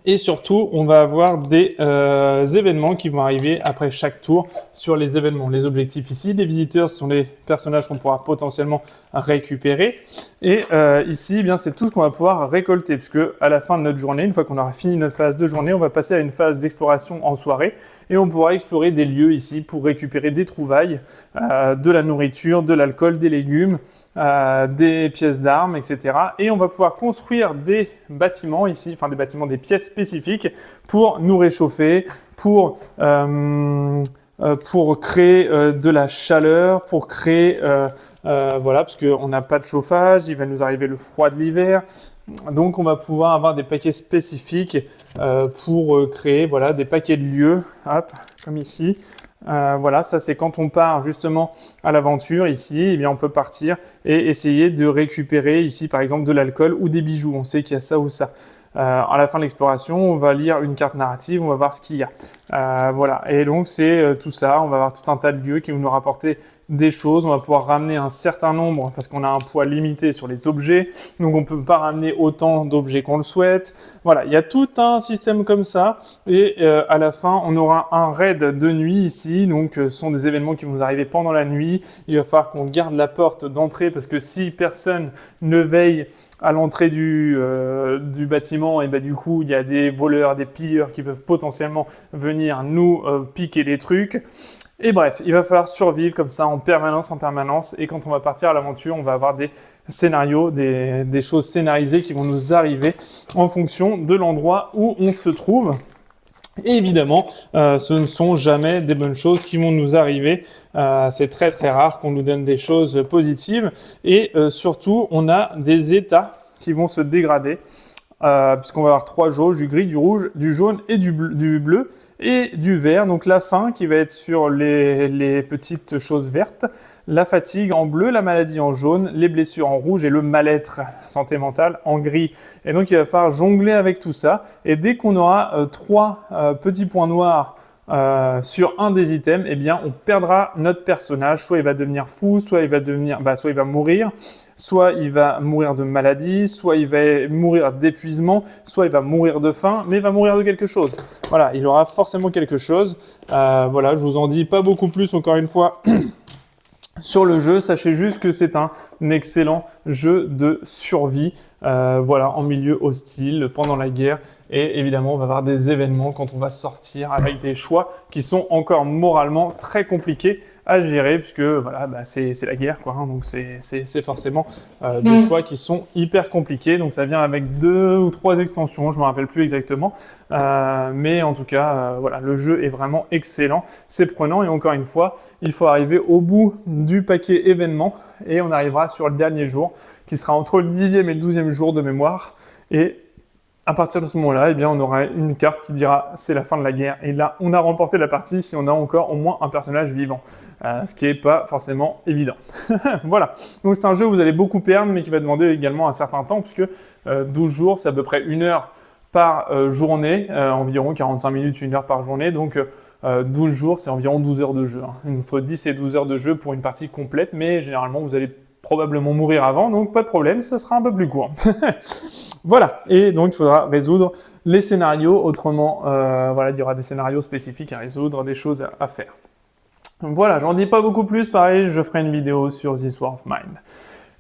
Et surtout, on va avoir des événements qui vont arriver après chaque tour sur les événements. Les objectifs ici, les visiteurs ce sont les personnages qu'on pourra potentiellement récupérer. Et ici, eh bien, c'est tout ce qu'on va pouvoir récolter, puisque à la fin de notre journée, une fois qu'on aura fini notre phase de journée, on va passer à une phase d'exploration en soirée. Et on pourra explorer des lieux ici pour récupérer des trouvailles, de la nourriture, de l'alcool, des légumes, des pièces d'armes, etc. Et on va pouvoir construire des bâtiments ici, enfin des bâtiments, des pièces spécifiques pour nous réchauffer, pour créer de la chaleur, pour créer, voilà, parce qu'on n'a pas de chauffage, il va nous arriver le froid de l'hiver. Donc on va pouvoir avoir des paquets spécifiques pour créer voilà, des paquets de lieux, hop, comme ici. Voilà, ça c'est quand on part justement à l'aventure ici, eh bien on peut partir et essayer de récupérer ici par exemple de l'alcool ou des bijoux. On sait qu'il y a ça ou ça. À la fin de l'exploration, on va lire une carte narrative, on va voir ce qu'il y a. Voilà, et donc c'est tout ça, on va avoir tout un tas de lieux qui vont nous rapporter des choses, on va pouvoir ramener un certain nombre parce qu'on a un poids limité sur les objets, donc on peut pas ramener autant d'objets qu'on le souhaite. Voilà, il y a tout un système comme ça et à la fin on aura un raid de nuit ici, donc ce sont des événements qui vont nous arriver pendant la nuit. Il va falloir qu'on garde la porte d'entrée parce que si personne ne veille à l'entrée du bâtiment, et ben du coup il y a des voleurs, des pilleurs qui peuvent potentiellement venir nous piquer des trucs. Et bref, il va falloir survivre comme ça en permanence. Et quand on va partir à l'aventure, on va avoir des scénarios, des choses scénarisées qui vont nous arriver en fonction de l'endroit où on se trouve. Et évidemment, ce ne sont jamais des bonnes choses qui vont nous arriver. C'est très très rare qu'on nous donne des choses positives. Et surtout, on a des états qui vont se dégrader. Puisqu'on va avoir 3 jauges, du gris, du rouge, du jaune et du bleu et du vert. Donc la faim qui va être sur les petites choses vertes, la fatigue en bleu, la maladie en jaune, les blessures en rouge et le mal-être, santé mentale, en gris. Et donc il va falloir jongler avec tout ça. Et dès qu'on aura 3 petits points noirs sur un des items, eh bien, on perdra notre personnage. Soit il va devenir fou, soit il va mourir, soit il va mourir de maladie, soit il va mourir d'épuisement, soit il va mourir de faim, mais il va mourir de quelque chose. Voilà, il aura forcément quelque chose. Voilà, je vous en dis pas beaucoup plus encore une fois. Sur le jeu, sachez juste que c'est un excellent jeu de survie, voilà, en milieu hostile, pendant la guerre. Et évidemment, on va avoir des événements quand on va sortir avec des choix qui sont encore moralement très compliqués à gérer, puisque voilà, bah, c'est la guerre, quoi. Hein, donc c'est forcément des choix qui sont hyper compliqués. Donc ça vient avec 2 ou 3 extensions, je me rappelle plus exactement, mais en tout cas, voilà, le jeu est vraiment excellent, c'est prenant et encore une fois, il faut arriver au bout du paquet événement et on arrivera sur le dernier jour, qui sera entre le 10e et le 12e jour de mémoire. Et à partir de ce moment-là, eh bien, on aura une carte qui dira c'est la fin de la guerre. Et là, on a remporté la partie si on a encore au moins un personnage vivant. Ce qui n'est pas forcément évident. Voilà. Donc c'est un jeu où vous allez beaucoup perdre, mais qui va demander également un certain temps, puisque 12 jours, c'est à peu près 1 heure par journée, environ 45 minutes, 1 heure par journée. Donc 12 jours, c'est environ 12 heures de jeu. Hein. Entre 10 et 12 heures de jeu pour une partie complète, mais généralement, vous allez probablement mourir avant, donc pas de problème, ça sera un peu plus court. Voilà, et donc il faudra résoudre les scénarios, autrement, voilà, il y aura des scénarios spécifiques à résoudre, des choses à faire. Voilà, j'en dis pas beaucoup plus, pareil, je ferai une vidéo sur This War of Mine.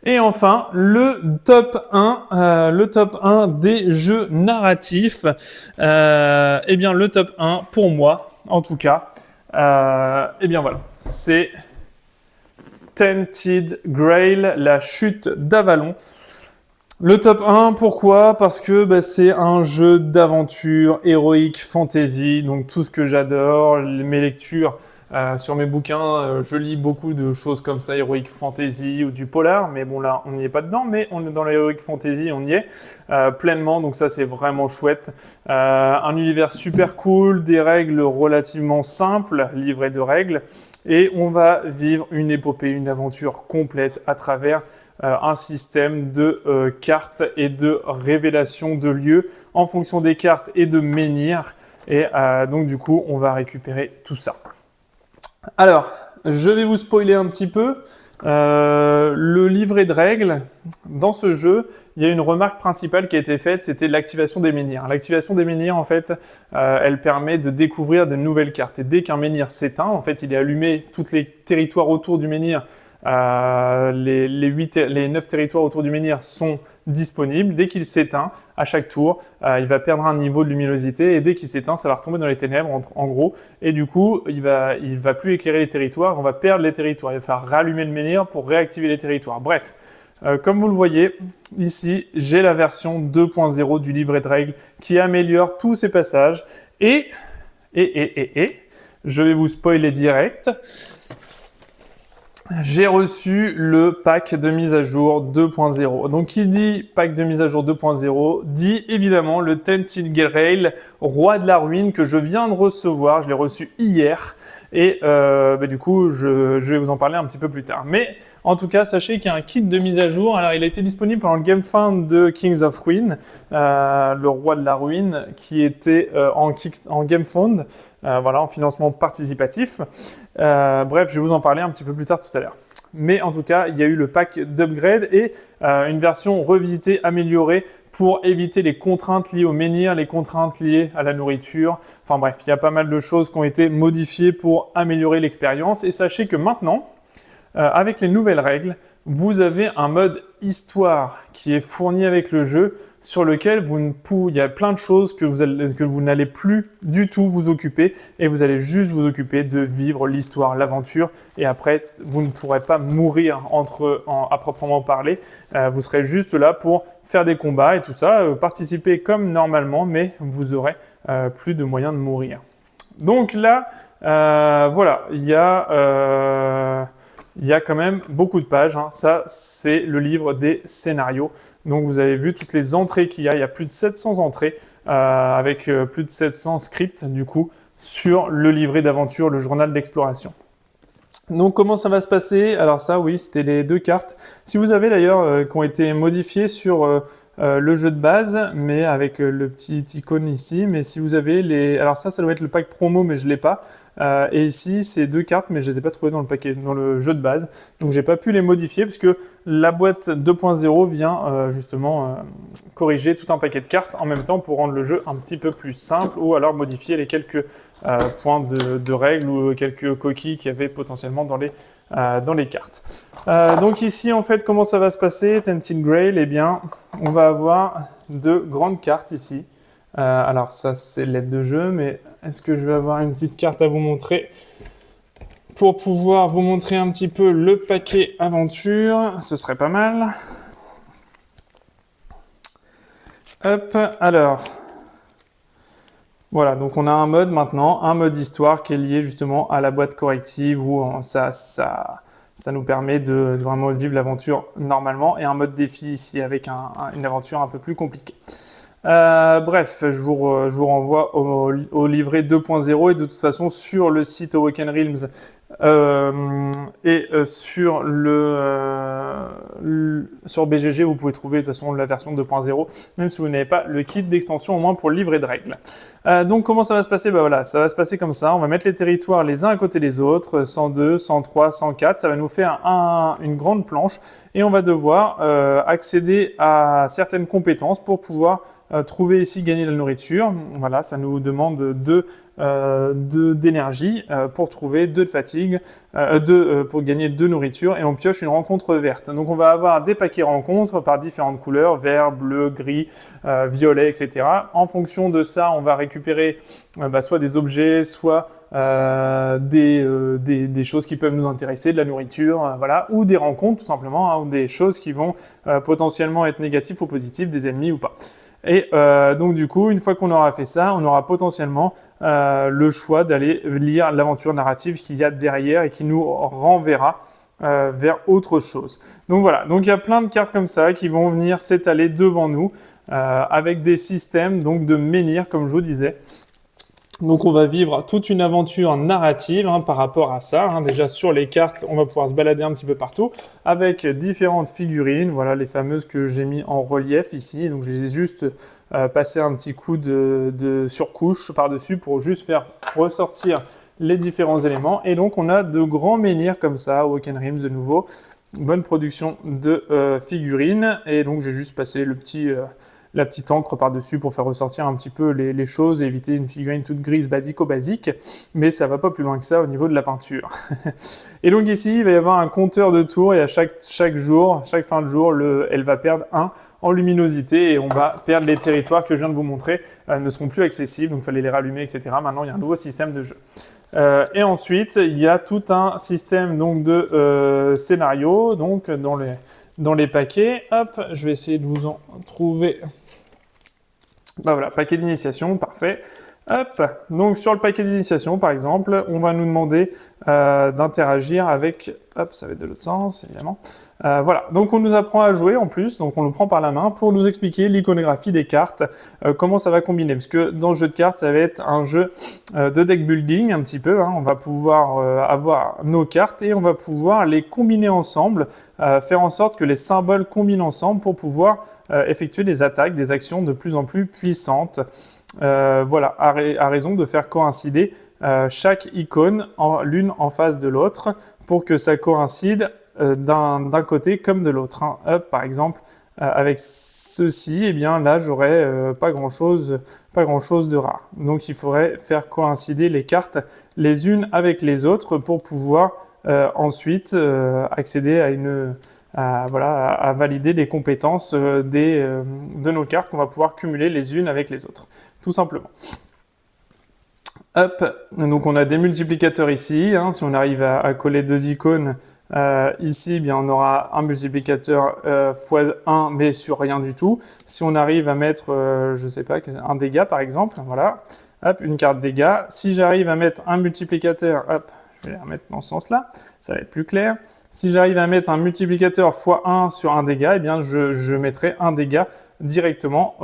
Et enfin, le top 1 des jeux narratifs. Eh bien, le top 1, pour moi, en tout cas, eh bien voilà, c'est Tainted Grail, la chute d'Avalon. Le top 1, pourquoi? Parce que c'est un jeu d'aventure, héroïque, fantasy, donc tout ce que j'adore, mes lectures sur mes bouquins, je lis beaucoup de choses comme ça, héroïque fantasy ou du polar, mais bon là on n'y est pas dedans, mais on est dans l'héroïque fantasy, on y est pleinement, donc ça c'est vraiment chouette. Un univers super cool, des règles relativement simples, livrées de règles, et on va vivre une épopée, une aventure complète à travers un système de cartes et de révélation de lieux en fonction des cartes et de menhirs. Et donc du coup, on va récupérer tout ça. Alors, je vais vous spoiler un petit peu, Le livret de règles, dans ce jeu, il y a une remarque principale qui a été faite, c'était l'activation des menhirs. L'activation des menhirs, en fait, elle permet de découvrir de nouvelles cartes. Et dès qu'un menhir s'éteint, en fait, il est allumé, tous les territoires autour du menhir, les 9 territoires autour du menhir sont disponibles. Dès qu'il s'éteint, à chaque tour, il va perdre un niveau de luminosité et dès qu'il s'éteint, ça va retomber dans les ténèbres en gros. Et du coup, il va plus éclairer les territoires, on va perdre les territoires. Il va falloir rallumer le menhir pour réactiver les territoires. Bref, comme vous le voyez, ici, j'ai la version 2.0 du livret de règles qui améliore tous ces passages. Et, je vais vous spoiler direct. J'ai reçu le pack de mise à jour 2.0. Donc, qui dit pack de mise à jour 2.0 dit évidemment le Tainted Grail, roi de la ruine, que je viens de recevoir. Je l'ai reçu hier et du coup, je vais vous en parler un petit peu plus tard. Mais en tout cas, sachez qu'il y a un kit de mise à jour. Alors, il a été disponible pendant le Game Fund de Kings of Ruin, le roi de la ruine, qui était en Game Fund. Voilà, en financement participatif. Bref, je vais vous en parler un petit peu plus tard tout à l'heure. Mais en tout cas, il y a eu le pack d'upgrade et une version revisitée, améliorée pour éviter les contraintes liées au menhir, les contraintes liées à la nourriture. Enfin bref, il y a pas mal de choses qui ont été modifiées pour améliorer l'expérience. Et sachez que maintenant, avec les nouvelles règles, vous avez un mode histoire qui est fourni avec le jeu, sur lequel il y a plein de choses que vous n'allez plus du tout vous occuper et vous allez juste vous occuper de vivre l'histoire, l'aventure et après vous ne pourrez pas mourir à proprement parler. Vous serez juste là pour faire des combats et tout ça, participer comme normalement, mais vous aurez plus de moyens de mourir. Donc là, voilà, il y a quand même beaucoup de pages. Hein. Ça, c'est le livre des scénarios. Donc, vous avez vu toutes les entrées qu'il y a. Il y a plus de 700 entrées avec plus de 700 scripts, du coup, sur le livret d'aventure, le journal d'exploration. Donc, comment ça va se passer? Alors ça, oui, c'était les 2 cartes. Si vous avez d'ailleurs qui ont été modifiées sur le jeu de base, mais avec le petit icône ici. Mais si vous avez alors ça doit être le pack promo, mais je l'ai pas. Et ici, c'est 2 cartes, mais je les ai pas trouvées dans le jeu de base. Donc, j'ai pas pu les modifier puisque la boîte 2.0 vient justement corriger tout un paquet de cartes en même temps pour rendre le jeu un petit peu plus simple ou alors modifier les quelques points de règles ou quelques coquilles qu'il y avait potentiellement dans les cartes. Donc ici, en fait, comment ça va se passer, Tainted Grail? Eh bien, on va avoir 2 grandes cartes ici. Alors ça, c'est l'aide de jeu, mais est-ce que je vais avoir une petite carte à vous montrer pour pouvoir vous montrer un petit peu le paquet aventure? Ce serait pas mal. Hop, alors... Voilà, donc on a un mode maintenant, un mode histoire qui est lié justement à la boîte corrective où ça nous permet de vraiment vivre l'aventure normalement et un mode défi ici avec une aventure un peu plus compliquée. Bref, je vous renvoie au livret 2.0 et de toute façon sur le site Awoken Realms sur BGG, vous pouvez trouver de toute façon la version 2.0, même si vous n'avez pas le kit d'extension, au moins pour le livret de règles. Donc comment ça va se passer? Voilà, ça va se passer comme ça. On va mettre les territoires les uns à côté des autres, 102, 103, 104. Ça va nous faire une grande planche et on va devoir accéder à certaines compétences pour pouvoir trouver ici gagner de la nourriture. Voilà, ça nous demande d'énergie pour trouver 2 de fatigue, pour gagner 2 nourriture et on pioche une rencontre verte. Donc on va avoir des paquets rencontres par différentes couleurs, vert, bleu, gris, violet, etc. En fonction de ça, on va récupérer soit des objets, soit des choses qui peuvent nous intéresser, de la nourriture, voilà, ou des rencontres tout simplement, hein, ou des choses qui vont potentiellement être négatives ou positives, des ennemis ou pas. Et donc du coup, une fois qu'on aura fait ça, on aura potentiellement le choix d'aller lire l'aventure narrative qu'il y a derrière et qui nous renverra vers autre chose. Donc voilà, donc il y a plein de cartes comme ça qui vont venir s'étaler devant nous avec des systèmes donc de menhirs, comme je vous disais. Donc on va vivre toute une aventure narrative par rapport à ça. Déjà sur les cartes, on va pouvoir se balader un petit peu partout avec différentes figurines. Voilà les fameuses que j'ai mis en relief ici. Donc j'ai juste passé un petit coup de surcouche par-dessus pour juste faire ressortir les différents éléments. Et donc on a de grands menhirs comme ça, Woken Realms de nouveau. Bonne production de figurines. Et donc j'ai juste passé la petite encre par-dessus pour faire ressortir un petit peu les choses et éviter une figurine toute grise basique, mais ça va pas plus loin que ça au niveau de la peinture. Et donc ici, il va y avoir un compteur de tours et à chaque jour, chaque fin de jour, elle va perdre 1 en luminosité et on va perdre les territoires que je viens de vous montrer, ne seront plus accessibles, donc il fallait les rallumer, etc. Maintenant, il y a un nouveau système de jeu. Et ensuite, il y a tout un système donc de scénario, donc dans les paquets. Hop, je vais essayer de vous en trouver. Bah voilà, paquet d'initiation, parfait. Hop, donc sur le paquet d'initiation, par exemple, on va nous demander d'interagir avec... Hop, ça va être de l'autre sens, évidemment. Voilà, donc on nous apprend à jouer en plus, donc on le prend par la main pour nous expliquer l'iconographie des cartes, comment ça va combiner. Parce que dans le jeu de cartes, ça va être un jeu de deck building un petit peu. Hein. On va pouvoir avoir nos cartes et on va pouvoir les combiner ensemble, faire en sorte que les symboles combinent ensemble pour pouvoir effectuer des attaques, des actions de plus en plus puissantes. Voilà, à raison de faire coïncider chaque icône l'une en face de l'autre pour que ça coïncide d'un côté comme de l'autre. Hein. Hop, par exemple, avec ceci, eh bien là, j'aurais pas grand-chose de rare. Donc, il faudrait faire coïncider les cartes les unes avec les autres pour pouvoir ensuite accéder à valider les compétences de nos cartes qu'on va pouvoir cumuler les unes avec les autres, tout simplement. Hop, donc on a des multiplicateurs ici. Hein, si on arrive à coller 2 icônes ici, eh bien on aura un multiplicateur x1, mais sur rien du tout. Si on arrive à mettre, je sais pas, un dégât par exemple, voilà, hop, une carte dégâts. Si j'arrive à mettre un multiplicateur, hop, je vais les remettre dans ce sens-là, ça va être plus clair. Si j'arrive à mettre un multiplicateur x1 sur un dégât, eh bien je mettrai un dégât directement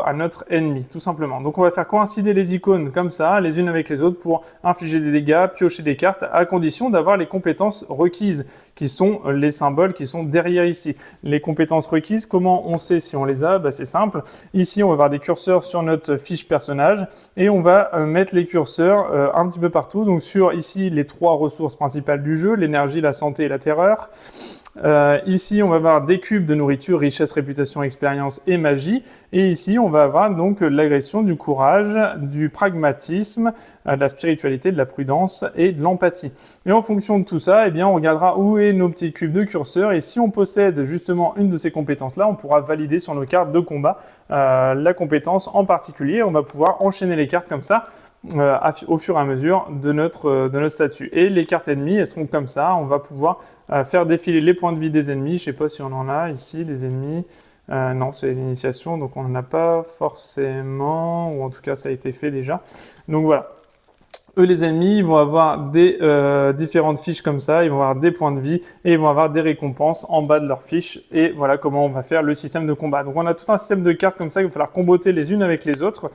à notre ennemi, tout simplement. Donc on va faire coïncider les icônes comme ça, les unes avec les autres, pour infliger des dégâts, piocher des cartes, à condition d'avoir les compétences requises, qui sont les symboles qui sont derrière ici. Les compétences requises, comment on sait si on les a? Bah, c'est simple. Ici, on va avoir des curseurs sur notre fiche personnage, et on va mettre les curseurs un petit peu partout. Donc sur ici, les 3 ressources principales du jeu, l'énergie, la santé et la terreur. Ici, on va avoir des cubes de nourriture, richesse, réputation, expérience et magie. Et ici, on va avoir donc l'agression, du courage, du pragmatisme, de la spiritualité, de la prudence et de l'empathie. Et en fonction de tout ça, eh bien, on regardera où est nos petits cubes de curseur. Et si on possède justement une de ces compétences-là, on pourra valider sur nos cartes de combat la compétence en particulier. On va pouvoir enchaîner les cartes comme ça. Au fur et à mesure de notre statut. Et les cartes ennemies, elles seront comme ça. On va pouvoir faire défiler les points de vie des ennemis. Je ne sais pas si on en a ici, des ennemis. Non, c'est l'initiation, donc on n'en a pas forcément, ou en tout cas ça a été fait déjà. Donc voilà. Eux, les ennemis, ils vont avoir des différentes fiches comme ça, ils vont avoir des points de vie et ils vont avoir des récompenses en bas de leur fiche. Et voilà comment on va faire le système de combat. Donc on a tout un système de cartes comme ça qu'il va falloir comboter les unes avec les autres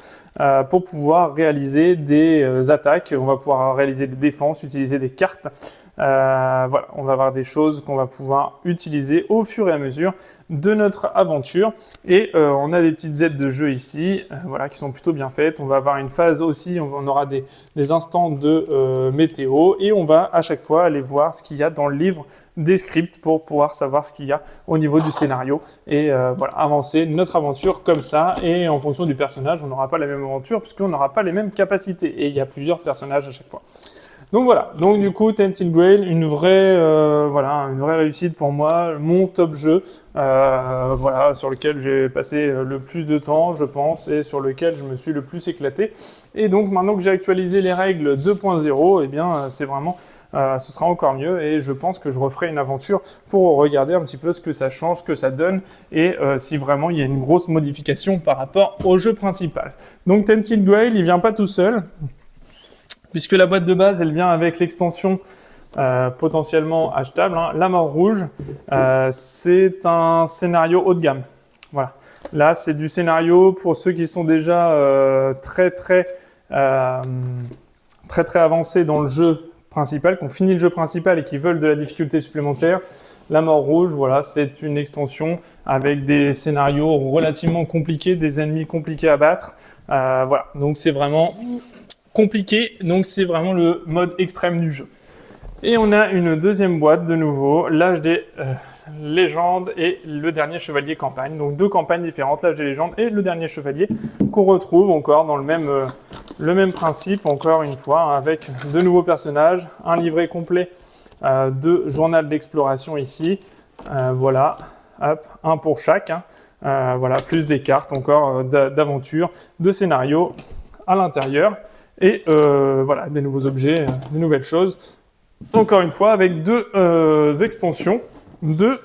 pour pouvoir réaliser des attaques. On va pouvoir réaliser des défenses, utiliser des cartes. Voilà, on va avoir des choses qu'on va pouvoir utiliser au fur et à mesure de notre aventure. Et on a des petites aides de jeu ici, voilà, qui sont plutôt bien faites. On va avoir une phase aussi, on aura des instants de météo et on va à chaque fois aller voir ce qu'il y a dans le livre des scripts pour pouvoir savoir ce qu'il y a au niveau du scénario et voilà, avancer notre aventure comme ça. Et en fonction du personnage, on n'aura pas la même aventure puisqu'on n'aura pas les mêmes capacités et il y a plusieurs personnages à chaque fois. Donc voilà, donc du coup Tainted Grail, une vraie réussite pour moi, mon top jeu, voilà, sur lequel j'ai passé le plus de temps, je pense, et sur lequel je me suis le plus éclaté. Et donc maintenant que j'ai actualisé les règles 2.0, eh bien c'est vraiment, ce sera encore mieux, et je pense que je referai une aventure pour regarder un petit peu ce que ça change, ce que ça donne, et si vraiment il y a une grosse modification par rapport au jeu principal. Donc Tainted Grail, il vient pas tout seul, puisque la boîte de base, elle vient avec l'extension potentiellement achetable, hein, La Mort Rouge. C'est un scénario haut de gamme. Voilà. Là, c'est du scénario pour ceux qui sont déjà très avancés dans le jeu principal, qui ont fini le jeu principal et qui veulent de la difficulté supplémentaire. La Mort Rouge, voilà, c'est une extension avec des scénarios relativement compliqués, des ennemis compliqués à battre. Voilà. Donc, c'est vraiment compliqué, donc c'est vraiment le mode extrême du jeu. Et on a une deuxième boîte de nouveau, l'âge des légendes et le dernier chevalier campagne. Donc 2 campagnes différentes, l'âge des légendes et le dernier chevalier, qu'on retrouve encore dans le même principe, encore une fois, hein, avec de nouveaux personnages, un livret complet de journal d'exploration ici. Voilà, hop, un pour chaque. Hein. Voilà, plus des cartes encore d'aventure, de scénario à l'intérieur. Et voilà, des nouveaux objets, des nouvelles choses. Encore une fois, avec 2 extensions de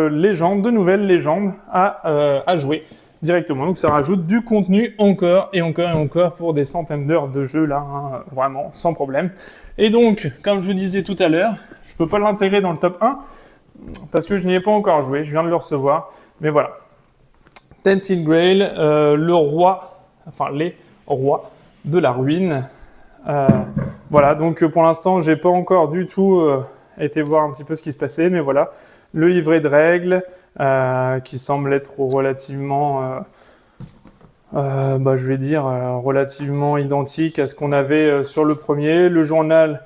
légendes, de nouvelles légendes à jouer directement. Donc ça rajoute du contenu encore et encore et encore pour des centaines d'heures de jeu là, hein, vraiment sans problème. Et donc, comme je vous disais tout à l'heure, je ne peux pas l'intégrer dans le top 1 parce que je n'y ai pas encore joué, je viens de le recevoir. Mais voilà. Tainted Grail, le roi, enfin les rois de la ruine. Voilà, donc pour l'instant, j'ai pas encore du tout été voir un petit peu ce qui se passait, mais voilà, le livret de règles qui semble être relativement, je vais dire, relativement identique à ce qu'on avait sur le premier, le journal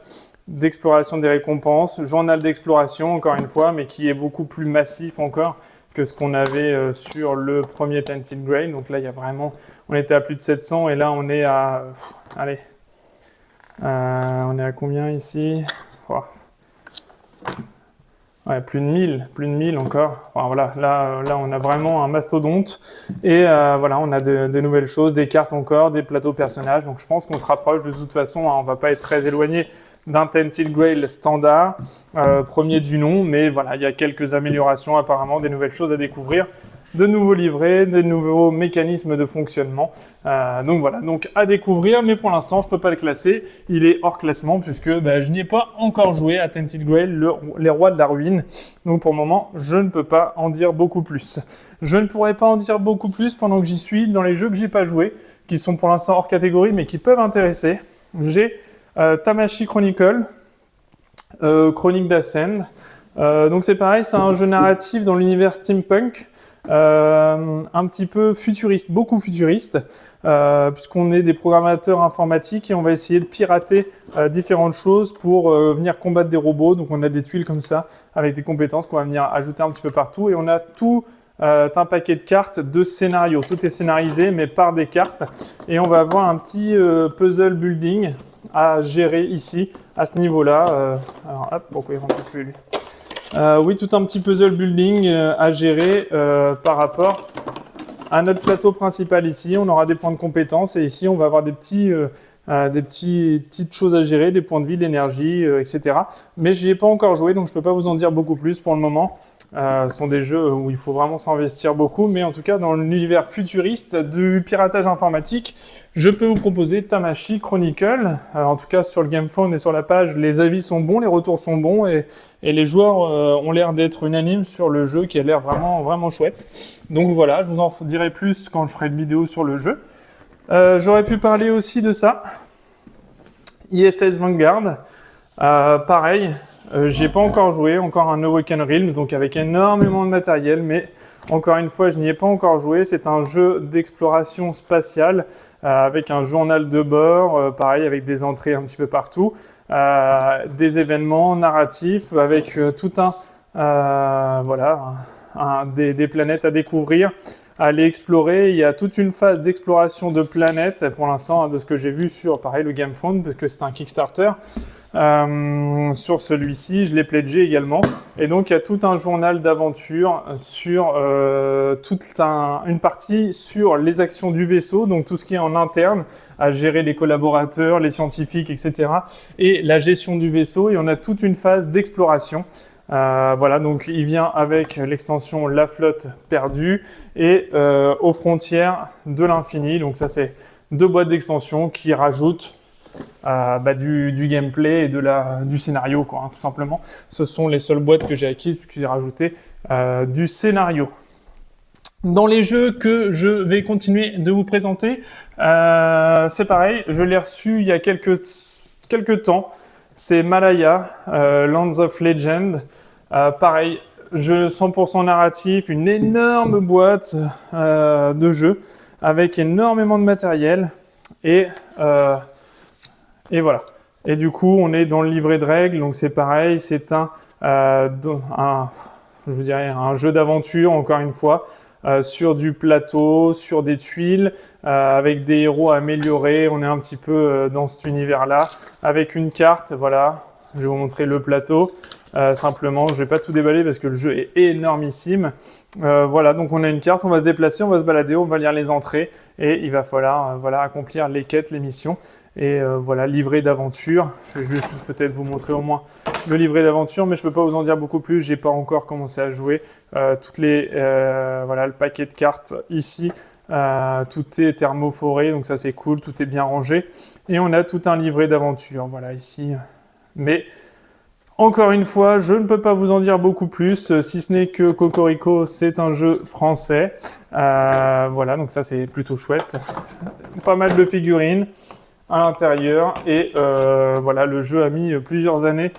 d'exploration des récompenses, journal d'exploration encore une fois, mais qui est beaucoup plus massif encore que ce qu'on avait sur le premier Tainted Grail. Donc là, il y a vraiment, on était à plus de 700 et là, on est à, allez. On est à combien ici? Oh. Ouais, plus de 1000 encore. Enfin, voilà, là, on a vraiment un mastodonte. Et voilà, on a de nouvelles choses, des cartes encore, des plateaux personnages. Donc je pense qu'on se rapproche de toute façon. Hein, on va pas être très éloigné d'un Tainted Grail standard, premier du nom. Mais voilà, il y a quelques améliorations apparemment, des nouvelles choses à découvrir. De nouveaux livrets, de nouveaux mécanismes de fonctionnement. Donc voilà, donc à découvrir, mais pour l'instant, je peux pas le classer. Il est hors classement puisque je n'y ai pas encore joué à Tainted Grail, les rois de la ruine. Donc pour le moment, je ne peux pas en dire beaucoup plus. Je ne pourrais pas en dire beaucoup plus pendant que j'y suis dans les jeux que j'ai pas joués, qui sont pour l'instant hors catégorie, mais qui peuvent intéresser. J'ai Tamashii Chronicle, Chronique d'Ascend. Donc c'est pareil, c'est un jeu narratif dans l'univers steampunk. Un petit peu futuriste, beaucoup futuriste, puisqu'on est des programmateurs informatiques et on va essayer de pirater différentes choses pour venir combattre des robots. Donc on a des tuiles comme ça avec des compétences qu'on va venir ajouter un petit peu partout et on a tout un paquet de cartes de scénarios. Tout est scénarisé mais par des cartes et on va avoir un petit puzzle building à gérer ici à ce niveau-là. Alors hop, pourquoi il rentre plus lui? Oui, tout un petit puzzle building à gérer par rapport à notre plateau principal ici. On aura des points de compétences et ici, on va avoir des petites choses à gérer, des points de vie, de l'énergie, etc. Mais je n'y ai pas encore joué, donc je ne peux pas vous en dire beaucoup plus pour le moment. Ce sont des jeux où il faut vraiment s'investir beaucoup, mais en tout cas, dans l'univers futuriste du piratage informatique, je peux vous proposer Tamashii Chronicle. En tout cas, sur le GameFound et sur la page, les avis sont bons, les retours sont bons et les joueurs ont l'air d'être unanimes sur le jeu qui a l'air vraiment, vraiment chouette. Donc voilà, je vous en dirai plus quand je ferai une vidéo sur le jeu. J'aurais pu parler aussi de ça. ISS Vanguard, pareil. J'y ai pas encore joué, encore un Awaken Realms, donc avec énormément de matériel, mais encore une fois, je n'y ai pas encore joué. C'est un jeu d'exploration spatiale avec un journal de bord, pareil, avec des entrées un petit peu partout, des événements narratifs, avec tout des planètes à découvrir, à aller explorer. Il y a toute une phase d'exploration de planètes, pour l'instant, de ce que j'ai vu sur, pareil, le GameFound, parce que c'est un Kickstarter. Sur celui-ci, je l'ai pledgé également. Et donc, il y a tout un journal d'aventure sur une partie sur les actions du vaisseau, donc tout ce qui est en interne, à gérer les collaborateurs, les scientifiques, etc. Et la gestion du vaisseau. Et on a toute une phase d'exploration. Voilà, donc il vient avec l'extension La Flotte Perdue et aux frontières de l'infini. Donc ça, c'est 2 boîtes d'extensions qui rajoutent du gameplay et du scénario, quoi, hein, tout simplement. Ce sont les seules boîtes que j'ai acquises puisque j'ai rajouté du scénario. Dans les jeux que je vais continuer de vous présenter, c'est pareil, je l'ai reçu il y a quelques temps. C'est Malaya, Lands of Legend. Pareil, jeu 100% narratif, une énorme boîte de jeux avec énormément de matériel. Et, euh, et voilà. Et du coup, on est dans le livret de règles, donc c'est pareil, c'est je vous dirais, un jeu d'aventure, encore une fois, sur du plateau, sur des tuiles, avec des héros améliorés. On est un petit peu dans cet univers-là, avec une carte, voilà. Je vais vous montrer le plateau. Simplement, je vais pas tout déballer parce que le jeu est énormissime. Voilà, donc on a une carte, on va se déplacer, on va se balader, on va lire les entrées et il va falloir voilà, accomplir les quêtes, les missions. Et voilà, livret d'aventure. Je vais juste peut-être vous montrer au moins le livret d'aventure, mais je peux pas vous en dire beaucoup plus. J'ai pas encore commencé à jouer. Voilà, le paquet de cartes ici. Tout est thermoforé, donc ça c'est cool, tout est bien rangé. Et on a tout un livret d'aventure, voilà ici. Mais encore une fois, je ne peux pas vous en dire beaucoup plus, si ce n'est que Cocorico, c'est un jeu français. Voilà, donc ça c'est plutôt chouette. Pas mal de figurines à l'intérieur et voilà, le jeu a mis plusieurs années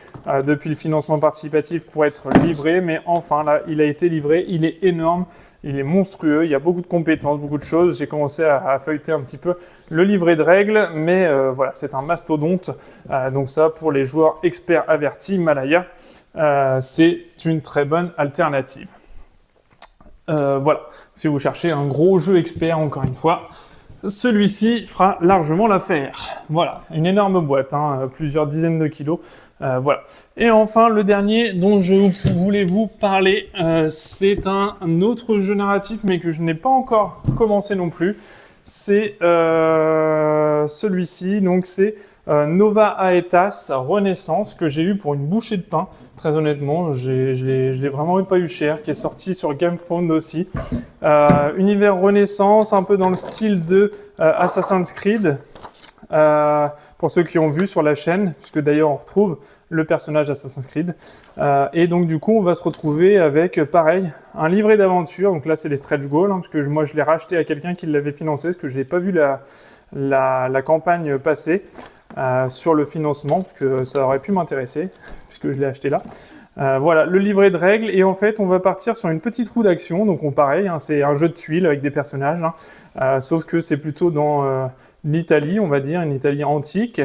depuis le financement participatif pour être livré, mais enfin là, il a été livré, il est énorme, il est monstrueux, il y a beaucoup de compétences, beaucoup de choses. J'ai commencé à feuilleter un petit peu le livret de règles, mais voilà, c'est un mastodonte, donc ça pour les joueurs experts avertis, Malaya, c'est une très bonne alternative. Voilà, si vous cherchez un gros jeu expert, encore une fois, celui-ci fera largement l'affaire. Voilà, une énorme boîte, hein, plusieurs dizaines de kilos. Voilà. Et enfin, le dernier dont je voulais vous parler, c'est un autre jeu narratif, mais que je n'ai pas encore commencé non plus. C'est celui-ci, donc c'est Nova Aetas Renaissance, que j'ai eu pour une bouchée de pain. Très honnêtement, je l'ai vraiment pas eu cher, qui est sorti sur GameFound aussi. Univers Renaissance, un peu dans le style de Assassin's Creed. Pour ceux qui ont vu sur la chaîne, puisque d'ailleurs on retrouve le personnage d'Assassin's Creed. Et donc du coup, on va se retrouver avec, pareil, un livret d'aventure. Donc là, c'est les stretch goals, hein, parce que moi, je l'ai racheté à quelqu'un qui l'avait financé, parce que je n'ai pas vu la campagne passer sur le financement, parce que ça aurait pu m'intéresser, puisque je l'ai acheté là. Voilà, le livret de règles, et en fait, on va partir sur une petite roue d'action. Donc pareil, hein, c'est un jeu de tuiles avec des personnages, hein, sauf que c'est plutôt dans l'Italie, on va dire, une Italie antique,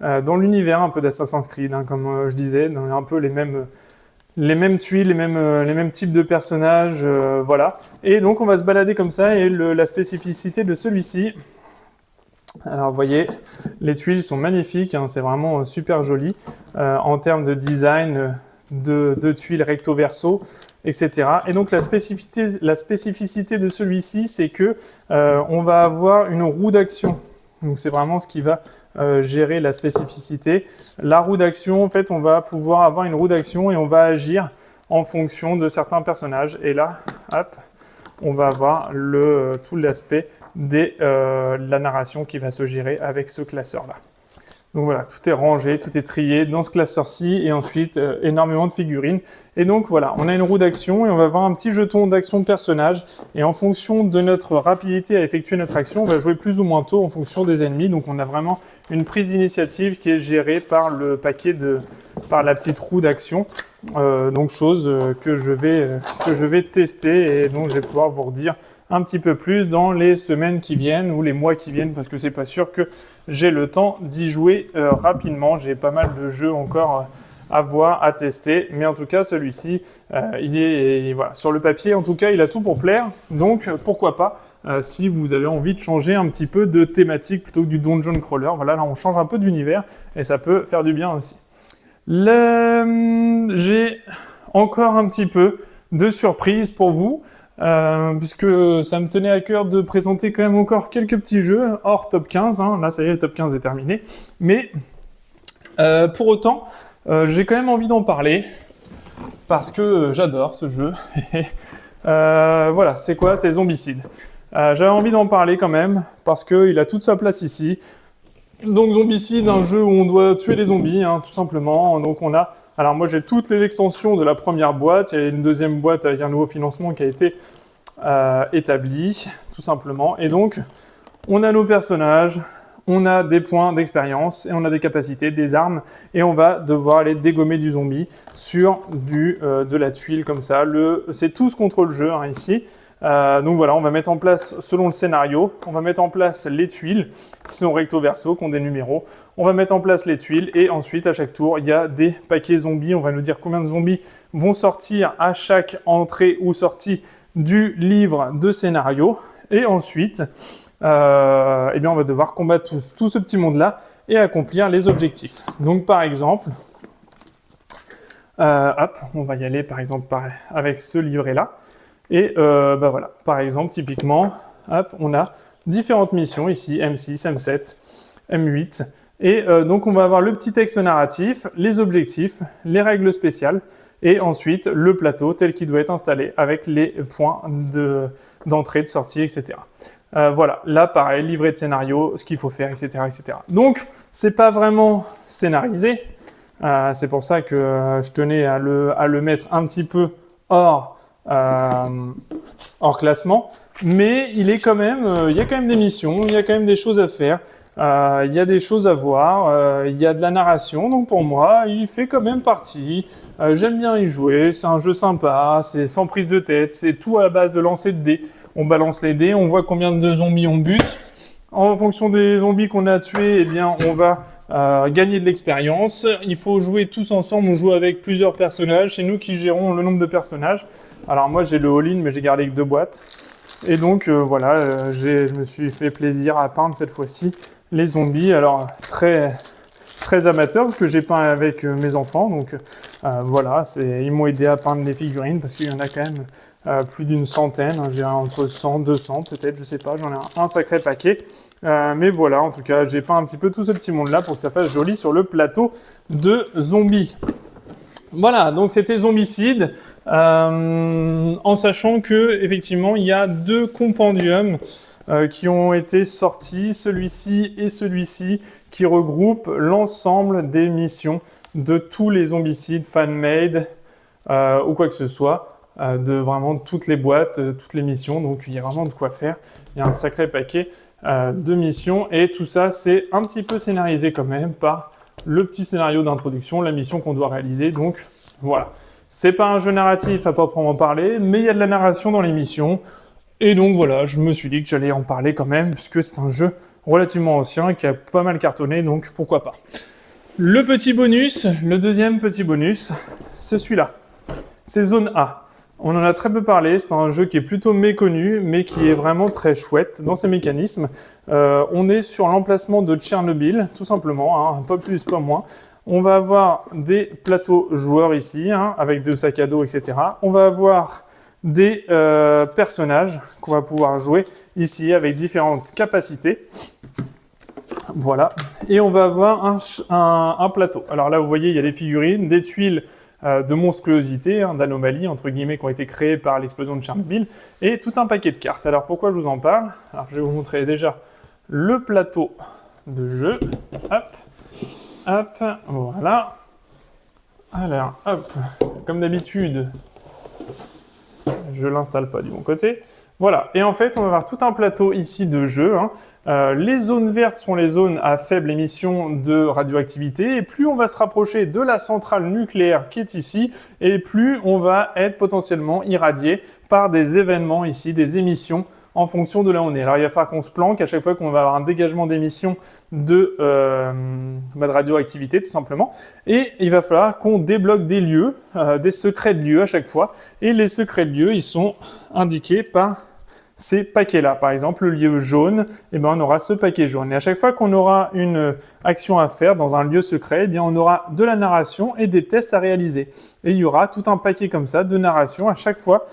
dans l'univers un peu d'Assassin's Creed, hein, comme je disais, dans un peu les mêmes tuiles, les mêmes types de personnages, voilà. Et donc on va se balader comme ça, et la spécificité de celui-ci, alors vous voyez, les tuiles sont magnifiques, hein, c'est vraiment super joli en termes de design, de tuiles recto verso, etc. Et donc la spécificité de celui-ci, c'est que on va avoir une roue d'action. Donc c'est vraiment ce qui va gérer la spécificité. La roue d'action, en fait, on va pouvoir avoir une roue d'action et on va agir en fonction de certains personnages. Et là, hop, on va avoir tout l'aspect de la narration qui va se gérer avec ce classeur-là. Donc voilà, tout est rangé, tout est trié dans ce classeur-ci, et ensuite énormément de figurines. Et donc voilà, on a une roue d'action et on va avoir un petit jeton d'action de personnage. Et en fonction de notre rapidité à effectuer notre action, on va jouer plus ou moins tôt en fonction des ennemis. Donc on a vraiment une prise d'initiative qui est gérée par par la petite roue d'action. Donc chose que je vais tester et donc je vais pouvoir vous redire un petit peu plus dans les semaines qui viennent ou les mois qui viennent, parce que c'est pas sûr que j'ai le temps d'y jouer rapidement. J'ai pas mal de jeux encore à voir, à tester, mais en tout cas celui-ci, voilà, sur le papier en tout cas, il a tout pour plaire. Donc pourquoi pas, si vous avez envie de changer un petit peu de thématique plutôt que du dungeon crawler. Voilà, là on change un peu d'univers et ça peut faire du bien aussi. J'ai encore un petit peu de surprise pour vous. Puisque ça me tenait à cœur de présenter quand même encore quelques petits jeux hors top 15, hein. Là ça y est, le top 15 est terminé, mais pour autant j'ai quand même envie d'en parler parce que j'adore ce jeu. Voilà, c'est quoi? C'est Zombicide. J'avais envie d'en parler quand même parce qu'il a toute sa place ici. Donc Zombicide, un jeu où on doit tuer les zombies, hein, tout simplement. Donc on a, alors moi j'ai toutes les extensions de la première boîte, il y a une deuxième boîte avec un nouveau financement qui a été établi, tout simplement. Et donc on a nos personnages, on a des points d'expérience et on a des capacités, des armes, et on va devoir aller dégommer du zombie sur de la tuile comme ça. C'est tous contre le jeu, hein, ici. Donc voilà, on va mettre en place, selon le scénario, on va mettre en place les tuiles qui sont recto-verso, qui ont des numéros. On va mettre en place les tuiles et ensuite, à chaque tour, il y a des paquets zombies. On va nous dire combien de zombies vont sortir à chaque entrée ou sortie du livre de scénario. Et ensuite, eh bien, on va devoir combattre tout ce petit monde-là et accomplir les objectifs. Donc par exemple, hop, on va y aller par exemple avec ce livret-là. Et voilà, par exemple, typiquement, hop, on a différentes missions ici, M6, M7, M8. Et donc, on va avoir le petit texte narratif, les objectifs, les règles spéciales, et ensuite le plateau tel qu'il doit être installé avec les points d'entrée, de sortie, etc. Voilà, là, pareil, livret de scénario, ce qu'il faut faire, etc., etc. Donc, c'est pas vraiment scénarisé. C'est pour ça que je tenais à le mettre un petit peu hors classement, mais il y a quand même des missions, il y a quand même des choses à faire, il y a des choses à voir, il y a de la narration, donc pour moi, il fait quand même partie. J'aime bien y jouer, c'est un jeu sympa, c'est sans prise de tête, c'est tout à la base de lancer de dés. On balance les dés, on voit combien de zombies on bute. En fonction des zombies qu'on a tués, eh bien, on va gagner de l'expérience. Il faut jouer tous ensemble, on joue avec plusieurs personnages. C'est nous qui gérons le nombre de personnages. Alors moi, j'ai le all-in, mais j'ai gardé que 2 boîtes. Et donc, voilà, je me suis fait plaisir à peindre cette fois-ci les zombies. Alors, très, très amateur, parce que j'ai peint avec mes enfants. Donc, voilà, ils m'ont aidé à peindre les figurines, parce qu'il y en a quand même plus d'une centaine. J'ai entre 100, 200 peut-être, je sais pas. J'en ai un sacré paquet. Mais voilà, en tout cas, j'ai peint un petit peu tout ce petit monde-là pour que ça fasse joli sur le plateau de zombies. Voilà, donc c'était Zombicide, en sachant que effectivement il y a 2 compendiums qui ont été sortis, celui-ci et celui-ci, qui regroupent l'ensemble des missions de tous les zombicides fan-made ou quoi que ce soit, de vraiment toutes les boîtes, toutes les missions. Donc il y a vraiment de quoi faire. Il y a un sacré paquet de missions et tout ça c'est un petit peu scénarisé quand même par le petit scénario d'introduction, la mission qu'on doit réaliser. Donc voilà, c'est pas un jeu narratif à proprement parler, mais il y a de la narration dans les missions. Et donc voilà, je me suis dit que j'allais en parler quand même, puisque c'est un jeu relativement ancien qui a pas mal cartonné, donc pourquoi pas. Le petit bonus, le deuxième petit bonus, c'est celui-là. C'est Zone A. On en a très peu parlé, c'est un jeu qui est plutôt méconnu, mais qui est vraiment très chouette dans ses mécanismes. On est sur l'emplacement de Tchernobyl, tout simplement, hein, pas plus, pas moins. On va avoir des plateaux joueurs ici, hein, avec des sacs à dos, etc. On va avoir des personnages qu'on va pouvoir jouer ici avec différentes capacités. Voilà. Et on va avoir un plateau. Alors là, vous voyez, il y a des figurines, des tuiles de monstruosité, hein, d'anomalies, entre guillemets, qui ont été créées par l'explosion de Tchernobyl, et tout un paquet de cartes. Alors pourquoi je vous en parle? Alors je vais vous montrer déjà le plateau de jeu. Hop, hop, voilà. Alors, hop, comme d'habitude, je l'installe pas du bon côté. Voilà, et en fait, on va avoir tout un plateau ici de jeu, hein. Les zones vertes sont les zones à faible émission de radioactivité, et plus on va se rapprocher de la centrale nucléaire qui est ici, et plus on va être potentiellement irradié par des événements ici, des émissions, en fonction de là où on est. Alors il va falloir qu'on se planque à chaque fois qu'on va avoir un dégagement d'émissions de radioactivité, tout simplement, et il va falloir qu'on débloque des lieux, des secrets de lieux à chaque fois, et les secrets de lieux, ils sont indiqués par ces paquets-là. Par exemple, le lieu jaune, eh bien, on aura ce paquet jaune. Et à chaque fois qu'on aura une action à faire dans un lieu secret, eh bien, on aura de la narration et des tests à réaliser. Et il y aura tout un paquet comme ça de narration à chaque fois.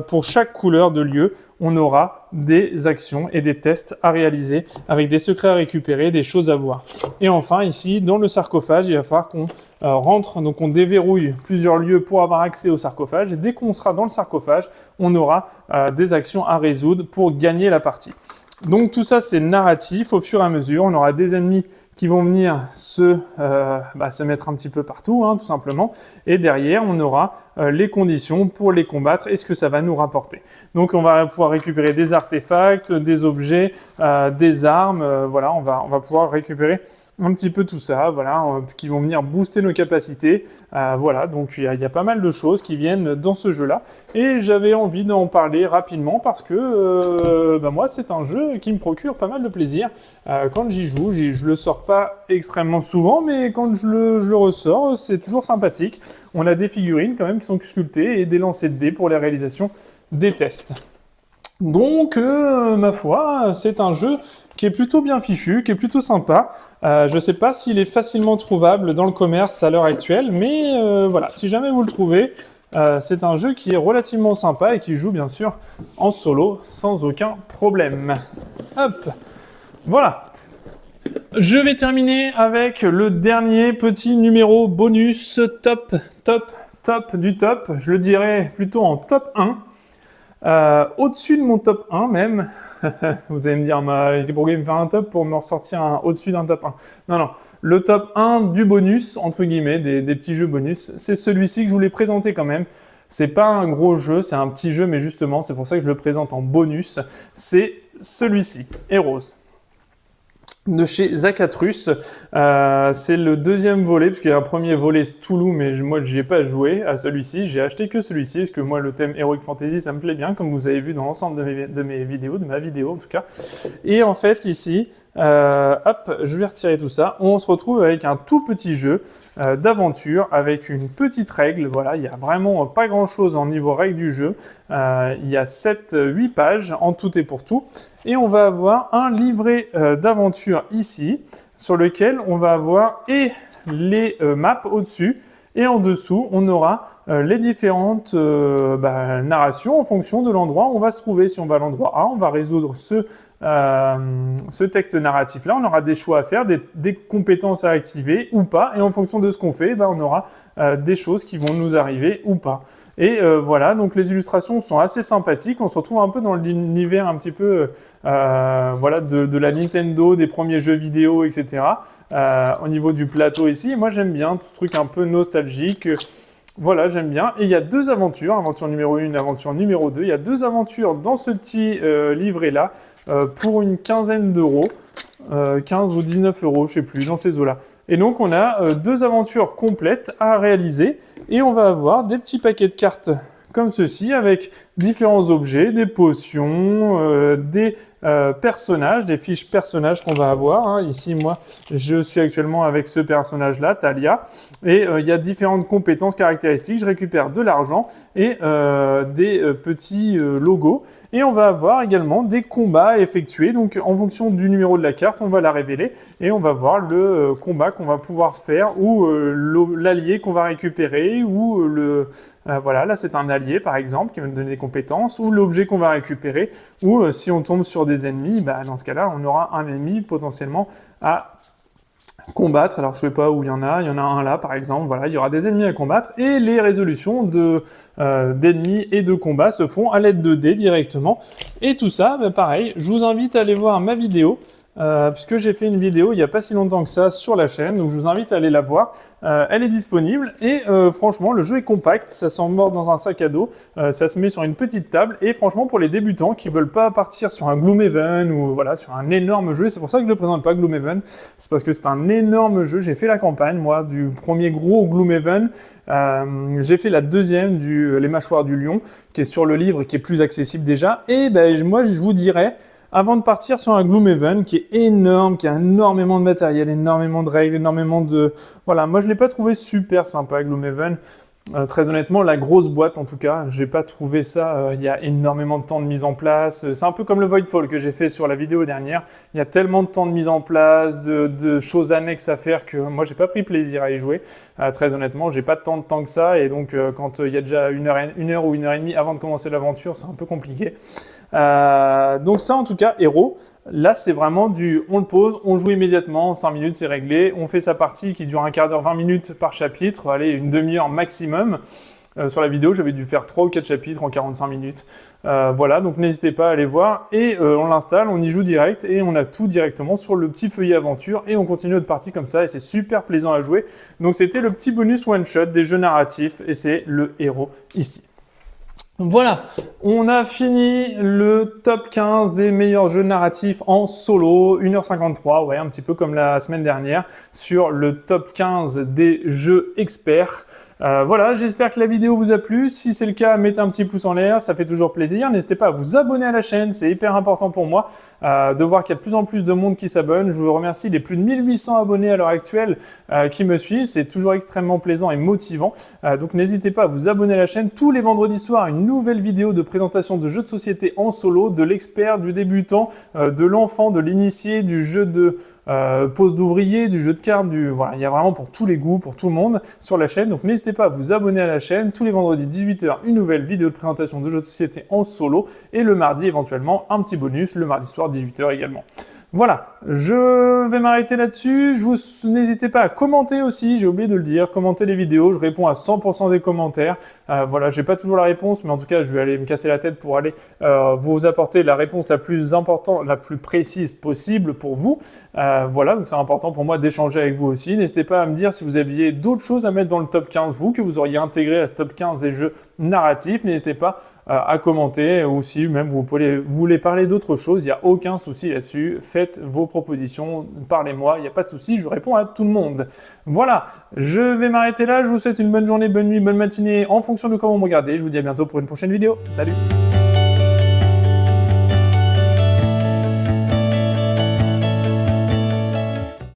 Pour chaque couleur de lieu, on aura des actions et des tests à réaliser avec des secrets à récupérer, des choses à voir. Et enfin, ici, dans le sarcophage, il va falloir qu'on rentre, donc on déverrouille plusieurs lieux pour avoir accès au sarcophage. Et dès qu'on sera dans le sarcophage, on aura des actions à résoudre pour gagner la partie. Donc tout ça, c'est narratif au fur et à mesure. On aura des ennemis qui vont venir se mettre un petit peu partout, hein, tout simplement. Et derrière, on aura les conditions pour les combattre et ce que ça va nous rapporter. Donc on va pouvoir récupérer des artefacts, des objets, des armes. Voilà, on va pouvoir récupérer un petit peu tout ça, voilà, qui vont venir booster nos capacités. Voilà, donc il y a pas mal de choses qui viennent dans ce jeu-là. Et j'avais envie d'en parler rapidement parce que moi, c'est un jeu qui me procure pas mal de plaisir. Quand j'y joue, je le sors pas extrêmement souvent, mais quand je le ressors, c'est toujours sympathique. On a des figurines quand même qui sont sculptées et des lancers de dés pour les réalisations des tests. Donc, ma foi, c'est un jeu qui est plutôt bien fichu, qui est plutôt sympa. Je ne sais pas s'il est facilement trouvable dans le commerce à l'heure actuelle, mais voilà, si jamais vous le trouvez, c'est un jeu qui est relativement sympa et qui joue bien sûr en solo sans aucun problème. Hop, voilà. Je vais terminer avec le dernier petit numéro bonus top du top. Je le dirais plutôt en top 1. Au-dessus de mon top 1 même, vous allez me dire, pourquoi il me fait un top pour me ressortir au-dessus d'un top 1? Non, le top 1 du bonus, entre guillemets, des petits jeux bonus, c'est celui-ci que je voulais présenter quand même. C'est pas un gros jeu, c'est un petit jeu, mais justement, c'est pour ça que je le présente en bonus. C'est celui-ci, Heroes, de chez Zacatrus. C'est le deuxième volet, puisqu'il y a un premier volet Cthulhu, mais moi je n'y ai pas joué à celui-ci. J'ai acheté que celui-ci, parce que moi le thème Heroic Fantasy, ça me plaît bien, comme vous avez vu dans l'ensemble de mes vidéos, de ma vidéo en tout cas. Et en fait ici, hop, je vais retirer tout ça. On se retrouve avec un tout petit jeu d'aventure, avec une petite règle. Voilà, il n'y a vraiment pas grand-chose en niveau règle du jeu. Il y a 7-8 pages en tout et pour tout. Et on va avoir un livret d'aventure ici, sur lequel on va avoir et les maps au-dessus, et en dessous, on aura les différentes narrations en fonction de l'endroit où on va se trouver. Si on va à l'endroit A, on va résoudre ce texte narratif-là. On aura des choix à faire, des compétences à activer ou pas. Et en fonction de ce qu'on fait, on aura des choses qui vont nous arriver ou pas. Et voilà, donc les illustrations sont assez sympathiques. On se retrouve un peu dans l'univers un petit peu voilà, de la Nintendo, des premiers jeux vidéo, etc. Au niveau du plateau ici, moi j'aime bien tout ce truc un peu nostalgique. Voilà, j'aime bien. Et il y a deux aventures, aventure numéro 1, aventure numéro 2. Il y a deux aventures dans ce petit livret-là pour une quinzaine d'euros, 15 ou 19 euros, je sais plus, dans ces eaux-là. Et donc on a deux aventures complètes à réaliser et on va avoir des petits paquets de cartes comme ceci avec différents objets, des potions, des personnages, des fiches personnages qu'on va avoir. Hein. Ici, moi, je suis actuellement avec ce personnage-là, Talia, et il y a différentes compétences caractéristiques. Je récupère de l'argent et des petits logos. Et on va avoir également des combats à effectuer. Donc, en fonction du numéro de la carte, on va la révéler et on va voir le combat qu'on va pouvoir faire ou l'allié qu'on va récupérer ou voilà, là c'est un allié par exemple qui va nous donner des compétences ou l'objet qu'on va récupérer ou si on tombe sur des ennemis, dans ce cas-là, on aura un ennemi potentiellement à combattre. Alors je sais pas où il y en a un là par exemple, voilà, il y aura des ennemis à combattre et les résolutions d'ennemis et de combats se font à l'aide de dés directement. Et tout ça, pareil, je vous invite à aller voir ma vidéo. Puisque j'ai fait une vidéo il n'y a pas si longtemps que ça sur la chaîne, donc je vous invite à aller la voir. Elle est disponible et franchement le jeu est compact, ça s'emmorde dans un sac à dos, ça se met sur une petite table et franchement pour les débutants qui veulent pas partir sur un Gloomhaven ou voilà sur un énorme jeu, c'est pour ça que je le présente pas Gloomhaven, c'est parce que c'est un énorme jeu. J'ai fait la campagne moi du premier gros Gloomhaven, j'ai fait la deuxième Les Mâchoires du Lion qui est sur le livre qui est plus accessible déjà et moi je vous dirais avant de partir sur un Gloomhaven qui est énorme, qui a énormément de matériel, énormément de règles, énormément de... Voilà, moi je ne l'ai pas trouvé super sympa, Gloomhaven. Très honnêtement, la grosse boîte en tout cas, j'ai pas trouvé ça, il y a énormément de temps de mise en place. C'est un peu comme le Voidfall que j'ai fait sur la vidéo dernière. Il y a tellement de temps de mise en place, de choses annexes à faire que moi j'ai pas pris plaisir à y jouer. Très honnêtement, j'ai pas tant de temps que ça et donc quand il y a déjà une heure ou une heure et demie avant de commencer l'aventure, c'est un peu compliqué. Donc ça en tout cas, Héros. Là, c'est vraiment on le pose, on joue immédiatement, en 5 minutes, c'est réglé. On fait sa partie qui dure un quart d'heure, 20 minutes par chapitre, allez, une demi-heure maximum. Sur la vidéo, j'avais dû faire 3 ou 4 chapitres en 45 minutes. Voilà, donc n'hésitez pas à aller voir. Et on l'installe, on y joue direct et on a tout directement sur le petit feuillet aventure et on continue notre partie comme ça et c'est super plaisant à jouer. Donc c'était le petit bonus one-shot des jeux narratifs et c'est le Héros ici. Voilà, on a fini le top 15 des meilleurs jeux narratifs en solo, 1h53, ouais, un petit peu comme la semaine dernière, sur le top 15 des jeux experts. Voilà, j'espère que la vidéo vous a plu. Si c'est le cas, mettez un petit pouce en l'air, ça fait toujours plaisir. N'hésitez pas à vous abonner à la chaîne, c'est hyper important pour moi de voir qu'il y a de plus en plus de monde qui s'abonne. Je vous remercie les plus de 1800 abonnés à l'heure actuelle qui me suivent. C'est toujours extrêmement plaisant et motivant. Donc n'hésitez pas à vous abonner à la chaîne. Tous les vendredis soirs, une nouvelle vidéo de présentation de jeux de société en solo, de l'expert, du débutant, de l'enfant, de l'initié, du jeu de pose d'ouvrier, du jeu de cartes, voilà, il y a vraiment pour tous les goûts, pour tout le monde sur la chaîne. Donc n'hésitez pas à vous abonner à la chaîne. Tous les vendredis 18h, une nouvelle vidéo de présentation de jeux de société en solo et le mardi éventuellement un petit bonus, le mardi soir 18h également. Voilà, je vais m'arrêter là-dessus. N'hésitez pas à commenter aussi, j'ai oublié de le dire, commenter les vidéos, je réponds à 100% des commentaires. Voilà, j'ai pas toujours la réponse, mais en tout cas, je vais aller me casser la tête pour aller vous apporter la réponse la plus importante, la plus précise possible pour vous. Voilà, donc c'est important pour moi d'échanger avec vous aussi. N'hésitez pas à me dire si vous aviez d'autres choses à mettre dans le top 15, vous, que vous auriez intégré à ce top 15 des jeux narratifs. N'hésitez pas à commenter, ou si même vous voulez parler d'autre chose, il n'y a aucun souci là-dessus. Faites vos propositions, parlez-moi, il n'y a pas de souci, je réponds à tout le monde. Voilà, je vais m'arrêter là, je vous souhaite une bonne journée, bonne nuit, bonne matinée, en fonction de comment vous me regardez. Je vous dis à bientôt pour une prochaine vidéo. Salut!